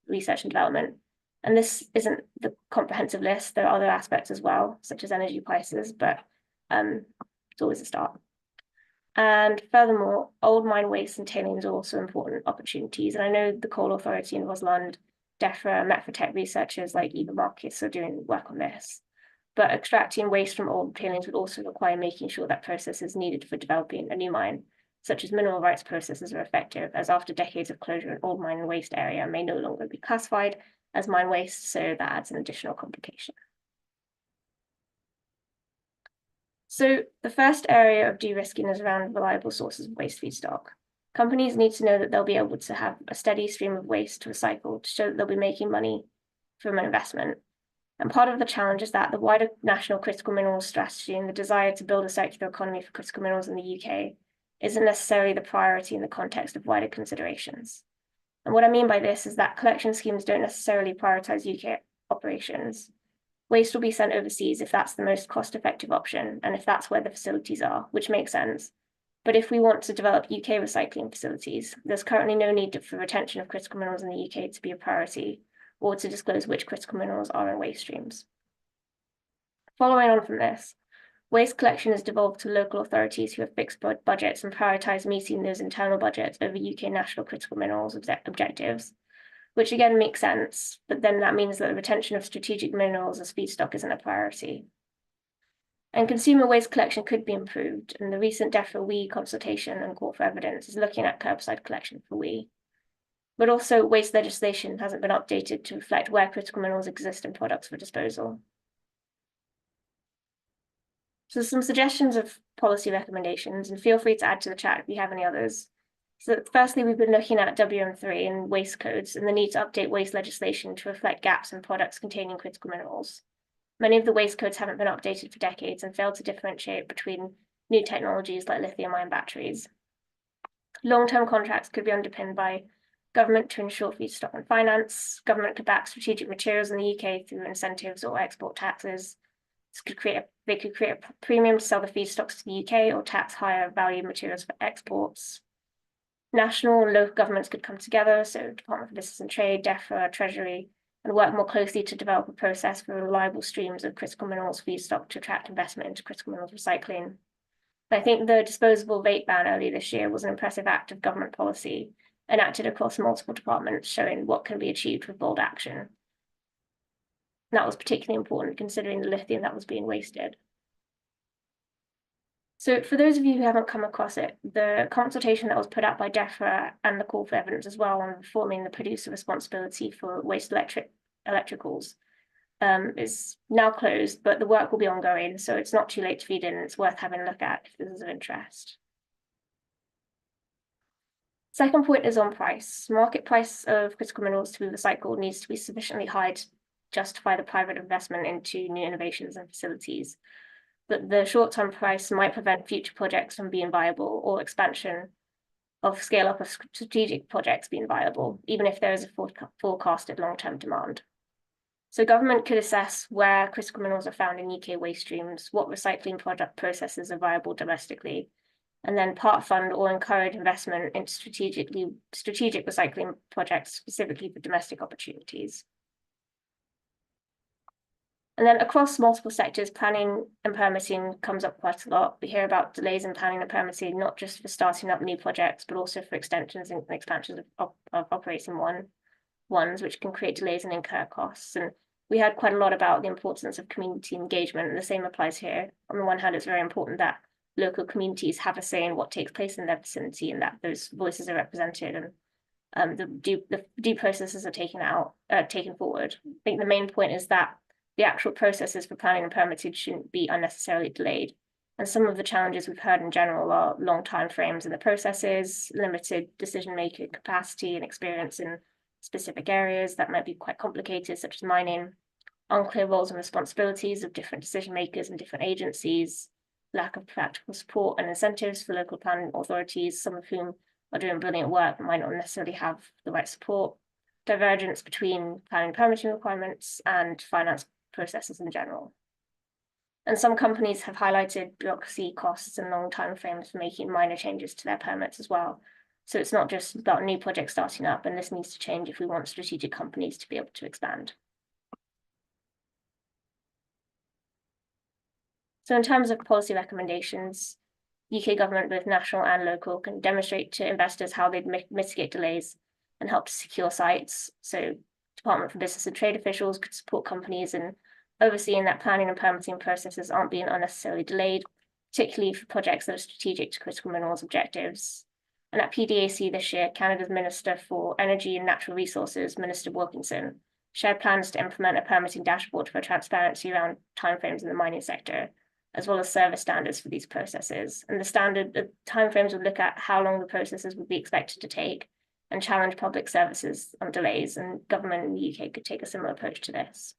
research and development. And this isn't the comprehensive list. There are other aspects as well, such as energy prices, but it's always a start. And furthermore, old mine waste and tailings are also important opportunities. And I know the Coal Authority in Rosland, DEFRA, Metfotech researchers like Eva Marcus are doing work on this. But extracting waste from old tailings would also require making sure that processes needed for developing a new mine, such as mineral rights processes, are effective, as after decades of closure, an old mine and waste area may no longer be classified as mine waste, so that adds an additional complication. So the first area of de-risking is around reliable sources of waste feedstock. Companies need to know that they'll be able to have a steady stream of waste to recycle to show that they'll be making money from an investment. And part of the challenge is that the wider national critical minerals strategy and the desire to build a circular economy for critical minerals in the UK isn't necessarily the priority in the context of wider considerations. And what I mean by this is that collection schemes don't necessarily prioritize UK operations. Waste will be sent overseas if that's the most cost-effective option and if that's where the facilities are, which makes sense. But if we want to develop UK recycling facilities, there's currently no need for retention of critical minerals in the UK to be a priority or to disclose which critical minerals are in waste streams. Following on from this, waste collection is devolved to local authorities who have fixed budgets and prioritise meeting those internal budgets over UK national critical minerals objectives. which again makes sense, but then that means that the retention of strategic minerals as feedstock isn't a priority. And consumer waste collection could be improved, and the recent DEFRA WEEE consultation and call for evidence is looking at curbside collection for WEEE. But also waste legislation hasn't been updated to reflect where critical minerals exist in products for disposal. So some suggestions of policy recommendations, and feel free to add to the chat if you have any others. So firstly, we've been looking at WM3 and waste codes and the need to update waste legislation to reflect gaps in products containing critical minerals. Many of the waste codes haven't been updated for decades and fail to differentiate between new technologies like lithium-ion batteries. Long-term contracts could be underpinned by government to ensure feedstock and finance. Government could back strategic materials in the UK through incentives or export taxes. They could create a premium to sell the feedstocks to the UK or tax higher value materials for exports. National and local governments could come together, so Department for Business and Trade, DEFRA, Treasury, and work more closely to develop a process for reliable streams of critical minerals feedstock to attract investment into critical minerals recycling. I think the disposable vape ban earlier this year was an impressive act of government policy enacted across multiple departments, showing what can be achieved with bold action. That was particularly important considering the lithium that was being wasted. So for those of you who haven't come across it, the consultation that was put out by DEFRA and the call for evidence as well on reforming the producer responsibility for waste electricals is now closed, but the work will be ongoing, so it's not too late to feed in. It's worth having a look at if this is of interest. Second point is on price. Market price of critical minerals to be recycled needs to be sufficiently high to justify the private investment into new innovations and facilities. But the short-term price might prevent future projects from being viable or expansion of scale-up of strategic projects being viable, even if there is a forecasted long-term demand. So government could assess where critical minerals are found in UK waste streams, what recycling product processes are viable domestically, and then part fund or encourage investment into strategic recycling projects specifically for domestic opportunities. And then across multiple sectors, planning and permitting comes up quite a lot. We hear about delays in planning and permitting, not just for starting up new projects, but also for extensions and expansions of operating ones, which can create delays and incur costs. And we heard quite a lot about the importance of community engagement, and the same applies here. On the one hand, it's very important that local communities have a say in what takes place in their vicinity and that those voices are represented and the due processes are taken forward. I think the main point is that the actual processes for planning and permitting shouldn't be unnecessarily delayed. And some of the challenges we've heard in general are long timeframes in the processes, limited decision-making capacity and experience in specific areas that might be quite complicated, such as mining, unclear roles and responsibilities of different decision makers and different agencies, lack of practical support and incentives for local planning authorities, some of whom are doing brilliant work but might not necessarily have the right support, divergence between planning and permitting requirements, and finance processes in general. And some companies have highlighted bureaucracy costs and long timeframes for making minor changes to their permits as well. So it's not just about new projects starting up, and this needs to change if we want strategic companies to be able to expand. So in terms of policy recommendations, UK government, both national and local, can demonstrate to investors how they'd mitigate delays and help to secure sites. So Department for Business and Trade officials could support companies in overseeing that planning and permitting processes aren't being unnecessarily delayed, particularly for projects that are strategic to critical minerals objectives. And at PDAC this year, Canada's Minister for Energy and Natural Resources, Minister Wilkinson, shared plans to implement a permitting dashboard for transparency around timeframes in the mining sector, as well as service standards for these processes. And the timeframes would look at how long the processes would be expected to take and challenge public services on delays, and government in the UK could take a similar approach to this.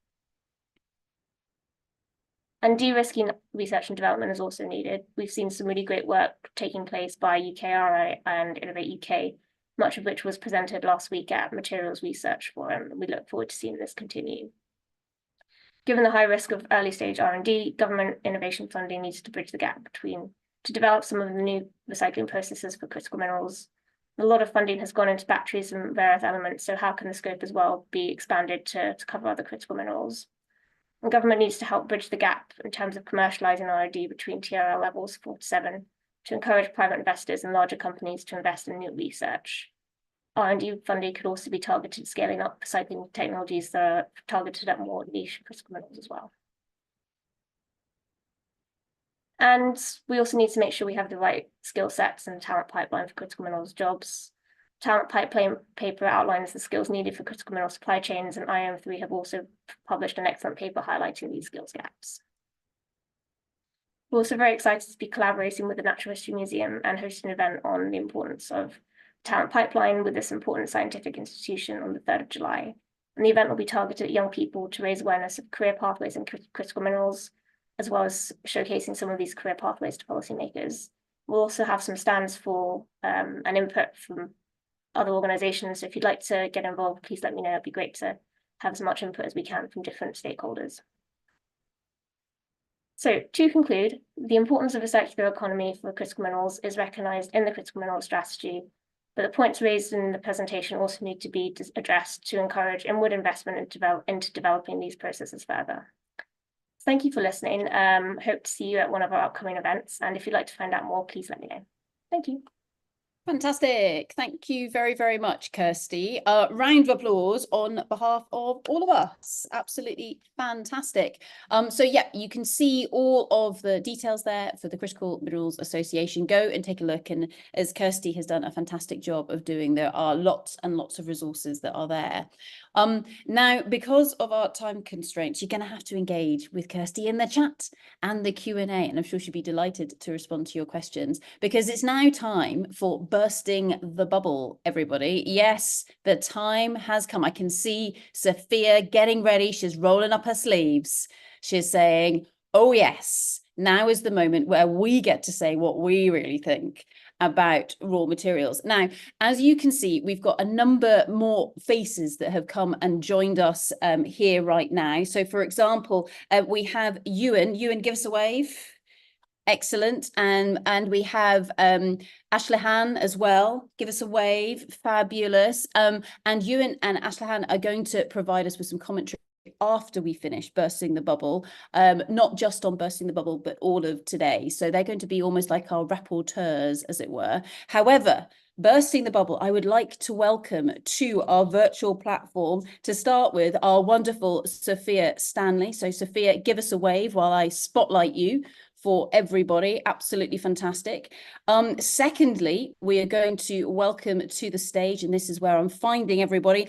And de-risking research and development is also needed. We've seen some really great work taking place by UKRI and Innovate UK, much of which was presented last week at Materials Research Forum. We look forward to seeing this continue. Given the high risk of early stage R&D, government innovation funding needs to bridge the gap to develop some of the new recycling processes for critical minerals. A lot of funding has gone into batteries and rare earth elements, so how can the scope as well be expanded to cover other critical minerals? And government needs to help bridge the gap in terms of commercializing R&D between TRL levels 4 to 7 to encourage private investors and larger companies to invest in new research. R&D funding could also be targeted scaling up recycling technologies that are targeted at more niche critical minerals as well. And we also need to make sure we have the right skill sets and talent pipeline for critical minerals jobs. Talent pipeline paper outlines the skills needed for critical mineral supply chains, and IM3 have also published an excellent paper highlighting these skills gaps. We're also very excited to be collaborating with the Natural History Museum and hosting an event on the importance of talent pipeline with this important scientific institution on the 3rd of July. And the event will be targeted at young people to raise awareness of career pathways in critical minerals, as well as showcasing some of these career pathways to policymakers. We'll also have some stands for an input from other organizations. So if you'd like to get involved, please let me know. It'd be great to have as much input as we can from different stakeholders. So to conclude, the importance of a circular economy for critical minerals is recognized in the critical mineral strategy, but the points raised in the presentation also need to be addressed to encourage inward investment into developing these processes further. Thank you for listening. Hope to see you at one of our upcoming events. And if you'd like to find out more, please let me know. Thank you. Fantastic. Thank you very, very much, Kirsty. Round of applause on behalf of all of us. Absolutely fantastic. So yeah, you can see all of the details there for the Critical Minerals Association. Go and take a look. And as Kirsty has done a fantastic job of doing, there are lots and lots of resources that are there. Now, because of our time constraints, you're going to have to engage with Kirsty in the chat and the Q&A, and I'm sure she'll be delighted to respond to your questions, because it's now time for bursting the bubble, everybody. Yes, the time has come. I can see Sophia getting ready. She's rolling up her sleeves. She's saying, oh yes, now is the moment where we get to say what we really think about raw materials. Now, as you can see, we've got a number more faces that have come and joined us here right now. So for example, we have Ewan. Ewan, give us a wave. Excellent. And we have Ashlehan as well. Give us a wave. Fabulous. And Ewan and Ashlehan are going to provide us with some commentary after we finish bursting the bubble, not just on bursting the bubble, but all of today. So they're going to be almost like our rapporteurs, as it were. However, bursting the bubble, I would like to welcome to our virtual platform, to start with, our wonderful Sophia Stanley. So Sophia, give us a wave while I spotlight you for everybody. Absolutely fantastic. Secondly, we are going to welcome to the stage, and this is where I'm finding everybody.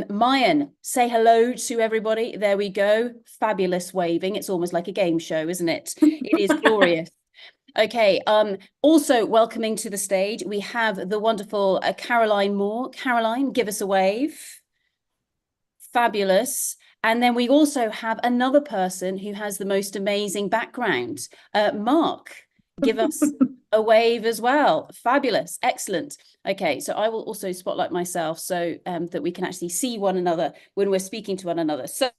Mayan, say hello to everybody. There we go. Fabulous waving. It's almost like a game show, isn't it? It is glorious. Okay, also welcoming to the stage, we have the wonderful Caroline Moore. Caroline, give us a wave. Fabulous. And then we also have another person who has the most amazing background. Mark, give us a wave as well. Fabulous. Excellent. Okay, so I will also spotlight myself so that we can actually see one another when we're speaking to one another. So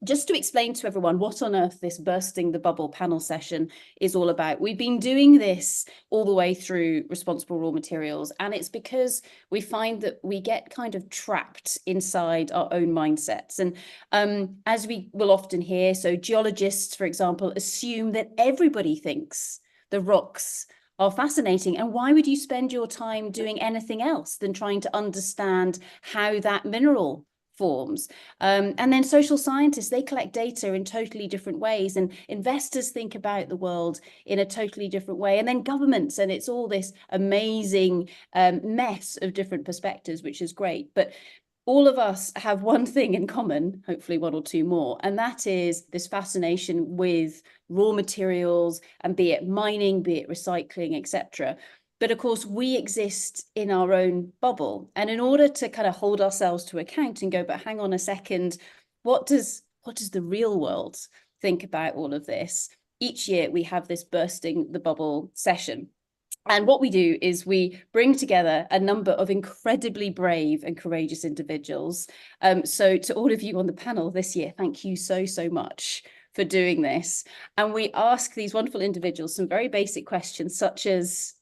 just to explain to everyone what on earth this Bursting the Bubble panel session is all about. We've been doing this all the way through Responsible Raw Materials, and it's because we find that we get kind of trapped inside our own mindsets. And as we will often hear, so geologists, for example, assume that everybody thinks the rocks are fascinating. And why would you spend your time doing anything else than trying to understand how that mineral forms? And then social scientists, they collect data in totally different ways, and investors think about the world in a totally different way, and then governments, and it's all this amazing mess of different perspectives, which is great. But all of us have one thing in common, hopefully one or two more, and that is this fascination with raw materials, and be it mining, be it recycling, etc. But of course, we exist in our own bubble. And in order to kind of hold ourselves to account and go, but hang on a second, what does the real world think about all of this? Each year we have this Bursting the Bubble session. And what we do is we bring together a number of incredibly brave and courageous individuals. So to all of you on the panel this year, thank you so, so much for doing this. And we ask these wonderful individuals some very basic questions, such as,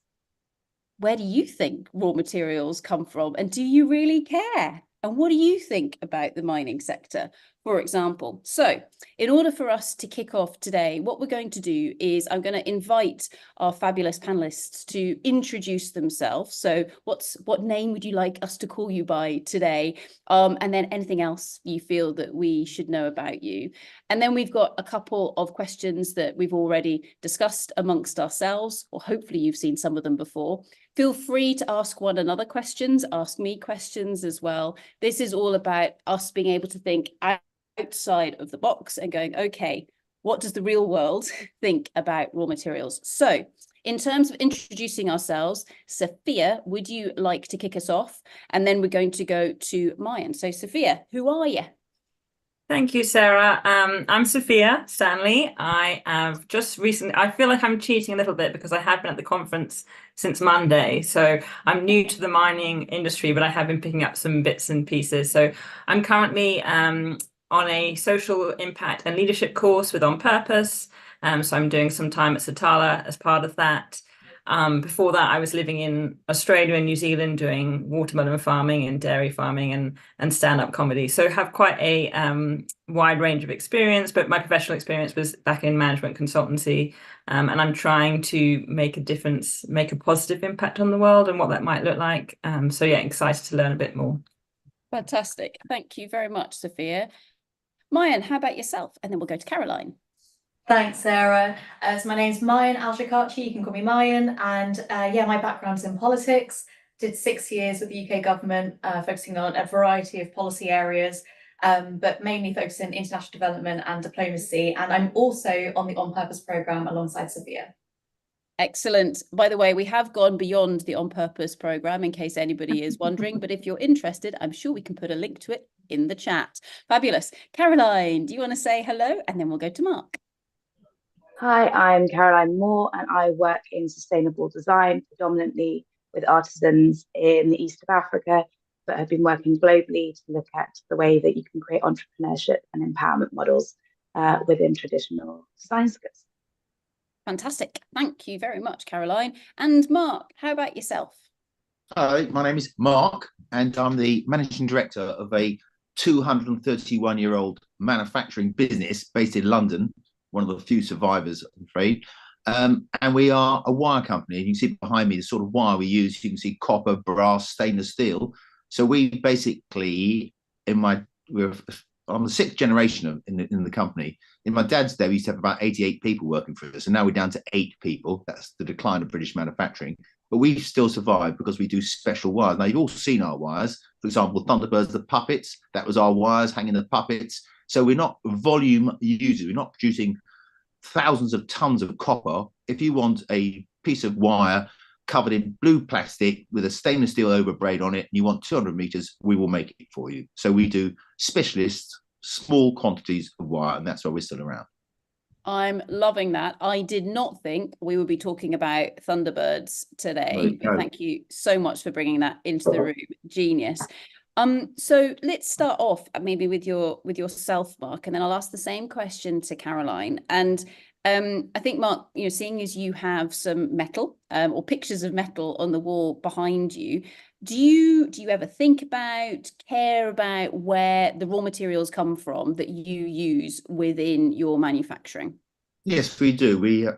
where do you think raw materials come from? And do you really care? And what do you think about the mining sector, for example. So in order for us to kick off today, what we're going to do is I'm going to invite our fabulous panelists to introduce themselves. So what name would you like us to call you by today? And then anything else you feel that we should know about you. And then we've got a couple of questions that we've already discussed amongst ourselves, or hopefully you've seen some of them before. Feel free to ask one another questions, ask me questions as well. This is all about us being able to think outside of the box and going, okay, what does the real world think about raw materials? So in terms of introducing ourselves, Sophia, would you like to kick us off? And then we're going to go to Mayan. So Sophia, who are you? Thank you, Sarah. I'm Sophia Stanley. I have just recently, I feel like I'm cheating a little bit because I have been at the conference since Monday. So I'm new to the mining industry, but I have been picking up some bits and pieces. So I'm currently on a social impact and leadership course with On Purpose. So I'm doing some time at Satala as part of that. Before that, I was living in Australia and New Zealand doing watermelon farming and dairy farming and stand-up comedy. So have quite a wide range of experience, but my professional experience was back in management consultancy. And I'm trying to make a difference, make a positive impact on the world and what that might look like. So yeah, excited to learn a bit more. Fantastic. Thank you very much, Sophia. Mayan, how about yourself? And then we'll go to Caroline. Thanks, Sarah. So my name's Mayan Al-Shikachi, you can call me Mayan, and yeah, my background's in politics. Did 6 years with the UK government, focusing on a variety of policy areas, but mainly focusing on international development and diplomacy. And I'm also on the On Purpose programme alongside Sophia. Excellent. By the way, we have gone beyond the On Purpose programme in case anybody is wondering, but if you're interested, I'm sure we can put a link to it in the chat. Fabulous. Caroline, do you want to say hello? And then we'll go to Mark. Hi, I'm Caroline Moore and I work in sustainable design, predominantly with artisans in the east of Africa, but have been working globally to look at the way that you can create entrepreneurship and empowerment models within traditional design skills. Fantastic. Thank you very much, Caroline. And Mark, how about yourself? Hi, my name is Mark and I'm the managing director of a 231-year-old manufacturing business based in London, one of the few survivors, I'm afraid. And we are a wire company. You can see behind me the sort of wire we use. You can see copper, brass, stainless steel. So we basically, I'm the 6th generation in the company. In my dad's day, we used to have about 88 people working for us, and now we're down to 8 people. That's the decline of British manufacturing. But we still survive because we do special wires. Now, you've all seen our wires. For example, Thunderbirds, the puppets, that was our wires hanging the puppets. So we're not volume users. We're not producing thousands of tons of copper. If you want a piece of wire covered in blue plastic with a stainless steel overbraid on it, and you want 200 meters, we will make it for you. So we do specialist, small quantities of wire, and that's why we're still around. I'm loving that. I did not think we would be talking about Thunderbirds today. But thank you so much for bringing that into the room. Genius. So let's start off maybe with yourself, Mark, and then I'll ask the same question to Caroline. And I think, Mark, seeing as you have some metal or pictures of metal on the wall behind you, do you ever think about, care about where the raw materials come from that you use within your manufacturing? Yes, we do. We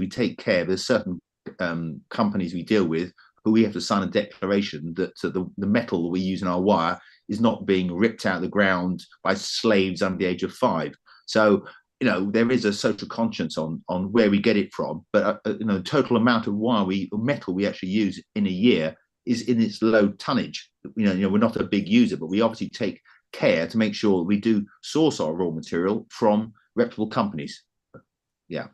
take care. There's certain companies we deal with who we have to sign a declaration that the metal that we use in our wire is not being ripped out of the ground by slaves under the age of 5. So, there is a social conscience on where we get it from. But, the total amount of metal we actually use in a year is in its low tonnage. We're not a big user, but we obviously take care to make sure we do source our raw material from reputable companies. Yeah.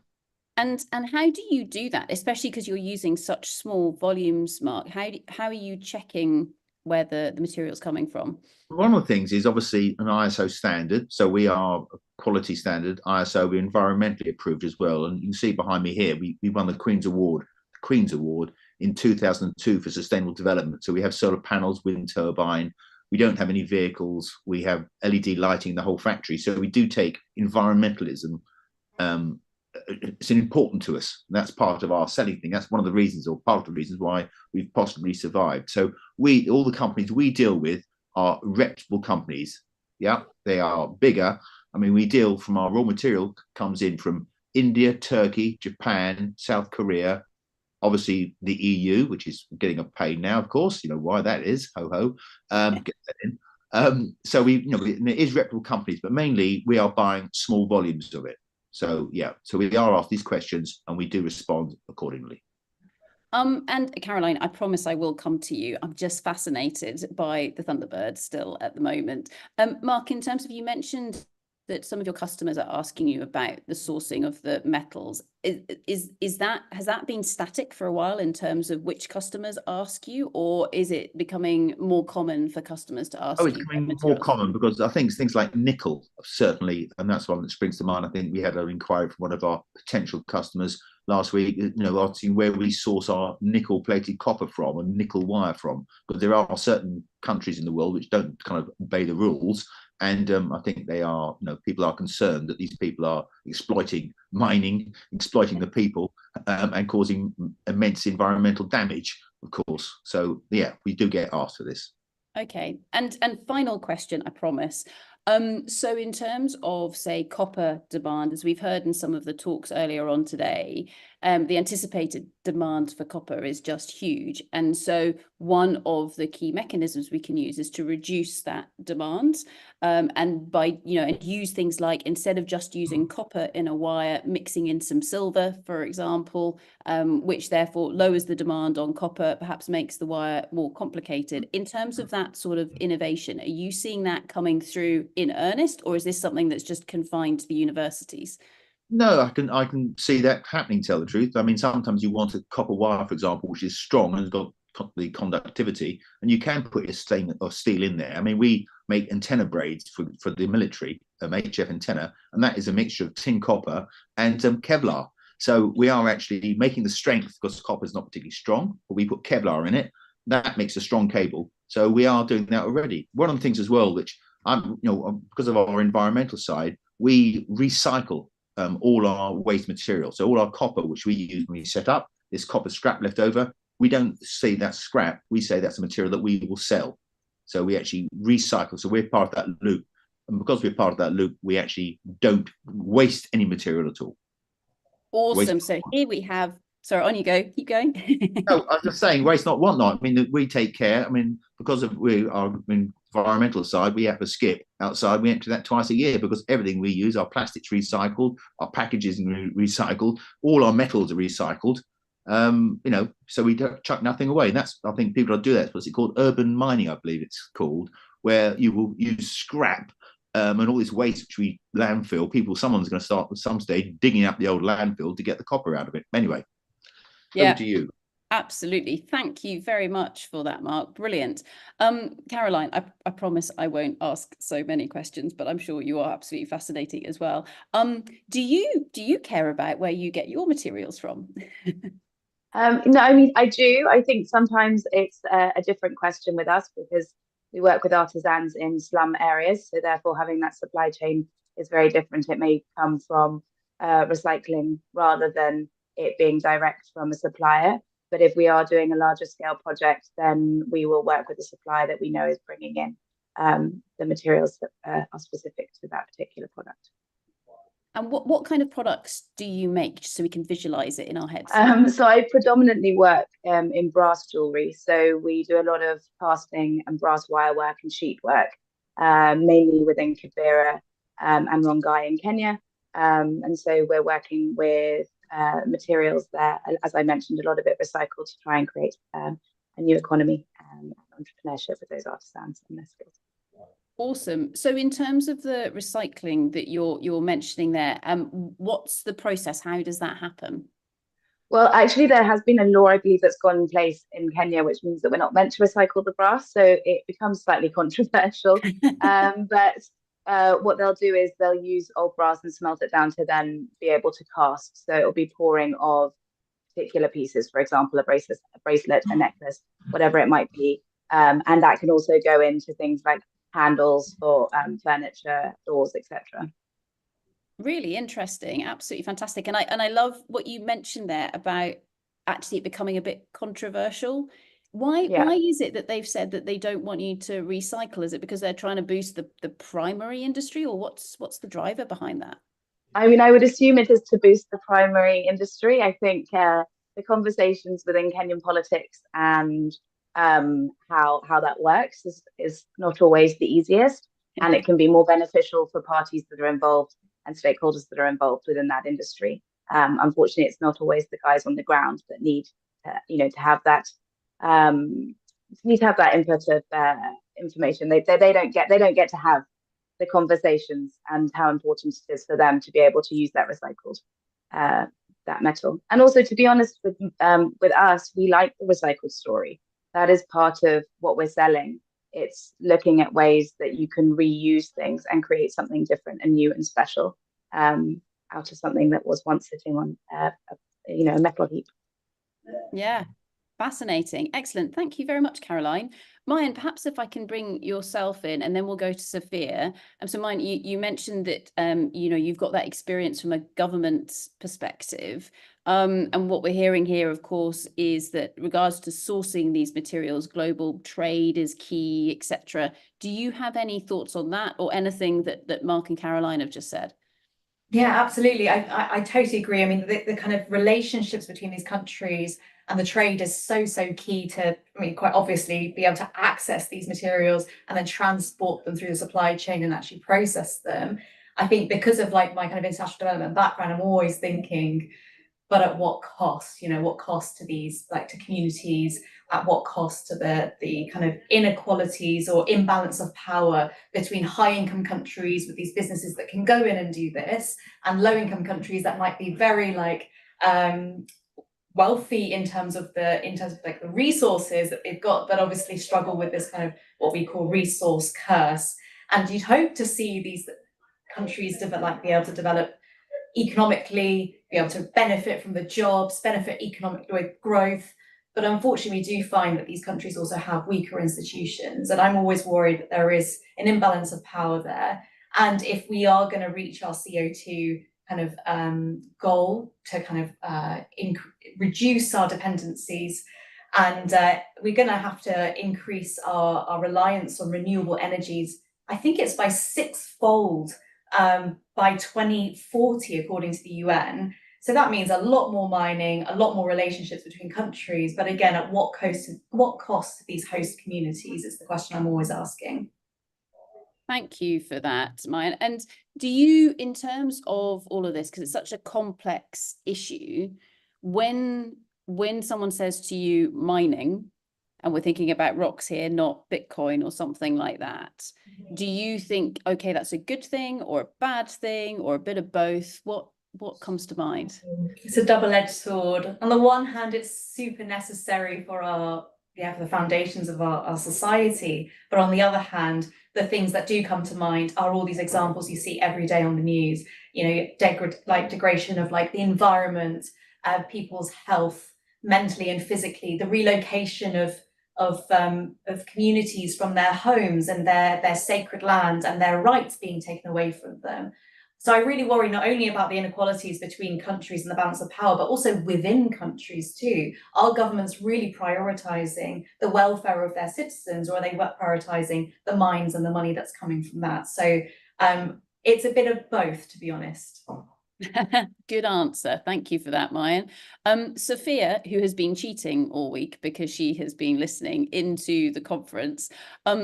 And how do you do that, especially because you're using such small volumes, Mark? How are you checking where the material's coming from? One of the things is obviously an ISO standard. So we are a quality standard, ISO, we're environmentally approved as well. And you can see behind me here, we won the Queen's Award in 2002 for sustainable development. So we have solar panels, wind turbine. We don't have any vehicles. We have LED lighting in the whole factory. So we do take environmentalism. It's important to us. That's part of our selling thing. That's one of the reasons, or part of the reasons, why we've possibly survived. So all the companies we deal with are reputable companies. Yeah, they are bigger. I mean, we deal from our raw material comes in from India, Turkey, Japan, South Korea, obviously the EU, which is getting a pain now, of course, you know why that is, ho ho, get that in. So we, you know, it is reputable companies, but mainly we are buying small volumes of it. So yeah, so we are asked these questions and we do respond accordingly. And Caroline, I promise I will come to you. I'm just fascinated by the Thunderbird still at the moment. Mark, in terms of, you mentioned that some of your customers are asking you about the sourcing of the metals. Has that been static for a while in terms of which customers ask you, or is it becoming more common for customers to ask you? It's becoming more common because I think things like nickel, certainly, and that's one that springs to mind. I think we had an inquiry from one of our potential customers last week, you know, asking where we source our nickel plated copper from and nickel wire from, because there are certain countries in the world which don't kind of obey the rules. And I think they are, you know, people are concerned that these people are exploiting mining, exploiting the people, and causing immense environmental damage, of course. So yeah, we do get asked for this. Okay, and final question, I promise. So in terms of, say, copper demand, as we've heard in some of the talks earlier on today, the anticipated demand for copper is just huge. And so one of the key mechanisms we can use is to reduce that demand. And by, you know, and use things like, instead of just using copper in a wire, mixing in some silver, for example, which therefore lowers the demand on copper, perhaps makes the wire more complicated. In terms of that sort of innovation, are you seeing that coming through in earnest, or is this something that's just confined to the universities? No, I can see that happening, to tell the truth. I mean, sometimes you want a copper wire, for example, which is strong and has got the conductivity, and you can put your stainless or steel in there. I mean, we make antenna braids for the military, HF antenna, and that is a mixture of tin copper and Kevlar. So we are actually making the strength, because copper is not particularly strong, but we put Kevlar in it. That makes a strong cable. So we are doing that already. One of the things as well, which I'm, you know, because of our environmental side, we recycle all our waste material. So all our copper, which we use when we set up, this copper scrap left over, we don't say that's scrap, we say that's a material that we will sell. So we actually recycle. So we're part of that loop. And because we're part of that loop, we actually don't waste any material at all. Awesome. So here we have, sorry, on you go, keep going. No, I was just saying, waste not, want not. I mean, we take care. I mean, because of our environmental side, we have to skip outside. We empty that twice a year, because everything we use, our plastics recycled, our packaging recycled, all our metals are recycled. You know, so we don't chuck nothing away. And that's, I think people do that. What's it called? Urban mining, I believe it's called, where you will use scrap and all this waste which we landfill. Someone's going to start at some stage digging up the old landfill to get the copper out of it. Anyway, yeah. Over to you. Absolutely. Thank you very much for that, Mark. Brilliant. Caroline, I promise I won't ask so many questions, but I'm sure you are absolutely fascinating as well. Do you care about where you get your materials from? No, I mean, I do. I think sometimes it's a different question with us, because we work with artisans in slum areas. So therefore, having that supply chain is very different. It may come from recycling rather than it being direct from a supplier. But if we are doing a larger scale project, then we will work with a supplier that we know is bringing in the materials that are specific to that particular product. And what kind of products do you make, just so we can visualize it in our heads? So I predominantly work in brass jewelry. So we do a lot of casting and brass wire work and sheet work, mainly within Kibera and Rongai in Kenya. And so we're working with materials there, as I mentioned, a lot of it recycled, to try and create a new economy and entrepreneurship with those artisans and their skills. Awesome. So in terms of the recycling that you're mentioning there, what's the process? How does that happen? Well, actually, there has been a law, I believe, that's gone in place in Kenya, which means that we're not meant to recycle the brass. So it becomes slightly controversial. But what they'll do is they'll use old brass and smelt it down to then be able to cast. So it'll be pouring of particular pieces, for example, a bracelet, a necklace, whatever it might be. And that can also go into things like handles for furniture, doors, etc. Really interesting, absolutely fantastic. And I love what you mentioned there about actually it becoming a bit controversial. Why Yeah. why is it that they've said that they don't want you to recycle? Is it because they're trying to boost the primary industry, or what's the driver behind that? I mean, I would assume it is to boost the primary industry. I think the conversations within Kenyan politics and how that works is not always the easiest, and it can be more beneficial for parties that are involved and stakeholders that are involved within that industry. Unfortunately, it's not always the guys on the ground that need to have that input of information. They don't get to have the conversations and how important it is for them to be able to use that recycled that metal. And also, to be honest with us, we like the recycled story. That is part of what we're selling. It's looking at ways that you can reuse things and create something different and new and special out of something that was once sitting on a metal heap. Yeah, fascinating. Excellent. Thank you very much, Caroline. Mayan, perhaps if I can bring yourself in, and then we'll go to Sophia. So Mayan, you mentioned that you've got that experience from a government perspective. And what we're hearing here, of course, is that regards to sourcing these materials, global trade is key, etc. Do you have any thoughts on that, or anything that Mark and Caroline have just said? Yeah, absolutely. I totally agree. I mean, the kind of relationships between these countries and the trade is so key to, I mean, quite obviously be able to access these materials and then transport them through the supply chain and actually process them. I think because of like my kind of international development background, I'm always thinking, but at what cost? What cost to these, like, to communities? At what cost to the kind of inequalities or imbalance of power between high income countries with these businesses that can go in and do this, and low income countries that might be very wealthy in terms of like the resources that they've got, but obviously struggle with this kind of what we call resource curse. And you'd hope to see these countries be able to develop economically, be able to benefit from the jobs, benefit economically with growth. But unfortunately, we do find that these countries also have weaker institutions. And I'm always worried that there is an imbalance of power there. And if we are going to reach our CO2 kind of goal to kind of reduce our dependencies, and we're going to have to increase our reliance on renewable energies, I think it's by sixfold by 2040, according to the UN. So that means a lot more mining, a lot more relationships between countries. But again, at what cost to these host communities is the question I'm always asking. Thank you for that, Mayan. And do you, in terms of all of this, because it's such a complex issue, when someone says to you mining, and we're thinking about rocks here, not Bitcoin or something like that, do you think, okay, that's a good thing or a bad thing or a bit of both? What comes to mind? It's a double-edged sword. On the one hand, it's super necessary for the foundations of our society. But on the other hand, the things that do come to mind are all these examples you see every day on the news, degradation of like the environment, people's health, mentally and physically, the relocation of communities from their homes and their sacred land and their rights being taken away from them. So I really worry not only about the inequalities between countries and the balance of power, but also within countries too. Are governments really prioritizing the welfare of their citizens, or are they prioritizing the mines and the money that's coming from that? So it's a bit of both, to be honest. Good answer. Thank you for that, Mayan. Sophia, who has been cheating all week because she has been listening into the conference.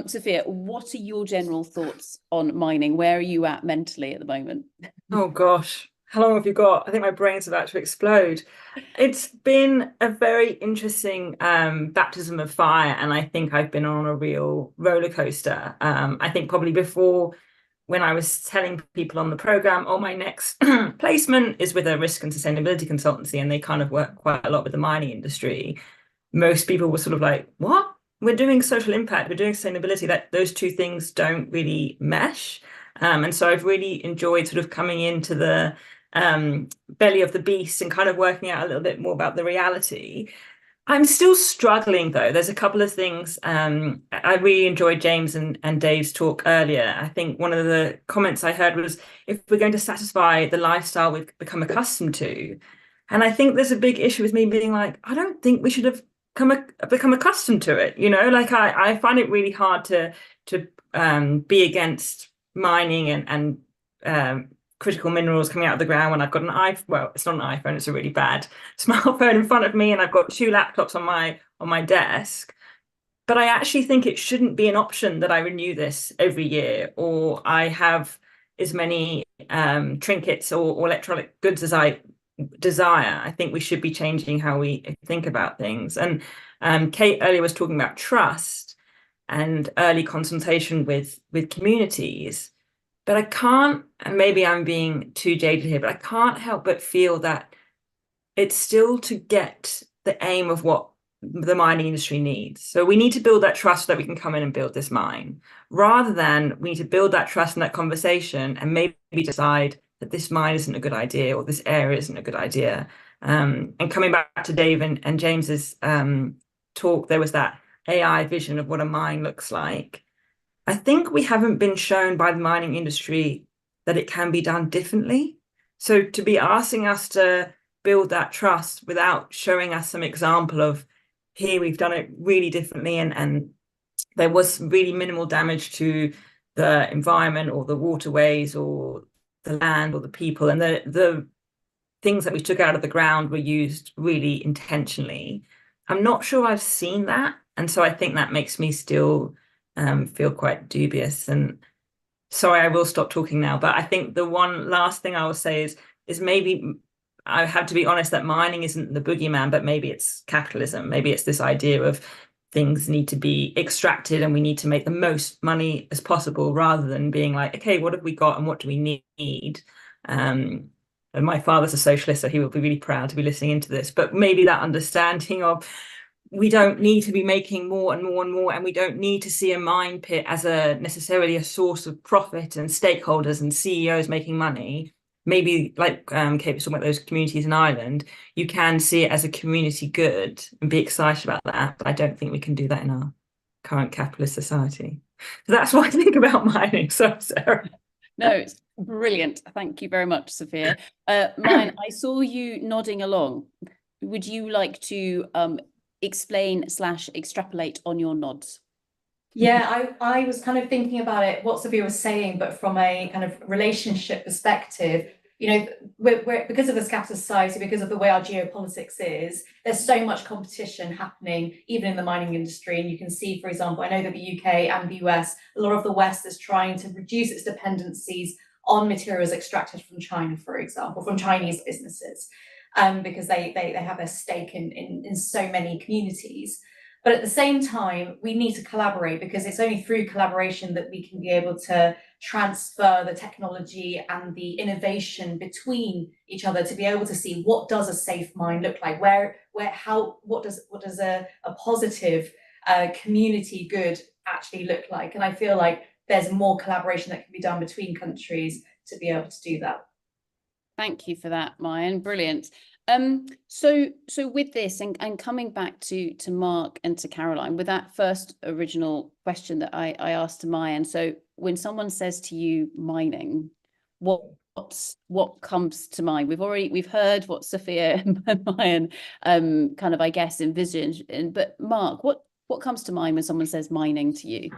Sophia, what are your general thoughts on mining? Where are you at mentally at the moment? Oh gosh, how long have you got? I think my brain's about to explode. It's been a very interesting baptism of fire, and I think I've been on a real roller coaster. I think probably before, when I was telling people on the program, oh, my next placement is with a risk and sustainability consultancy, and they kind of work quite a lot with the mining industry, most people were sort of like, what? We're doing social impact, we're doing sustainability, that those two things don't really mesh. And so I've really enjoyed sort of coming into the belly of the beast and kind of working out a little bit more about the reality. I'm still struggling, though. There's a couple of things. I really enjoyed James and Dave's talk earlier. I think one of the comments I heard was, if we're going to satisfy the lifestyle we've become accustomed to. And I think there's a big issue with me being like, I don't think we should have become accustomed to it. You know, like I find it really hard to be against mining and critical minerals coming out of the ground when I've got an iPhone. Well, it's not an iPhone, it's a really bad smartphone in front of me, and I've got 2 laptops on my desk. But I actually think it shouldn't be an option that I renew this every year, or I have as many trinkets or electronic goods as I desire. I think we should be changing how we think about things. And Kate earlier was talking about trust and early consultation with communities. But I can't, and maybe I'm being too jaded here, but I can't help but feel that it's still to get the aim of what the mining industry needs. So we need to build that trust so that we can come in and build this mine, rather than we need to build that trust and that conversation and maybe decide that this mine isn't a good idea or this area isn't a good idea. And coming back to Dave and James's talk, there was that AI vision of what a mine looks like. I think we haven't been shown by the mining industry that it can be done differently. So to be asking us to build that trust without showing us some example of, here we've done it really differently, and there was really minimal damage to the environment or the waterways or the land or the people, and the things that we took out of the ground were used really intentionally. I'm not sure I've seen that, and so I think that makes me still feel quite dubious. And sorry, I will stop talking now, but I think the one last thing I will say is maybe I have to be honest that mining isn't the boogeyman, but maybe it's capitalism. Maybe it's this idea of things need to be extracted and we need to make the most money as possible, rather than being like, okay, what have we got and what do we need? And my father's a socialist, so he will be really proud to be listening into this. But maybe that understanding of, we don't need to be making more and more and more, and we don't need to see a mine pit as necessarily a source of profit and stakeholders and CEOs making money. Maybe like Kate was talking about those communities in Ireland, you can see it as a community good and be excited about that. But I don't think we can do that in our current capitalist society. So that's what I think about mining. So, Sarah. No, it's brilliant. Thank you very much, Sophia. Mine, I saw you nodding along. Would you like to explain / extrapolate on your nods? Yeah, I was kind of thinking about it, what Sophia was saying, but from a kind of relationship perspective. You know, we're because of the scattered society, because of the way our geopolitics is, there's so much competition happening, even in the mining industry. And you can see, for example, I know that the UK and the US, a lot of the West is trying to reduce its dependencies on materials extracted from China, for example, from Chinese businesses, because they have a stake in so many communities. But at the same time, we need to collaborate, because it's only through collaboration that we can be able to transfer the technology and the innovation between each other, to be able to see what does a safe mine look like, what does a positive community good actually look like. And I feel like there's more collaboration that can be done between countries to be able to do that. Thank you for that, Mayan. Brilliant. So with this and coming back to Mark and to Caroline, with that first original question that I asked to Mayan, so when someone says to you mining, what comes to mind? We've heard what Sophia and Mayan kind of, I guess, envisioned, but Mark, what comes to mind when someone says mining to you?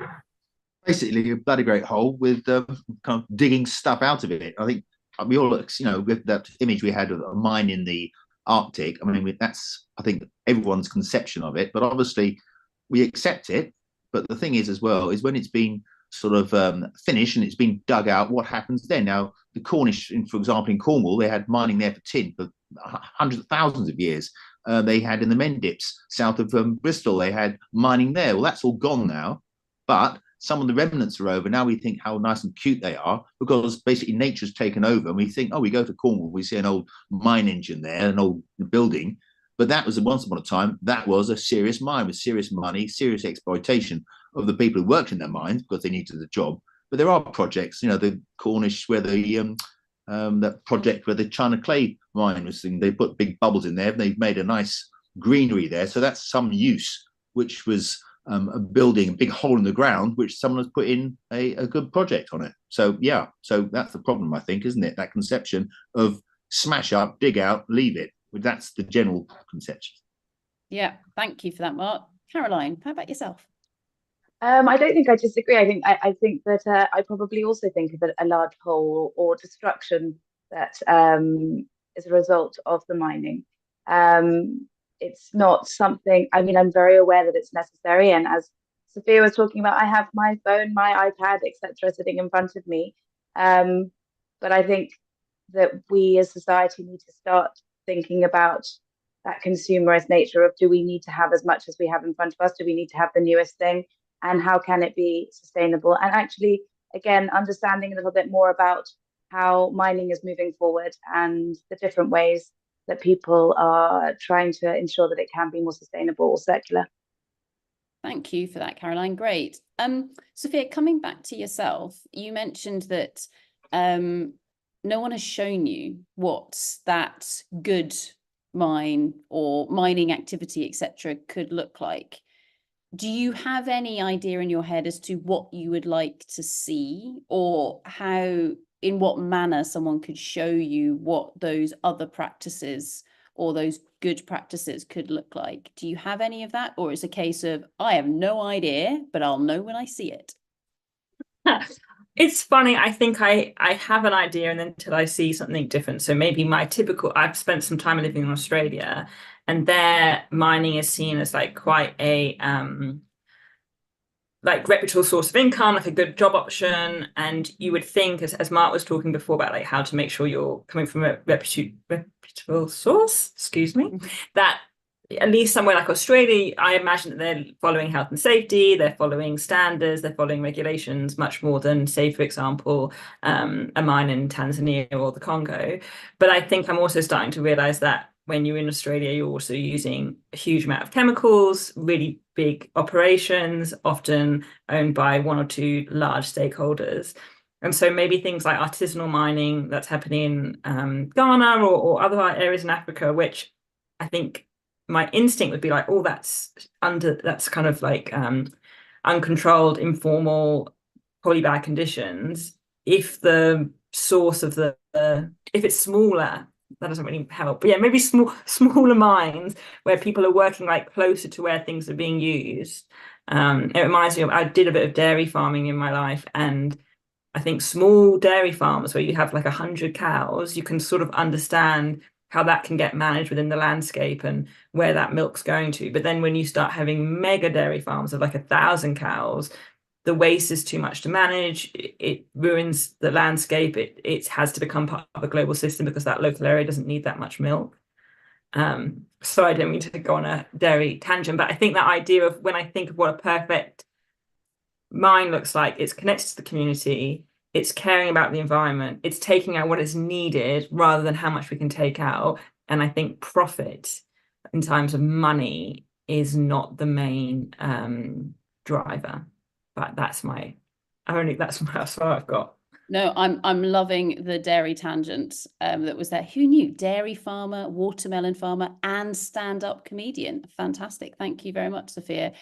Basically, a bloody great hole with kind of digging stuff out of it. I think we all, with that image we had of a mine in the Arctic. I mean, that's, I think, everyone's conception of it. But obviously, we accept it. But the thing is, as well, is when it's been sort of finished and it's been dug out, what happens then? Now, the Cornish, for example, in Cornwall, they had mining there for tin for hundreds of thousands of years. They had in the Mendips, south of Bristol, they had mining there. Well, that's all gone now. But some of the remnants are over. Now we think how nice and cute they are, because basically nature's taken over, and we think, oh, we go to Cornwall, we see an old mine engine there, an old building. But that was, once upon a time, that was a serious mine with serious money, serious exploitation of the people who worked in their mines because they needed the job. But there are projects, the Cornish, where that project where the China clay mine was, they put big bubbles in there and they've made a nice greenery there. So that's some use, which was a building, a big hole in the ground, which someone has put in a good project on it. So yeah, so that's the problem, I think, isn't it? That conception of smash up, dig out, leave it. That's the general conception. Yeah, thank you for that, Mark. Caroline, how about yourself? I don't think I disagree. I think that I probably also think of a large hole or destruction that is a result of the mining. It's not something. I mean, I'm very aware that it's necessary, and as Sophia was talking about, I have my phone, my iPad, etc., sitting in front of me. But I think that we as society need to start thinking about that consumerist nature of, do we need to have as much as we have in front of us? Do we need to have the newest thing? And how can it be sustainable? And actually, again, understanding a little bit more about how mining is moving forward and the different ways that people are trying to ensure that it can be more sustainable or circular. Thank you for that, Caroline. Great. Sophia, coming back to yourself, you mentioned that no one has shown you what that good mine or mining activity, etc., could look like. Do you have any idea in your head as to what you would like to see, or how, in what manner someone could show you what those other practices or those good practices could look like? Do you have any of that, or is it a case of, I have no idea, but I'll know when I see it? It's funny. I think I have an idea, and then until I see something different. So maybe my typical, I've spent some time living in Australia, and there mining is seen as like quite a like reputable source of income, like a good job option. And you would think, as Mark was talking before about like how to make sure you're coming from a reputable source, excuse me, that at least somewhere like Australia, I imagine that they're following health and safety, they're following standards, they're following regulations much more than, say, for example, a mine in Tanzania or the Congo. But I think I'm also starting to realize that when you're in Australia, you're also using a huge amount of chemicals, really big operations, often owned by one or two large stakeholders. And so maybe things like artisanal mining that's happening in Ghana or other areas in Africa, which I think my instinct would be like, oh, that's kind of like uncontrolled, informal, probably bad conditions. If the source of if it's smaller, that doesn't really help. But yeah, maybe smaller mines where people are working like closer to where things are being used. It reminds me of, I did a bit of dairy farming in my life, and I think small dairy farms where you have like 100 cows, you can sort of understand how that can get managed within the landscape and where that milk's going to. But then when you start having mega dairy farms of like 1,000 cows, the waste is too much to manage. It ruins the landscape. It has to become part of a global system because that local area doesn't need that much milk. So I don't mean to go on a dairy tangent, but I think that idea of, when I think of what a perfect mine looks like, it's connected to the community, it's caring about the environment, it's taking out what is needed rather than how much we can take out. And I think profit in terms of money is not the main driver. But that's what I've got. No, I'm loving the dairy tangent that was there. Who knew? Dairy farmer, watermelon farmer, and stand-up comedian. Fantastic. Thank you very much, Sophia.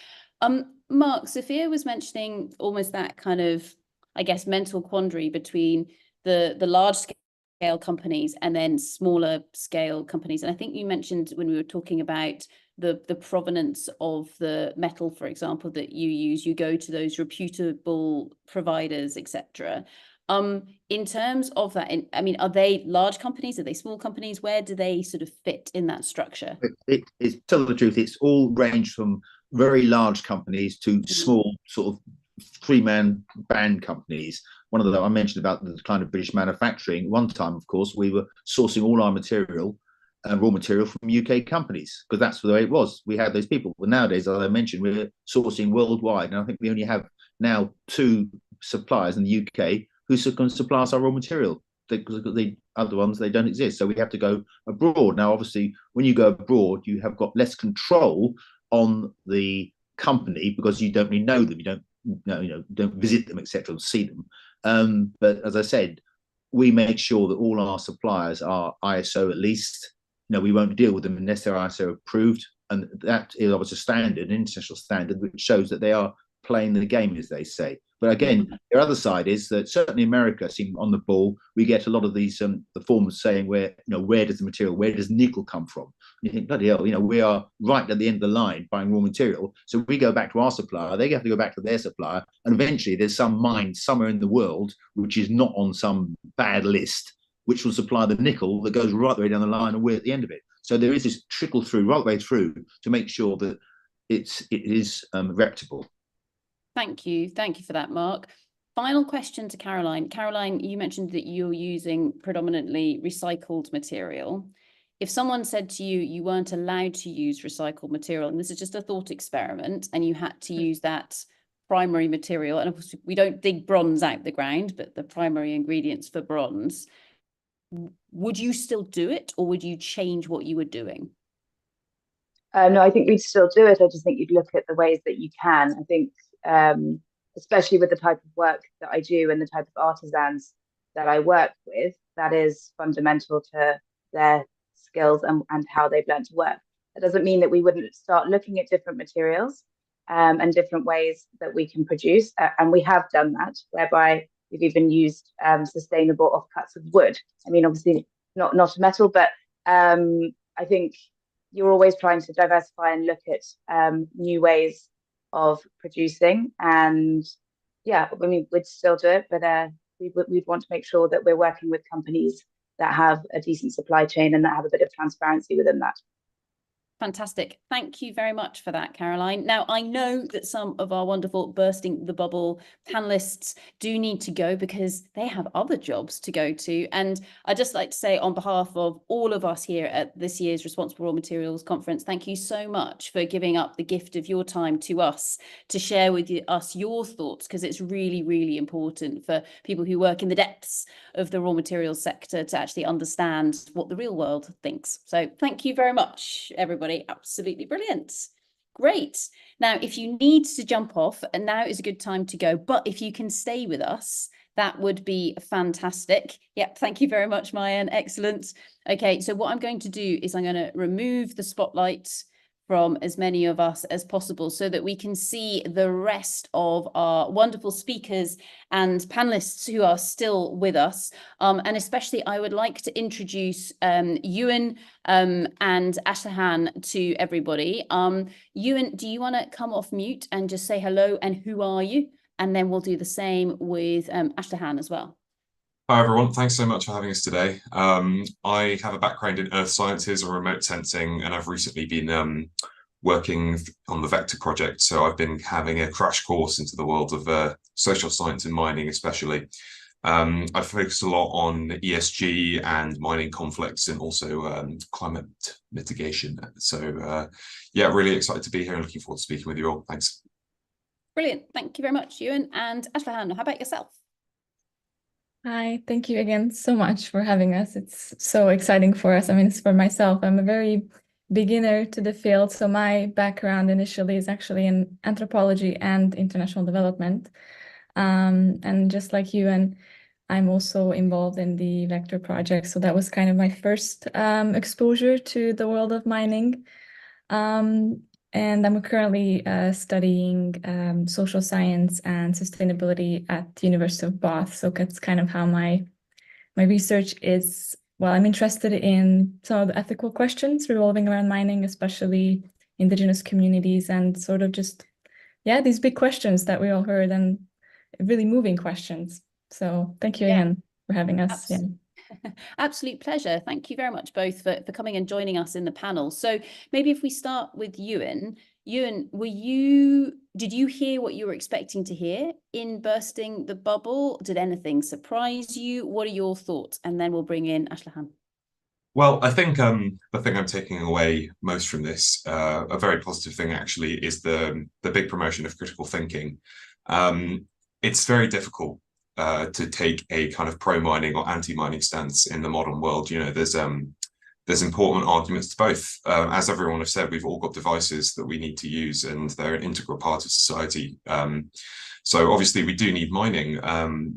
Mark, Sophia was mentioning almost that kind of, I guess, mental quandary between the large scale companies and then smaller scale companies. And I think you mentioned when we were talking about the provenance of the metal, for example, that you use, you go to those reputable providers, etc. In terms of that, I mean, are they large companies? Are they small companies? Where do they sort of fit in that structure? It's tell the truth, it's all ranged from very large companies to small sort of three-man band companies. One of them I mentioned about the decline of British manufacturing. One time, of course, we were sourcing all our material, raw material, from UK companies, because that's the way it was. We had those people. But nowadays, as I mentioned, we're sourcing worldwide, and I think we only have now 2 suppliers in the UK who can supply us our raw material, because the other ones, they don't exist. So we have to go abroad. Now, obviously, when you go abroad, you have got less control on the company because you don't really know them. You don't visit them, etc., and see them. But as I said, we make sure that all our suppliers are ISO at least. We won't deal with them unless they're ISO approved, and that is obviously a standard, an international standard, which shows that they are playing the game, as they say. But again, the other side is that certainly America seem on the ball. We get a lot of these the forms saying where does the material, where does nickel come from? And you think, bloody hell, we are right at the end of the line buying raw material. So we go back to our supplier, they have to go back to their supplier, and eventually there's some mine somewhere in the world which is not on some bad list, which will supply the nickel that goes right the way down the line, and we're at the end of it. So there is this trickle through right the way through to make sure that it is reputable. Thank you for that, Mark. Final question to Caroline. Caroline, you mentioned that you're using predominantly recycled material. If someone said to you, you weren't allowed to use recycled material, and this is just a thought experiment, and you had to use that primary material, and of course we don't dig bronze out the ground, but the primary ingredients for bronze, would you still do it, or would you change what you were doing? No, I think we'd still do it. I just think you'd look at the ways that you can. I think, especially with the type of work that I do and the type of artisans that I work with, that is fundamental to their skills and how they've learned to work. That doesn't mean that we wouldn't start looking at different materials and different ways that we can produce. And we have done that, whereby we've even used sustainable offcuts of wood. I mean, obviously not metal, but I think you're always trying to diversify and look at new ways of producing. And yeah, I mean, we'd still do it, but we'd want to make sure that we're working with companies that have a decent supply chain and that have a bit of transparency within that. Fantastic. Thank you very much for that, Caroline. Now, I know that some of our wonderful Bursting the Bubble panelists do need to go because they have other jobs to go to. And I'd just like to say on behalf of all of us here at this year's Responsible Raw Materials Conference, thank you so much for giving up the gift of your time to us to share with us your thoughts, because it's really, really important for people who work in the depths of the raw materials sector to actually understand what the real world thinks. So thank you very much, everybody. Absolutely brilliant. Great. Now, if you need to jump off, and now is a good time to go, but if you can stay with us, that would be fantastic. Yep. Thank you very much, Mayan. Excellent. Okay. So what I'm going to do is I'm going to remove the spotlight from as many of us as possible so that we can see the rest of our wonderful speakers and panelists who are still with us. And especially I would like to introduce Ewan and Ashtahan to everybody. Ewan, do you want to come off mute and just say hello and who are you? And then we'll do the same with Ashtahan as well. Hi everyone, thanks so much for having us today. I have a background in earth sciences or remote sensing, and I've recently been working on the Vector project. So I've been having a crash course into the world of social science and mining especially. I focus a lot on ESG and mining conflicts and also climate mitigation. So yeah, really excited to be here and looking forward to speaking with you all. Thanks. Brilliant, thank you very much, Ewan. And Ashtahan, how about yourself? Hi, thank you again so much for having us. It's so exciting for us. I mean, it's for myself. I'm a very beginner to the field. So my background initially is actually in anthropology and international development. And just like you, and I'm also involved in the Vector project. So that was kind of my first exposure to the world of mining. And I'm currently studying social science and sustainability at the University of Bath. So that's kind of how my research is. Well, I'm interested in some of the ethical questions revolving around mining, especially indigenous communities, and sort of just, yeah, these big questions that we all heard and really moving questions. So thank you again for having us. Yeah. Absolute pleasure. Thank you very much both for coming and joining us in the panel. So maybe if we start with Ewan. Ewan, did you hear what you were expecting to hear in Bursting the Bubble? Did anything surprise you? What are your thoughts? And then we'll bring in Ashtahan. Well, I think the thing I'm taking away most from this, a very positive thing actually, is the big promotion of critical thinking. It's very difficult to take a kind of pro-mining or anti-mining stance in the modern world. You know, there's important arguments to both. As everyone has said, we've all got devices that we need to use, and they're an integral part of society. So obviously we do need mining,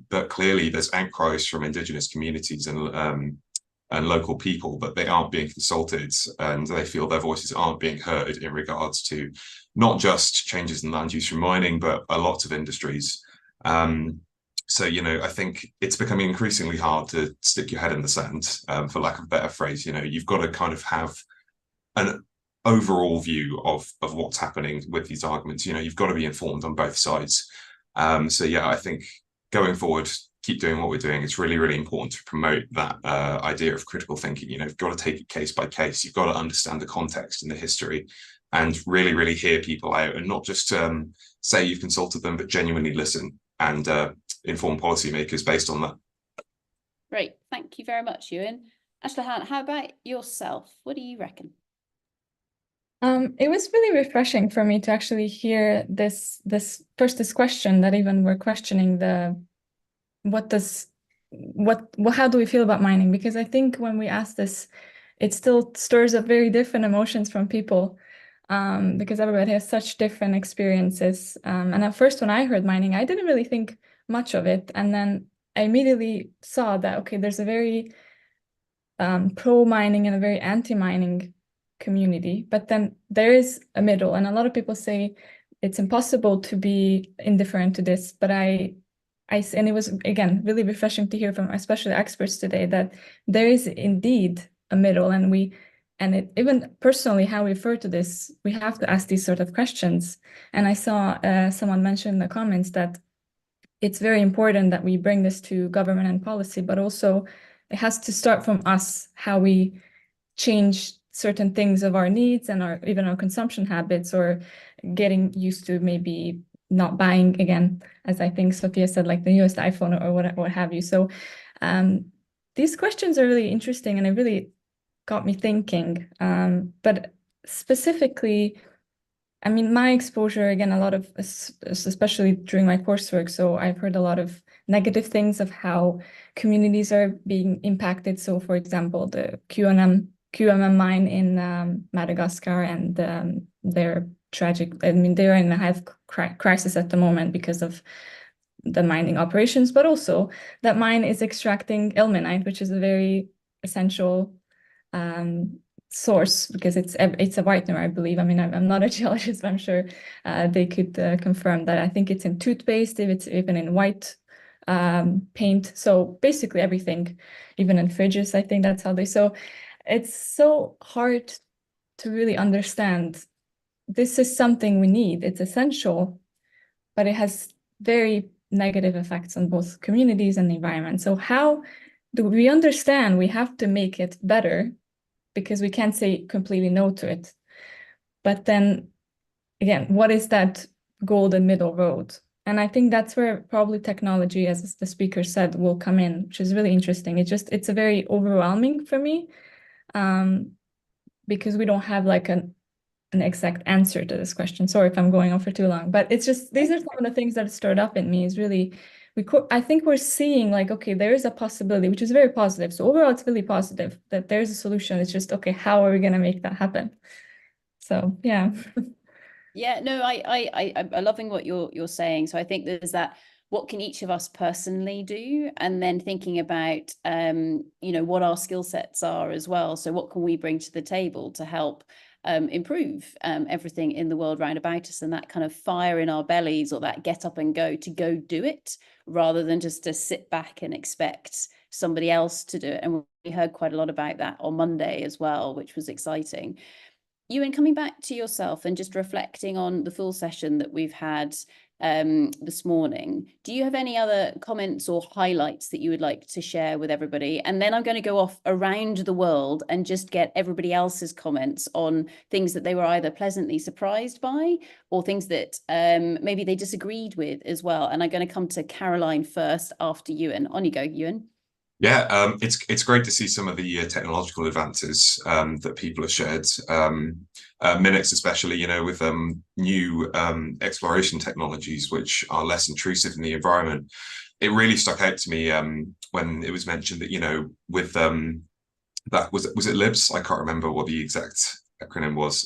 but clearly there's outcries from indigenous communities and and local people, but they aren't being consulted, and they feel their voices aren't being heard in regards to not just changes in land use from mining, but a lot of industries. So, you know, I think it's becoming increasingly hard to stick your head in the sand, for lack of a better phrase. You know, you've got to kind of have an overall view of what's happening with these arguments. You know, you've got to be informed on both sides. So yeah, I think going forward, keep doing what we're doing. It's really, really important to promote that idea of critical thinking. You know, you've got to take it case by case. You've got to understand the context and the history, and really, really hear people out, and not just say you've consulted them, but genuinely listen and inform policymakers based on that. Great, thank you very much, Ewan. Ashlehan, how about yourself? What do you reckon? It was really refreshing for me to actually hear this question that even we're questioning how do we feel about mining? Because I think when we ask this, it still stirs up very different emotions from people, because everybody has such different experiences. And at first, when I heard mining, I didn't really think much of it. And then I immediately saw that, okay, there's a very pro-mining and a very anti-mining community, but then there is a middle, and a lot of people say it's impossible to be indifferent to this, but and it was, again, really refreshing to hear from especially experts today that there is indeed a middle, and even personally how we refer to this, we have to ask these sort of questions. And I saw someone mention in the comments that it's very important that we bring this to government and policy, but also it has to start from us, how we change certain things of our needs and even our consumption habits, or getting used to maybe not buying again, as I think Sophia said, like the newest iPhone or what have you. So these questions are really interesting, and it really got me thinking. But specifically, I mean, my exposure, again, a lot of, especially during my coursework, so I've heard a lot of negative things of how communities are being impacted. So for example, the QMM mine in Madagascar, and they're tragic. I mean, they're in a health crisis at the moment because of the mining operations, but also that mine is extracting ilmenite, which is a very essential source, because it's a whitener, I believe. I mean, I'm not a geologist, but I'm sure they could confirm that. I think it's in toothpaste, if it's even in white paint. So basically everything, even in fridges, I think that's how they. So it's so hard to really understand. This is something we need. It's essential, but it has very negative effects on both communities and the environment. So how do we understand we have to make it better? Because we can't say completely no to it. But then again, what is that golden middle road? And I think that's where probably technology, as the speaker said, will come in, which is really interesting. It's a very overwhelming for me, because we don't have like an exact answer to this question. Sorry if I'm going on for too long, but it's just, these are some of the things that stirred up in me, is really, I think we're seeing like, okay, there is a possibility, which is very positive. So overall, it's really positive that there's a solution. It's just, okay, how are we going to make that happen? So, yeah. Yeah, no, I'm loving what you're saying. So I think there's that, what can each of us personally do? And then thinking about, you know, what our skill sets are as well. So what can we bring to the table to help improve everything in the world round about us, and that kind of fire in our bellies, or that get up and go to go do it, rather than just to sit back and expect somebody else to do it. And we heard quite a lot about that on Monday as well, which was exciting. Ewan, coming back to yourself and just reflecting on the full session that we've had this morning, do you have any other comments or highlights that you would like to share with everybody? And then I'm going to go off around the world and just get everybody else's comments on things that they were either pleasantly surprised by, or things that maybe they disagreed with as well. And I'm going to come to Caroline first after Ewan. On you go, Ewan. Yeah, it's great to see some of the technological advances that people have shared. Minix especially, you know, with new exploration technologies which are less intrusive in the environment. It really stuck out to me when it was mentioned that, you know, with that was it LIBS? I can't remember what the exact acronym was.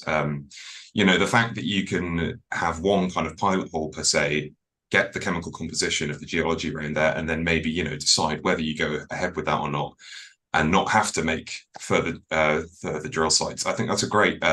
You know, the fact that you can have one kind of pilot hole per se, get the chemical composition of the geology around there, and then maybe, you know, decide whether you go ahead with that or not. and not have to make further drill sites. I think that's a great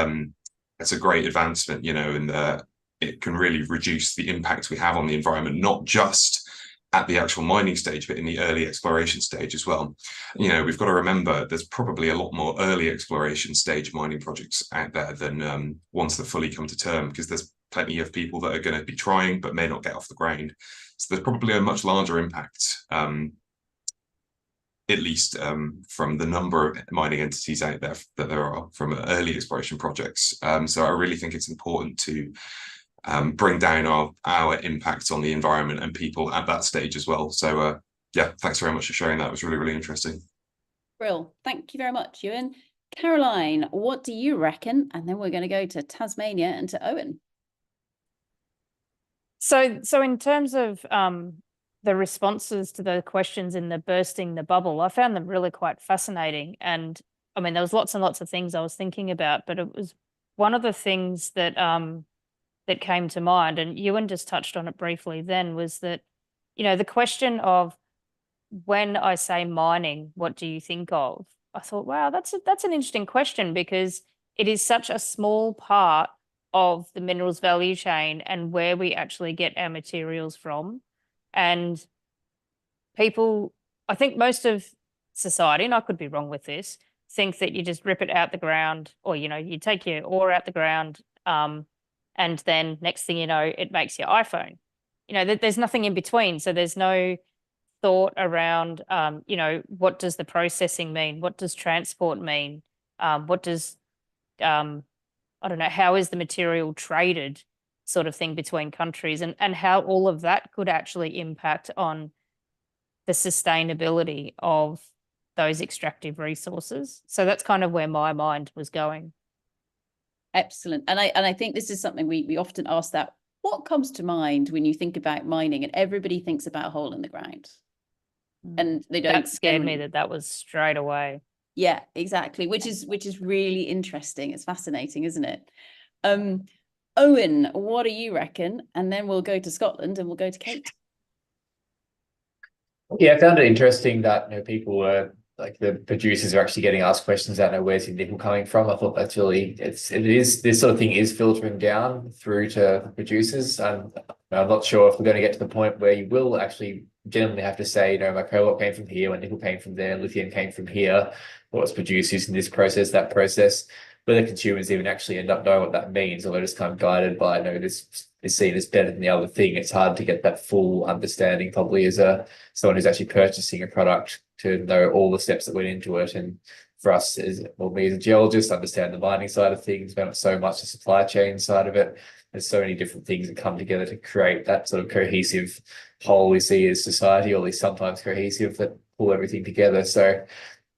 advancement, you know, and it can really reduce the impact we have on the environment, not just at the actual mining stage, but in the early exploration stage as well. You know, we've got to remember there's probably a lot more early exploration stage mining projects out there than ones that fully come to term, because there's plenty of people that are going to be trying but may not get off the ground. So there's probably a much larger impact, at least from the number of mining entities out there that there are from early exploration projects. So I really think it's important to bring down our impact on the environment and people at that stage as well. So yeah, thanks very much for sharing that. It was really, really interesting. Brill. Thank you very much, Ewan. Caroline, what do you reckon? And then we're going to go to Tasmania and to Owen. So in terms of the responses to the questions in the bursting the bubble, I found them really quite fascinating. And I mean, there was lots and lots of things I was thinking about, but it was one of the things that that came to mind, and Ewan just touched on it briefly then, was that, you know, the question of, when I say mining, what do you think of? I thought, wow, that's an interesting question, because it is such a small part of the minerals value chain and where we actually get our materials from. And people, I think most of society, and I could be wrong with this, think that you just rip it out the ground, or, you know, you take your ore out the ground, and then next thing you know, it makes your iPhone. You know, there's nothing in between. So there's no thought around, you know, what does the processing mean? What does transport mean? What does, I don't know, how is the material traded, sort of thing, between countries, and how all of that could actually impact on the sustainability of those extractive resources. So that's kind of where my mind was going. Excellent. And I think this is something we often ask, that what comes to mind when you think about mining? And everybody thinks about a hole in the ground. And they don't. That scared me that was straight away. Yeah, exactly. Which is really interesting. It's fascinating, isn't it? Owen, what do you reckon? And then we'll go to Scotland and we'll go to Kate. Yeah, I found it interesting that, you know, people were like, the producers are actually getting asked questions out, where's your nickel coming from? I thought that's really, it is, this sort of thing is filtering down through to the producers. And I'm not sure if we're going to get to the point where you will actually genuinely have to say, you know, my cobalt came from here, my nickel came from there, lithium came from here, what was produced using this process, that process. Whether consumers even actually end up knowing what that means, or they're just kind of guided by, you know, this is seen as better than the other thing. It's hard to get that full understanding, probably, as someone who's actually purchasing a product, to know all the steps that went into it. And for us, me as a geologist, understand the mining side of things, but not so much the supply chain side of it. There's so many different things that come together to create that sort of cohesive whole we see as society, or at least sometimes cohesive, that pull everything together. So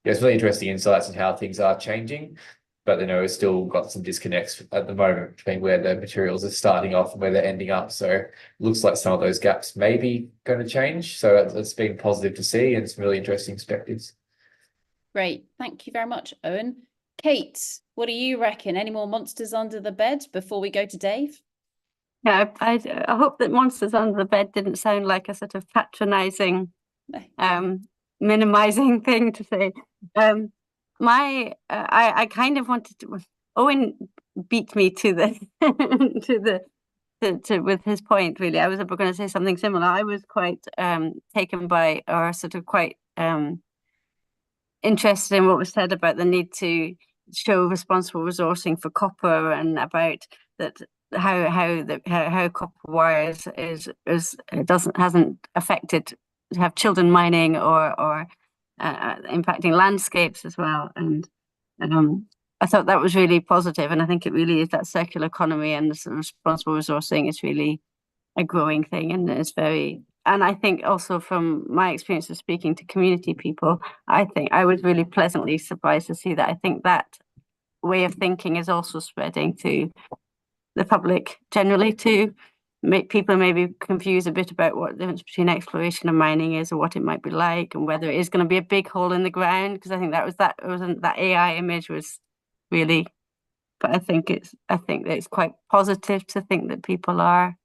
yeah, it's really interesting insights on how things are changing. But, you know, we've still got some disconnects at the moment between where the materials are starting off and where they're ending up. So it looks like some of those gaps may be going to change. So it's been positive to see, and some really interesting perspectives. Great. Thank you very much, Owen. Kate, what do you reckon? Any more monsters under the bed before we go to Dave? Yeah, I hope that monsters under the bed didn't sound like a sort of patronizing, minimizing thing to say. I kind of wanted to. Owen beat me to the with his point. Really, I was going to say something similar. I was quite taken by, or sort of quite interested in what was said about the need to show responsible resourcing for copper, and about that how copper wires hasn't affected, have children mining or impacting landscapes as well. And I thought that was really positive, and I think it really is that circular economy and the sort of responsible resourcing is really a growing thing, and it's very. And I think also from my experience of speaking to community people, I think I was really pleasantly surprised to see that. I think that way of thinking is also spreading to the public generally, to make people maybe confused a bit about what the difference between exploration and mining is, or what it might be like, and whether it is going to be a big hole in the ground. Because I think that AI image was really, but I think that it's quite positive to think that people are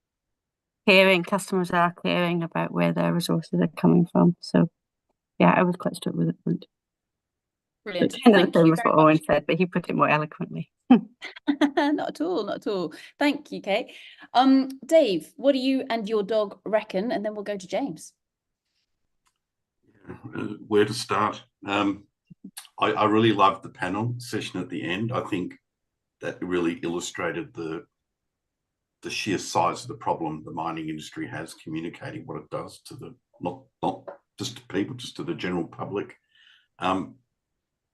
caring, customers are caring about where their resources are coming from. So yeah, I was quite struck with it. Brilliant. It's kind of Thank the same you as very what Owen much. said, but he put it more eloquently. Not at all, not at all. Thank you, Kate. Dave, what do you and your dog reckon? And then we'll go to James. Where to start? I really loved the panel session at the end. I think that really illustrated the sheer size of the problem the mining industry has communicating what it does to the not just to people, just to the general public.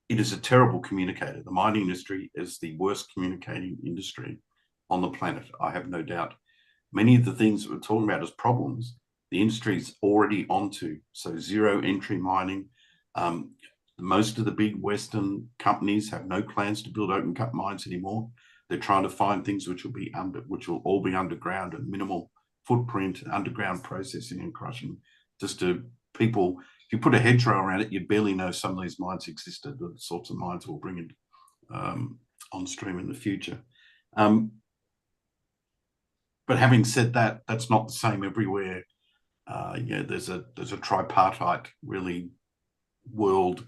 It is a terrible communicator. The mining industry is the worst communicating industry on the planet. I have no doubt. Many of the things that we're talking about as problems, the industry is already onto. So zero entry mining. Most of the big Western companies have no plans to build open cut mines anymore. They're trying to find things which will all be underground and minimal footprint, underground processing and crushing. Just to people, if you put a hedgerow around it, you'd barely know some of these mines existed, the sorts of mines we'll bring in on stream in the future. But having said that, that's not the same everywhere. There's a tripartite really world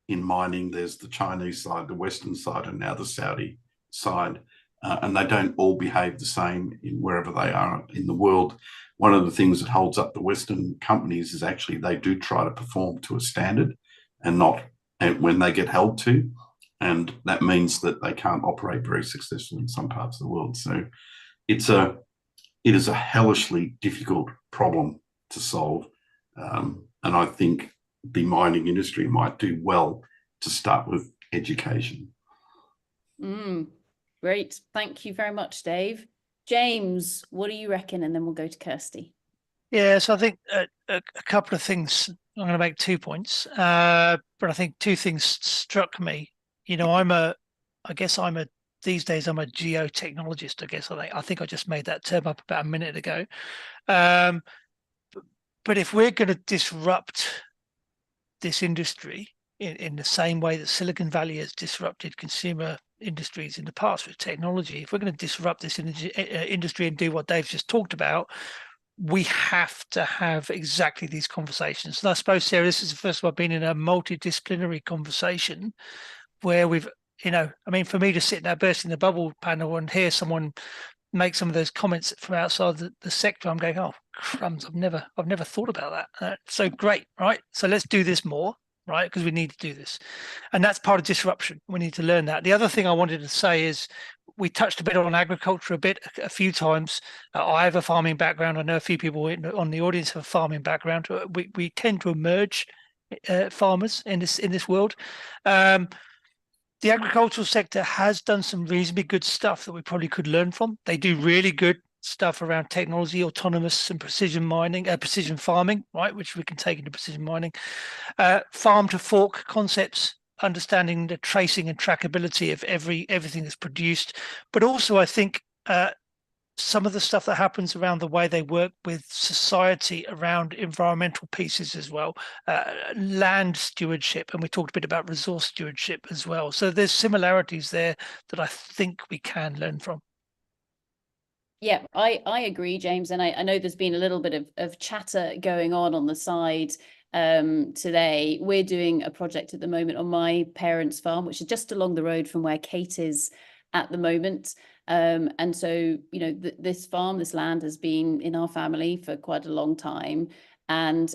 in mining. There's the Chinese side, the Western side, and now the Saudi side, and they don't all behave the same in wherever they are in the world. One of the things that holds up the Western companies is actually they do try to perform to a standard and not when they get held to, and that means that they can't operate very successfully in some parts of the world. So it is a hellishly difficult problem to solve, and I think the mining industry might do well to start with education. Great. Thank you very much, Dave. James, what do you reckon? And then we'll go to Kirsty. Yeah, so I think a couple of things. I'm going to make 2 points, but I think 2 things struck me. You know, these days I'm a geotechnologist. I think I just made that term up about a minute ago. But if we're going to disrupt this industry in the same way that Silicon Valley has disrupted consumer industries in the past with technology, if we're going to disrupt this industry and do what Dave's just talked about, we have to have exactly these conversations. And I suppose, Sarah, this is the first time I've been in a multidisciplinary conversation where we've, for me to sit in that bursting the bubble panel and hear someone make some of those comments from outside the sector, I'm going, oh crumbs, I've never thought about that. So great, right? So let's do this more, right? Because we need to do this, and that's part of disruption. We need to learn that. The other thing I wanted to say is we touched a bit on agriculture a few times. I have a farming background. I know a few people on the audience have a farming background. We tend to emerge farmers in this world. The agricultural sector has done some reasonably good stuff that we probably could learn from. They do really good stuff around technology, autonomous and precision mining, precision farming, right, which we can take into precision mining. Farm to fork concepts, understanding the tracing and trackability of everything that's produced. But also, I think some of the stuff that happens around the way they work with society around environmental pieces as well, land stewardship, and we talked a bit about resource stewardship as well. So there's similarities there that I think we can learn from. Yeah, I agree, James. And I know there's been a little bit of chatter going on the side today. We're doing a project at the moment on my parents' farm, which is just along the road from where Kate is at the moment. And so, this land has been in our family for quite a long time. And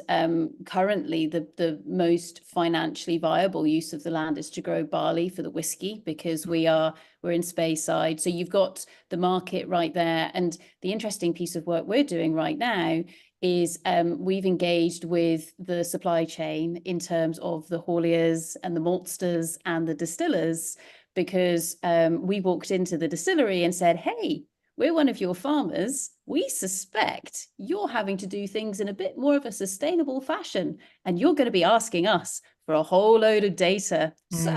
currently the most financially viable use of the land is to grow barley for the whiskey, because we're in Speyside. So you've got the market right there. And the interesting piece of work we're doing right now is we've engaged with the supply chain in terms of the hauliers and the maltsters and the distillers, because we walked into the distillery and said, hey, we're one of your farmers. We suspect you're having to do things in a bit more of a sustainable fashion, and you're going to be asking us for a whole load of data. So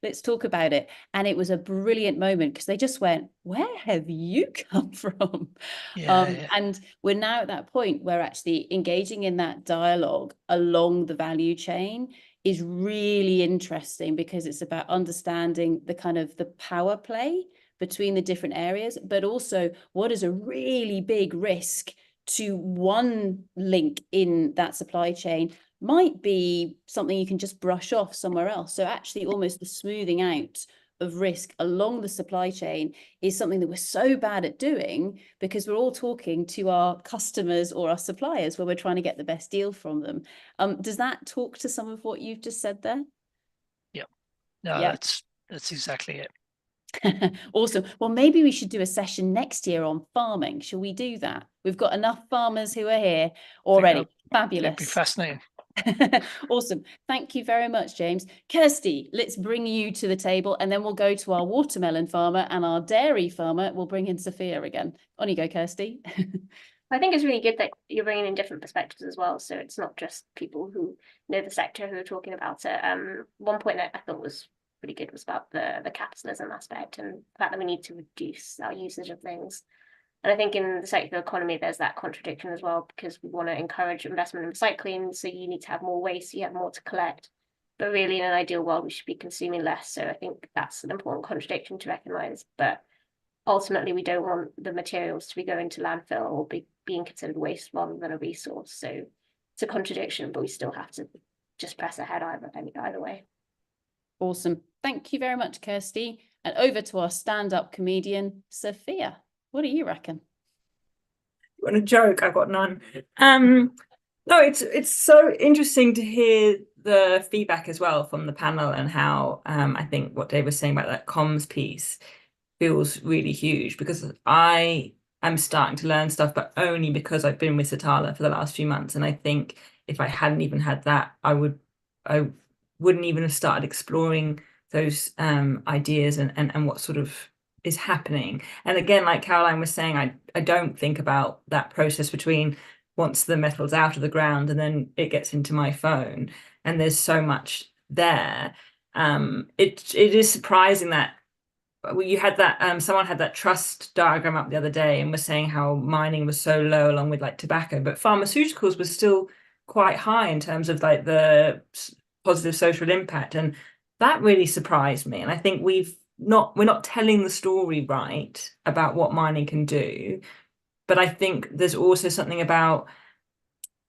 let's talk about it. And it was a brilliant moment, because they just went, where have you come from? And we're now at that point where actually engaging in that dialogue along the value chain is really interesting, because it's about understanding the kind of the power play between the different areas, but also what is a really big risk to one link in that supply chain might be something you can just brush off somewhere else. So actually almost the smoothing out of risk along the supply chain is something that we're so bad at doing, because we're all talking to our customers or our suppliers where we're trying to get the best deal from them. Does that talk to some of what you've just said there? Yep. No, Yeah. that's exactly it. Awesome. Well, maybe we should do a session next year on farming. Shall we do that? We've got enough farmers who are here already. Fabulous. It'd be fascinating. Awesome. Thank you very much, James. Kirsty, let's bring you to the table, and then we'll go to our watermelon farmer and our dairy farmer. We'll bring in Sophia again. On you go, Kirsty. I think it's really good that you're bringing in different perspectives as well. So it's not just people who know the sector who are talking about it. One point that I thought was pretty good was about the capitalism aspect and the fact that we need to reduce our usage of things. And I think in the circular economy, there's that contradiction as well, because we want to encourage investment in recycling. So you need to have more waste, so you have more to collect. But really, in an ideal world, we should be consuming less. So I think that's an important contradiction to recognize. But ultimately, we don't want the materials to be going to landfill or being considered waste rather than a resource. So it's a contradiction, but we still have to just press ahead either way. Awesome. Thank you very much, Kirsty. And over to our stand-up comedian, Sophia. What do you reckon? You want a joke? I've got none. No, it's so interesting to hear the feedback as well from the panel, and how I think what Dave was saying about that comms piece feels really huge, because I am starting to learn stuff, but only because I've been with Satala for the last few months. And I think if I hadn't even had that, I wouldn't even have started exploring those ideas and what sort of is happening. And again, like Caroline was saying, I don't think about that process between once the metal's out of the ground and then it gets into my phone, and there's so much there. It is surprising that you had that someone had that trust diagram up the other day and was saying how mining was so low along with like tobacco, but pharmaceuticals was still quite high in terms of like the positive social impact, and that really surprised me. And I think we're not telling the story right about what mining can do. But I think there's also something about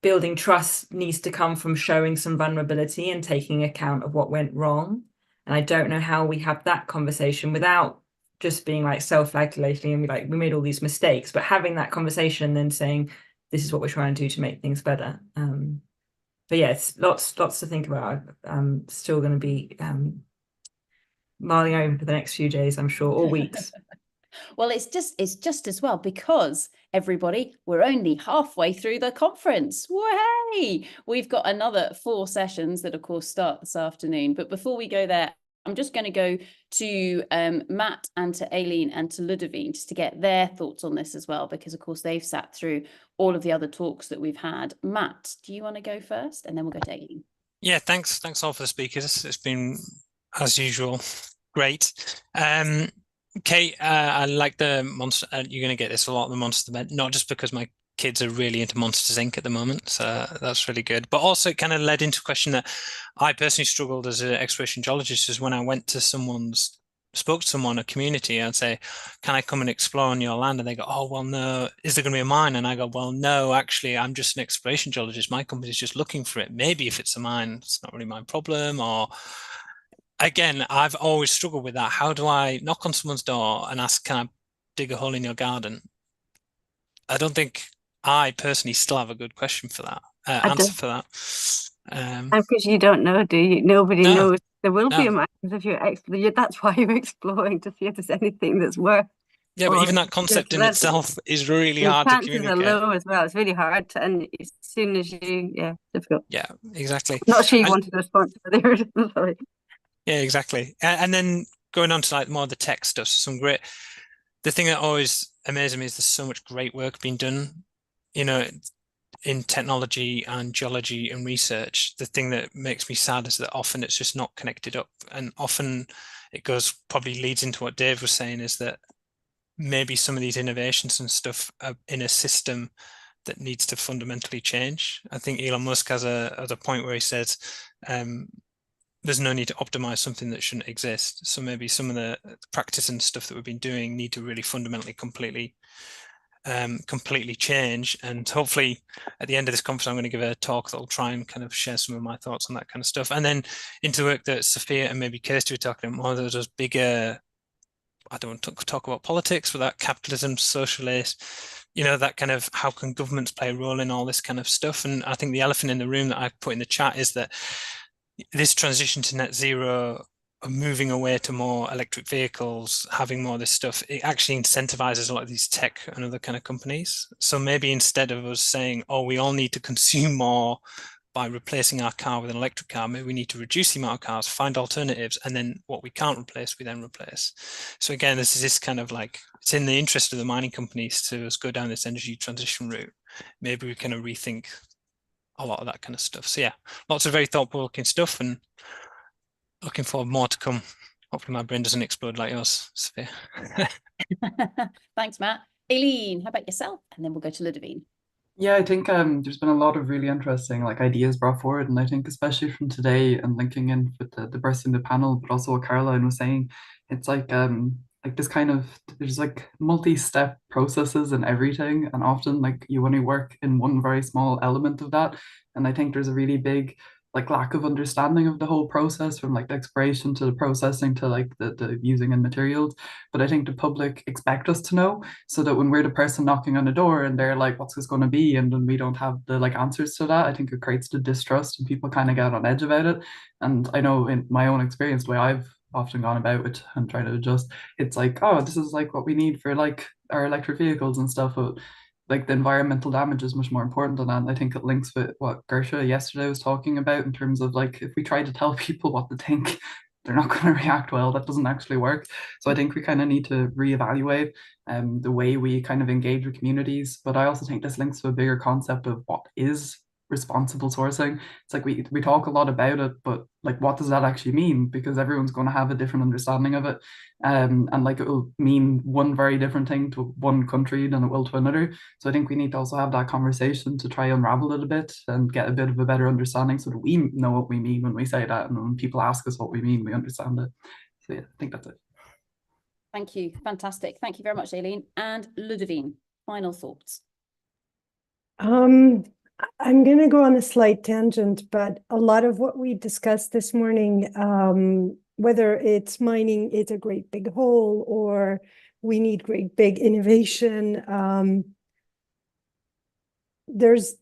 building trust needs to come from showing some vulnerability and taking account of what went wrong. And I don't know how we have that conversation without just being like self-flagellation and be like, we made all these mistakes, but having that conversation and then saying, this is what we're trying to do to make things better. But yeah, it's lots to think about. I'm still going to be mulling over for the next few days, I'm sure, or weeks. Well, it's just as well, because everybody, we're only halfway through the conference. Way! We've got another 4 sessions that, of course, start this afternoon. But before we go there, I'm just going to go to Matt and to Aileen and to Ludovine just to get their thoughts on this as well, because, of course, they've sat through all of the other talks that we've had. Matt, do you want to go first? And then we'll go to Aileen. Yeah, thanks all for the speakers. It's been, as usual, great. Kate, I like the monster. You're going to get this a lot, the Monster event, not just because my kids are really into Monsters Inc. at the moment, so that's really good. But also it kind of led into a question that I personally struggled as an exploration geologist, is when I went to spoke to someone, a community, I'd say, can I come and explore on your land? And they go, oh, well, no, is there going to be a mine? And I go, well, no, actually, I'm just an exploration geologist. My company's just looking for it. Maybe if it's a mine, it's not really my problem. Or again, I've always struggled with that. How do I knock on someone's door and ask, can I dig a hole in your garden? I don't think I personally still have a good question for that, answer for that. Because you don't know, do you? Nobody knows. There will be a No. mine, if you're that's why you're exploring, to see if there's anything that's worth. Yeah, but even that concept in itself is really hard to communicate. Chances are low as well. It's really hard to, and as soon as difficult. Yeah, exactly. Not sure you wanted to respond to the original, sorry. Yeah, exactly. And then going on to like more of the tech stuff, the thing that always amazes me is there's so much great work being done, in technology and geology and research. The thing that makes me sad is that often it's just not connected up, and often it probably leads into what Dave was saying, is that maybe some of these innovations and stuff are in a system that needs to fundamentally change. I think Elon Musk has a point where he says there's no need to optimize something that shouldn't exist. So maybe some of the practice and stuff that we've been doing need to really fundamentally, completely completely change. And hopefully at the end of this conference, I'm going to give a talk that will try and kind of share some of my thoughts on that kind of stuff. And then into the work that Sophia and maybe Kirsty were talking about, more of those bigger, I don't want to talk about politics, but that capitalism, socialist, you know, that kind of how can governments play a role in all this kind of stuff. And I think the elephant in the room that I put in the chat is that this transition to net zero, moving away to more electric vehicles, having more of this stuff, it actually incentivizes a lot of these tech and other kind of companies. So maybe instead of us saying, oh, we all need to consume more by replacing our car with an electric car, maybe we need to reduce the amount of cars, find alternatives, and then what we can't replace, we then replace. So again, this is this kind of like, it's in the interest of the mining companies to us go down this energy transition route. Maybe we kind of rethink a lot of that kind of stuff. So yeah, lots of very thought-provoking stuff, and looking forward more to come. Hopefully my brain doesn't explode like yours, Sophia. Thanks, Matt. Aileen, how about yourself? And then we'll go to Ludovine. Yeah, I think there's been a lot of really interesting like ideas brought forward, and I think especially from today and linking in with the person in the panel, but also what Caroline was saying, it's like this kind of, there's like multi-step processes and everything, and often like you only work in one very small element of that, and I think there's a really big like lack of understanding of the whole process, from like the exploration to the processing to like the using in materials. But I think the public expect us to know, so that when we're the person knocking on the door and they're like, what's this going to be, and then we don't have the like answers to that, I think it creates the distrust and people kind of get on edge about it. And I know in my own experience, the way I've often gone about it and try to adjust, it's like, oh, this is like what we need for like our electric vehicles and stuff, but like the environmental damage is much more important than that. And I think it links with what Gersha yesterday was talking about, in terms of like, if we try to tell people what to think, they're not going to react well. That doesn't actually work. So I think we kind of need to reevaluate the way we kind of engage with communities. But I also think this links to a bigger concept of what is responsible sourcing. It's like we talk a lot about it, but like, what does that actually mean? Because everyone's going to have a different understanding of it, and like it will mean one very different thing to one country than it will to another. So I think we need to also have that conversation to try and unravel it a bit and get a bit of a better understanding, so that we know what we mean when we say that, and when people ask us what we mean, we understand it. So yeah, I think that's it. Thank you. Fantastic. Thank you very much, Aileen. And Ludovine, final thoughts. I'm going to go on a slight tangent, but a lot of what we discussed this morning, whether it's mining is a great big hole or we need great big innovation, there's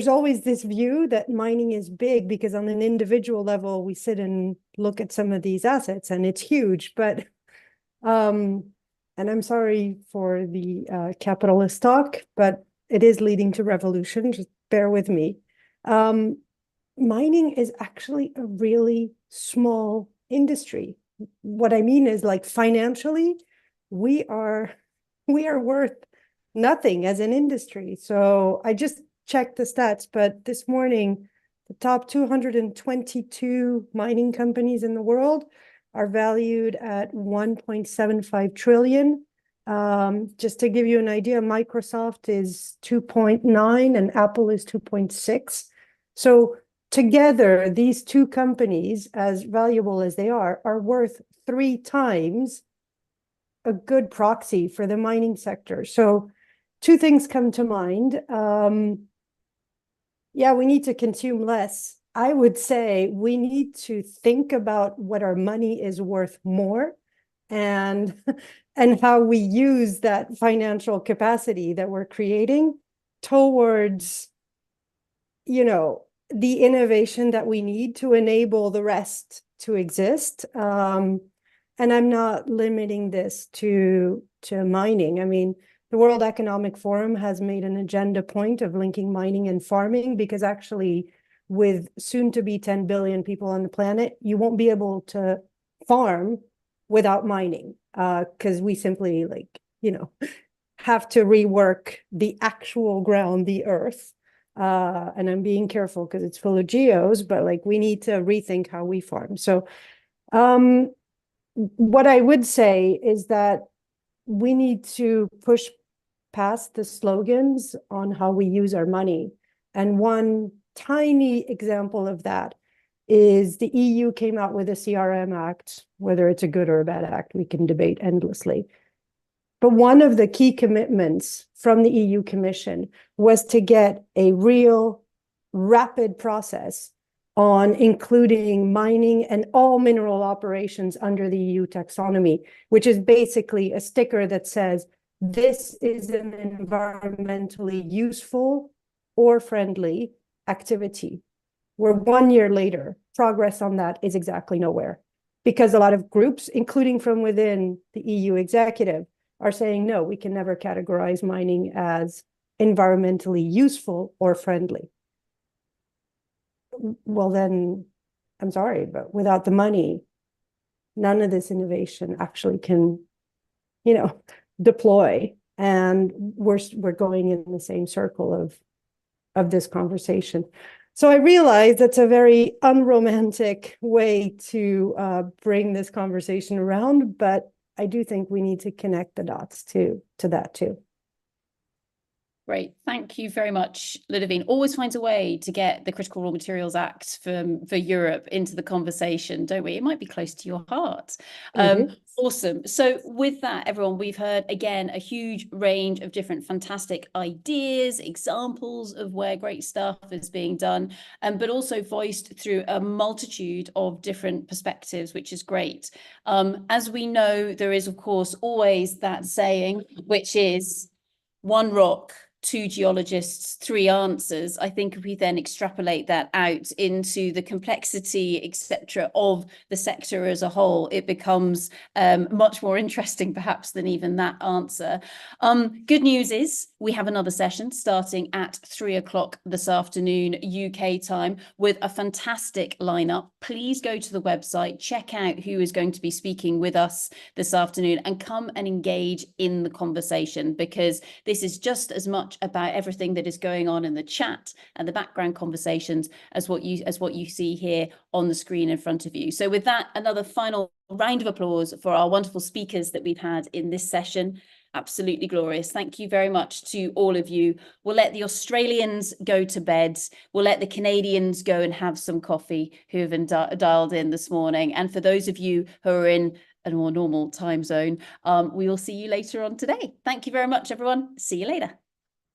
always this view that mining is big because on an individual level, we sit and look at some of these assets and it's huge, but and I'm sorry for the capitalist talk, but it is leading to revolution. Just bear with me. Mining is actually a really small industry. What I mean is, like, financially, we are worth nothing as an industry. So I just checked the stats, but this morning, the top 222 mining companies in the world are valued at 1.75 trillion. Just to give you an idea, Microsoft is 2.9 and Apple is 2.6. So together, these two companies, as valuable as they are worth 3 times a good proxy for the mining sector. So 2 things come to mind. Yeah, we need to consume less. I would say we need to think about what our money is worth more, and how we use that financial capacity that we're creating towards, you know, the innovation that we need to enable the rest to exist. And I'm not limiting this to mining. I mean, the World Economic Forum has made an agenda point of linking mining and farming, because actually, with soon to be 10 billion people on the planet, you won't be able to farm without mining, because we simply, like, you know, have to rework the actual ground, the earth. And I'm being careful because it's full of geos, but like, we need to rethink how we farm. So what I would say is that we need to push past the slogans on how we use our money. And one tiny example of that is the EU came out with a CRM Act. Whether it's a good or a bad act, we can debate endlessly. But one of the key commitments from the EU Commission was to get a real rapid process on including mining and all mineral operations under the EU taxonomy, which is basically a sticker that says, this is an environmentally useful or friendly activity. Where 1 year later, progress on that is exactly nowhere. Because a lot of groups, including from within the EU executive, are saying, no, we can never categorize mining as environmentally useful or friendly. Well, then, I'm sorry, but without the money, none of this innovation actually can, deploy. And we're going in the same circle of this conversation. So I realize that's a very unromantic way to bring this conversation around, but I do think we need to connect the dots to that too. Great. Thank you very much, Ludovine. Always finds a way to get the Critical Raw Materials Act for Europe into the conversation, don't we? It might be close to your heart. Awesome. So with that, everyone, we've heard, again, a huge range of different fantastic ideas, examples of where great stuff is being done, but also voiced through a multitude of different perspectives, which is great. As we know, there is, of course, always that saying, which is one rock, two geologists, three answers. I think if we then extrapolate that out into the complexity, etc., of the sector as a whole, it becomes much more interesting, perhaps, than even that answer. Good news is we have another session starting at 3 o'clock this afternoon, UK time, with a fantastic lineup. Please go to the website, check out who is going to be speaking with us this afternoon, and come and engage in the conversation, because this is just as much about everything that is going on in the chat and the background conversations as what you see here on the screen in front of you. So with that, another final round of applause for our wonderful speakers that we've had in this session. Absolutely glorious. Thank you very much to all of you. We'll let the Australians go to bed. We'll let the Canadians go and have some coffee who have been dialed in this morning. And for those of you who are in a more normal time zone, we will see you later on today. Thank you very much, everyone. See you later.